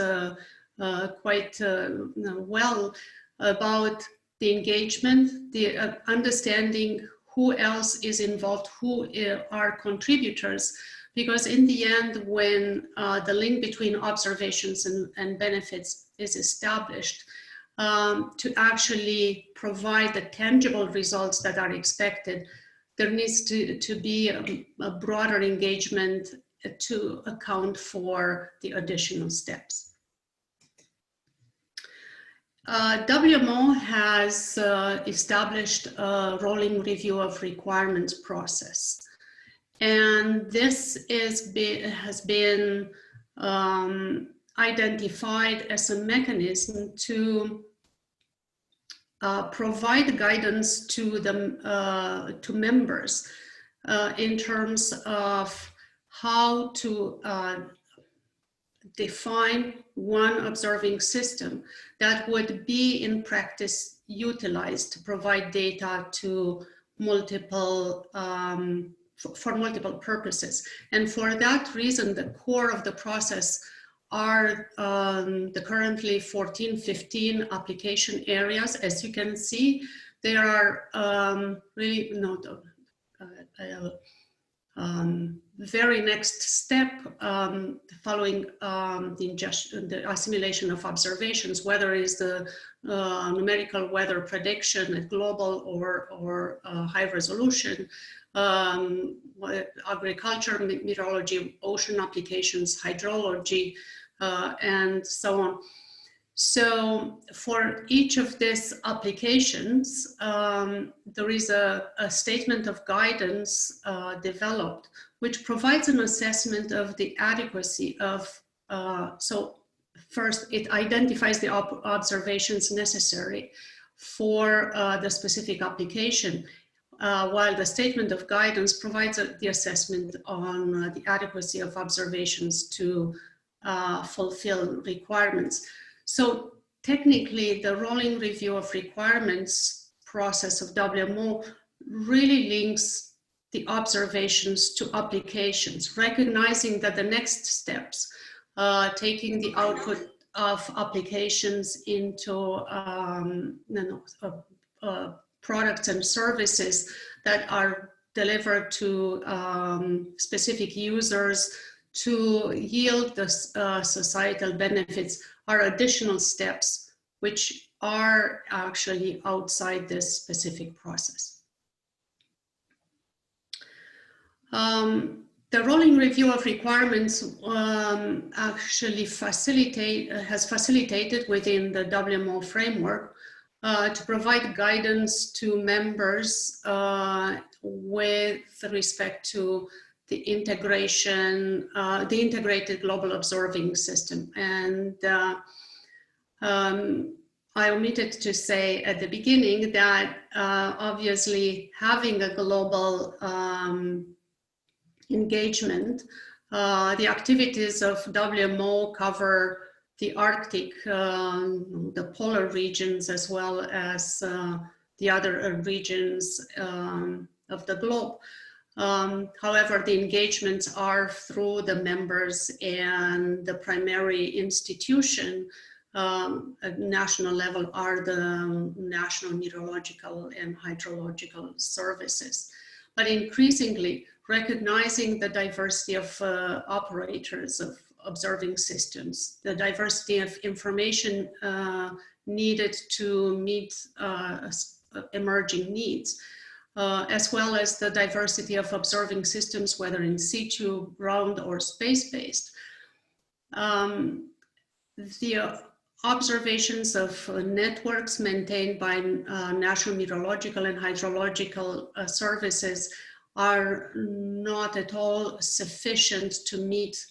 L: quite well about the engagement, the understanding who else is involved, who are contributors, because in the end, when the link between observations and benefits is established, to actually provide the tangible results that are expected, there needs to be a broader engagement to account for the additional steps. WMO has established a rolling review of requirements process. And this has been identified as a mechanism to provide guidance to to members in terms of how to define one observing system that would be in practice utilized to provide data to multiple for multiple purposes. And for that reason, the core of the process are the currently 14, 15 application areas. As you can see, there are really not very next step following the assimilation of observations, whether it's the numerical weather prediction at global or high resolution, agriculture, meteorology, ocean applications, hydrology, and so on. So for each of these applications, there is a statement of guidance developed, which provides an assessment of the adequacy of, so first it identifies the observations necessary for the specific application, while the statement of guidance provides the assessment on the adequacy of observations to fulfill requirements. So technically, the rolling review of requirements process of WMO really links the observations to applications, recognizing that the next steps, taking the output of applications into products and services that are delivered to specific users to yield the societal benefits, are additional steps which are actually outside this specific process. The rolling review of requirements actually has facilitated within the WMO framework to provide guidance to members with respect to the integration, the integrated global observing system. And I omitted to say at the beginning that obviously having a global engagement, the activities of WMO cover the Arctic, the polar regions, as well as the other regions of the globe. However, the engagements are through the members, and the primary institution at national level are the national meteorological and hydrological services. But increasingly, recognizing the diversity of operators of observing systems, the diversity of information needed to meet emerging needs, as well as the diversity of observing systems, whether in situ, ground, or space-based. The observations of networks maintained by national meteorological and hydrological services are not at all sufficient to meet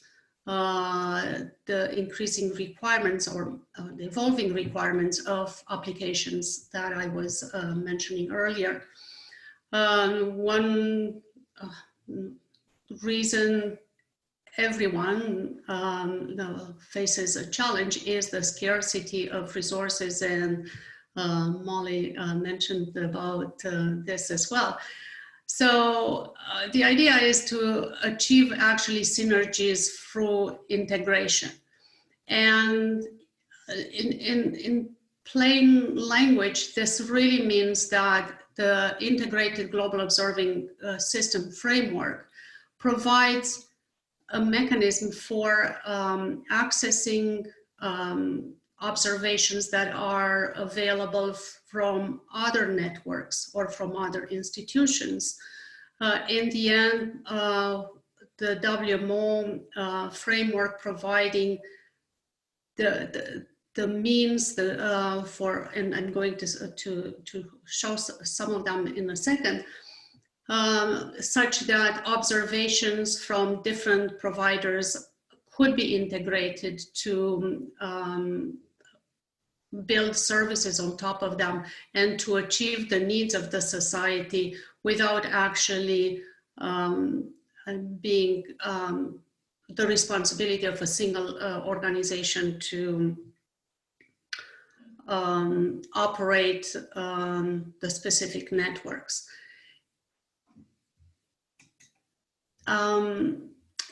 L: the increasing requirements or the evolving requirements of applications that I was mentioning earlier. One reason everyone faces a challenge is the scarcity of resources, and Molly mentioned about this as well. So the idea is to achieve actually synergies through integration. And in plain language, this really means that the integrated global observing system framework provides a mechanism for accessing observations that are available from other networks or from other institutions. In the end, the WMO framework providing the means for, and I'm going to show some of them in a second, such that observations from different providers could be integrated to build services on top of them and to achieve the needs of the society without actually being the responsibility of a single organization to operate the specific networks.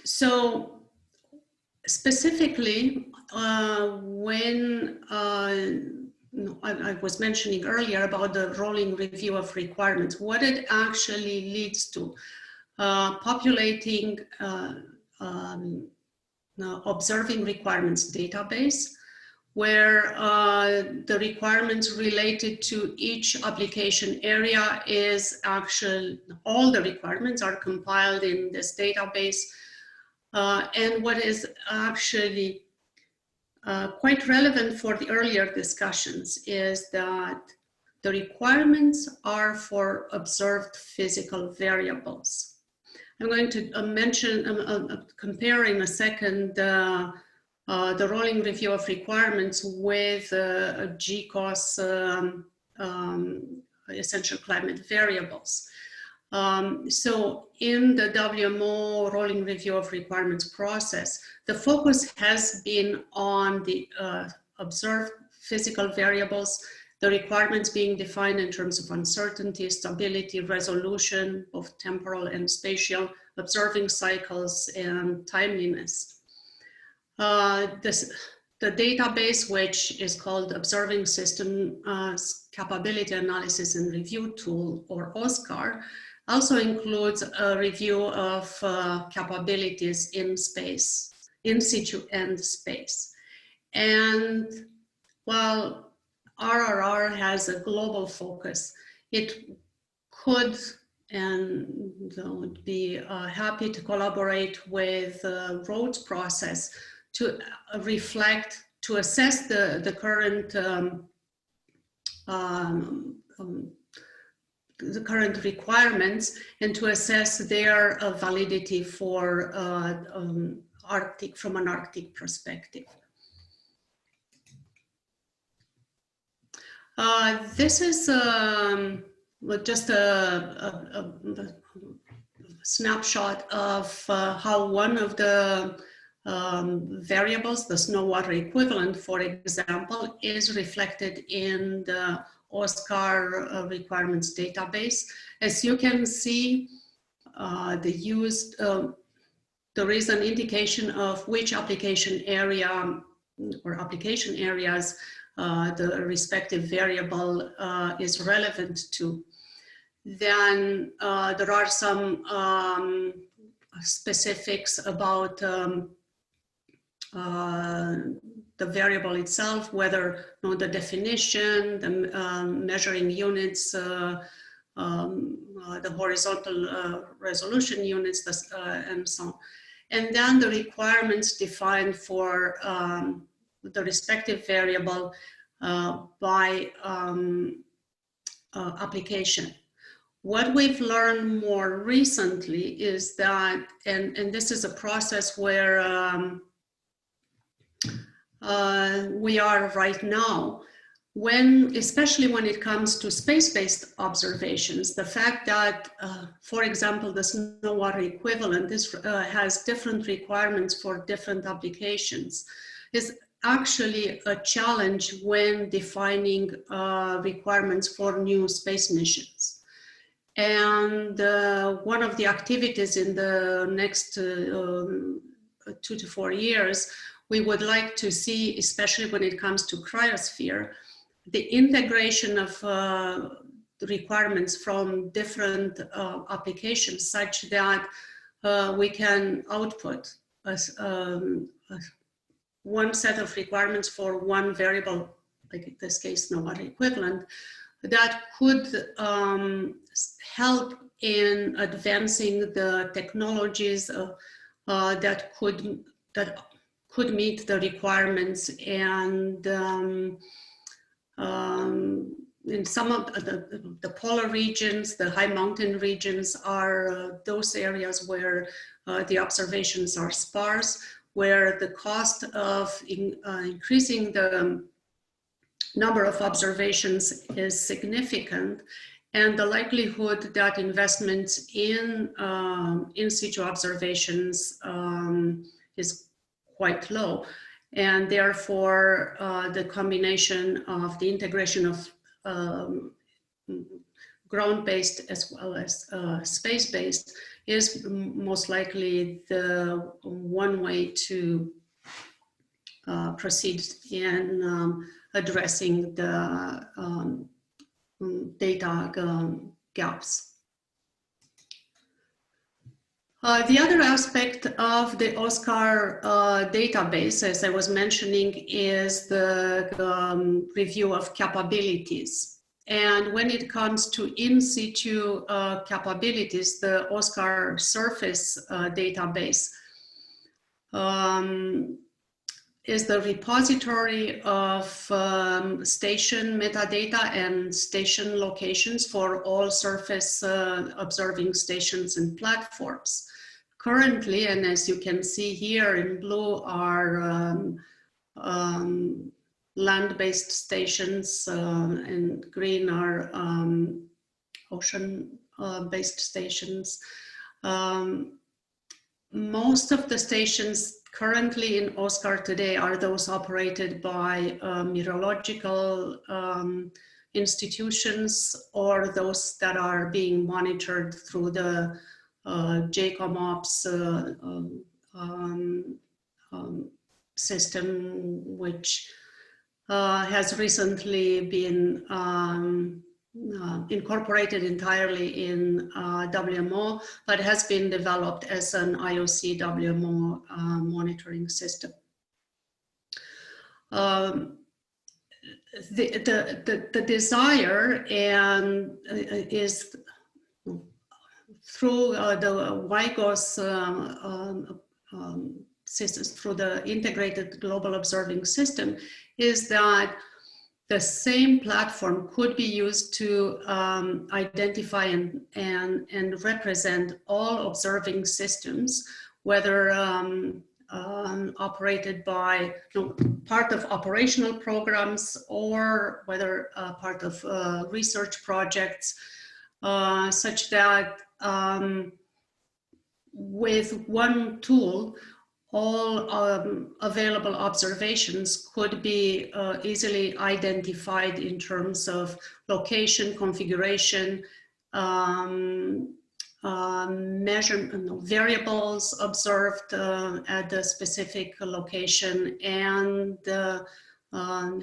L: So specifically, when I was mentioning earlier about the rolling review of requirements, what it actually leads to, populating observing requirements database, where the requirements related to each application area is actually, all the requirements are compiled in this database. And what is actually quite relevant for the earlier discussions is that the requirements are for observed physical variables. I'm going to compare in a second the rolling review of requirements with a GCOS essential climate variables. So in the WMO rolling review of requirements process, the focus has been on the observed physical variables, the requirements being defined in terms of uncertainty, stability, resolution, both temporal and spatial, observing cycles, and timeliness. The database, which is called Observing System Capability Analysis and Review Tool, or OSCAR, also includes a review of capabilities in space, in situ and space. And while RRR has a global focus, it could and would be happy to collaborate with the roads process to reflect, to assess the current requirements and to assess their validity for Arctic, from an Arctic perspective. This is just a snapshot of how one of the variables, the snow water equivalent, for example, is reflected in the OSCAR requirements database. As you can see, there is an indication of which application area or application areas the respective variable is relevant to. Then there are some specifics about the variable itself, whether the definition, the measuring units, the horizontal resolution units, and so on. And then the requirements defined for the respective variable by application. What we've learned more recently is that, and this is a process where we are right now, especially when it comes to space-based observations, the fact that, for example, the snow water equivalent has different requirements for different applications is actually a challenge when defining requirements for new space missions. And one of the activities in the next 2 to 4 years, we would like to see, especially when it comes to cryosphere, the integration of requirements from different applications such that we can output one set of requirements for one variable, like in this case, nobody equivalent, that could help in advancing the technologies that could meet the requirements. And in some of the polar regions, the high mountain regions are those areas where the observations are sparse, where the cost of increasing the number of observations is significant, and the likelihood that investments in situ observations is quite low. And therefore, the combination of the integration of ground-based as well as space-based is most likely the one way to proceed in addressing the data gaps. The other aspect of the OSCAR database, as I was mentioning, is the review of capabilities. And when it comes to in situ capabilities, the OSCAR surface database is the repository of station metadata and station locations for all surface observing stations and platforms. Currently, and as you can see here in blue, are land-based stations, and green are ocean-based stations. Most of the stations currently in OSCAR today are those operated by meteorological institutions, or those that are being monitored through the JCOMOPS system, which has recently been incorporated entirely in WMO, but has been developed as an IOC WMO monitoring system. The desire and is through the WIGOS systems, through the integrated global observing system, is that the same platform could be used to identify and represent all observing systems, whether operated by part of operational programs, or whether part of research projects, such that with one tool, all available observations could be easily identified in terms of location, configuration, measurement, variables observed at the specific location, and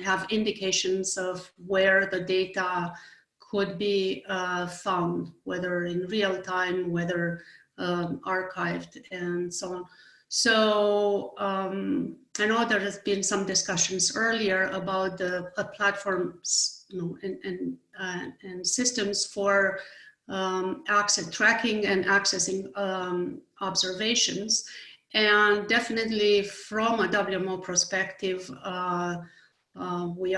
L: have indications of where the data could be found, whether in real time, whether archived, and so on. So I know there has been some discussions earlier about the platforms, and systems for tracking and accessing observations. And definitely from a WMO perspective, we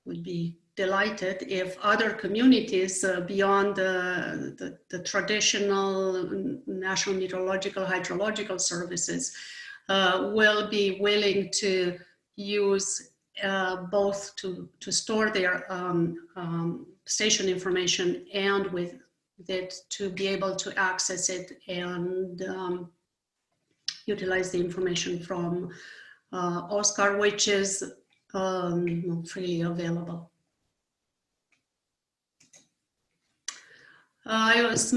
L: would be delighted if other communities beyond the traditional national meteorological hydrological services will be willing to use both to store their station information, and with it to be able to access it and utilize the information from OSCAR, which is freely available. I was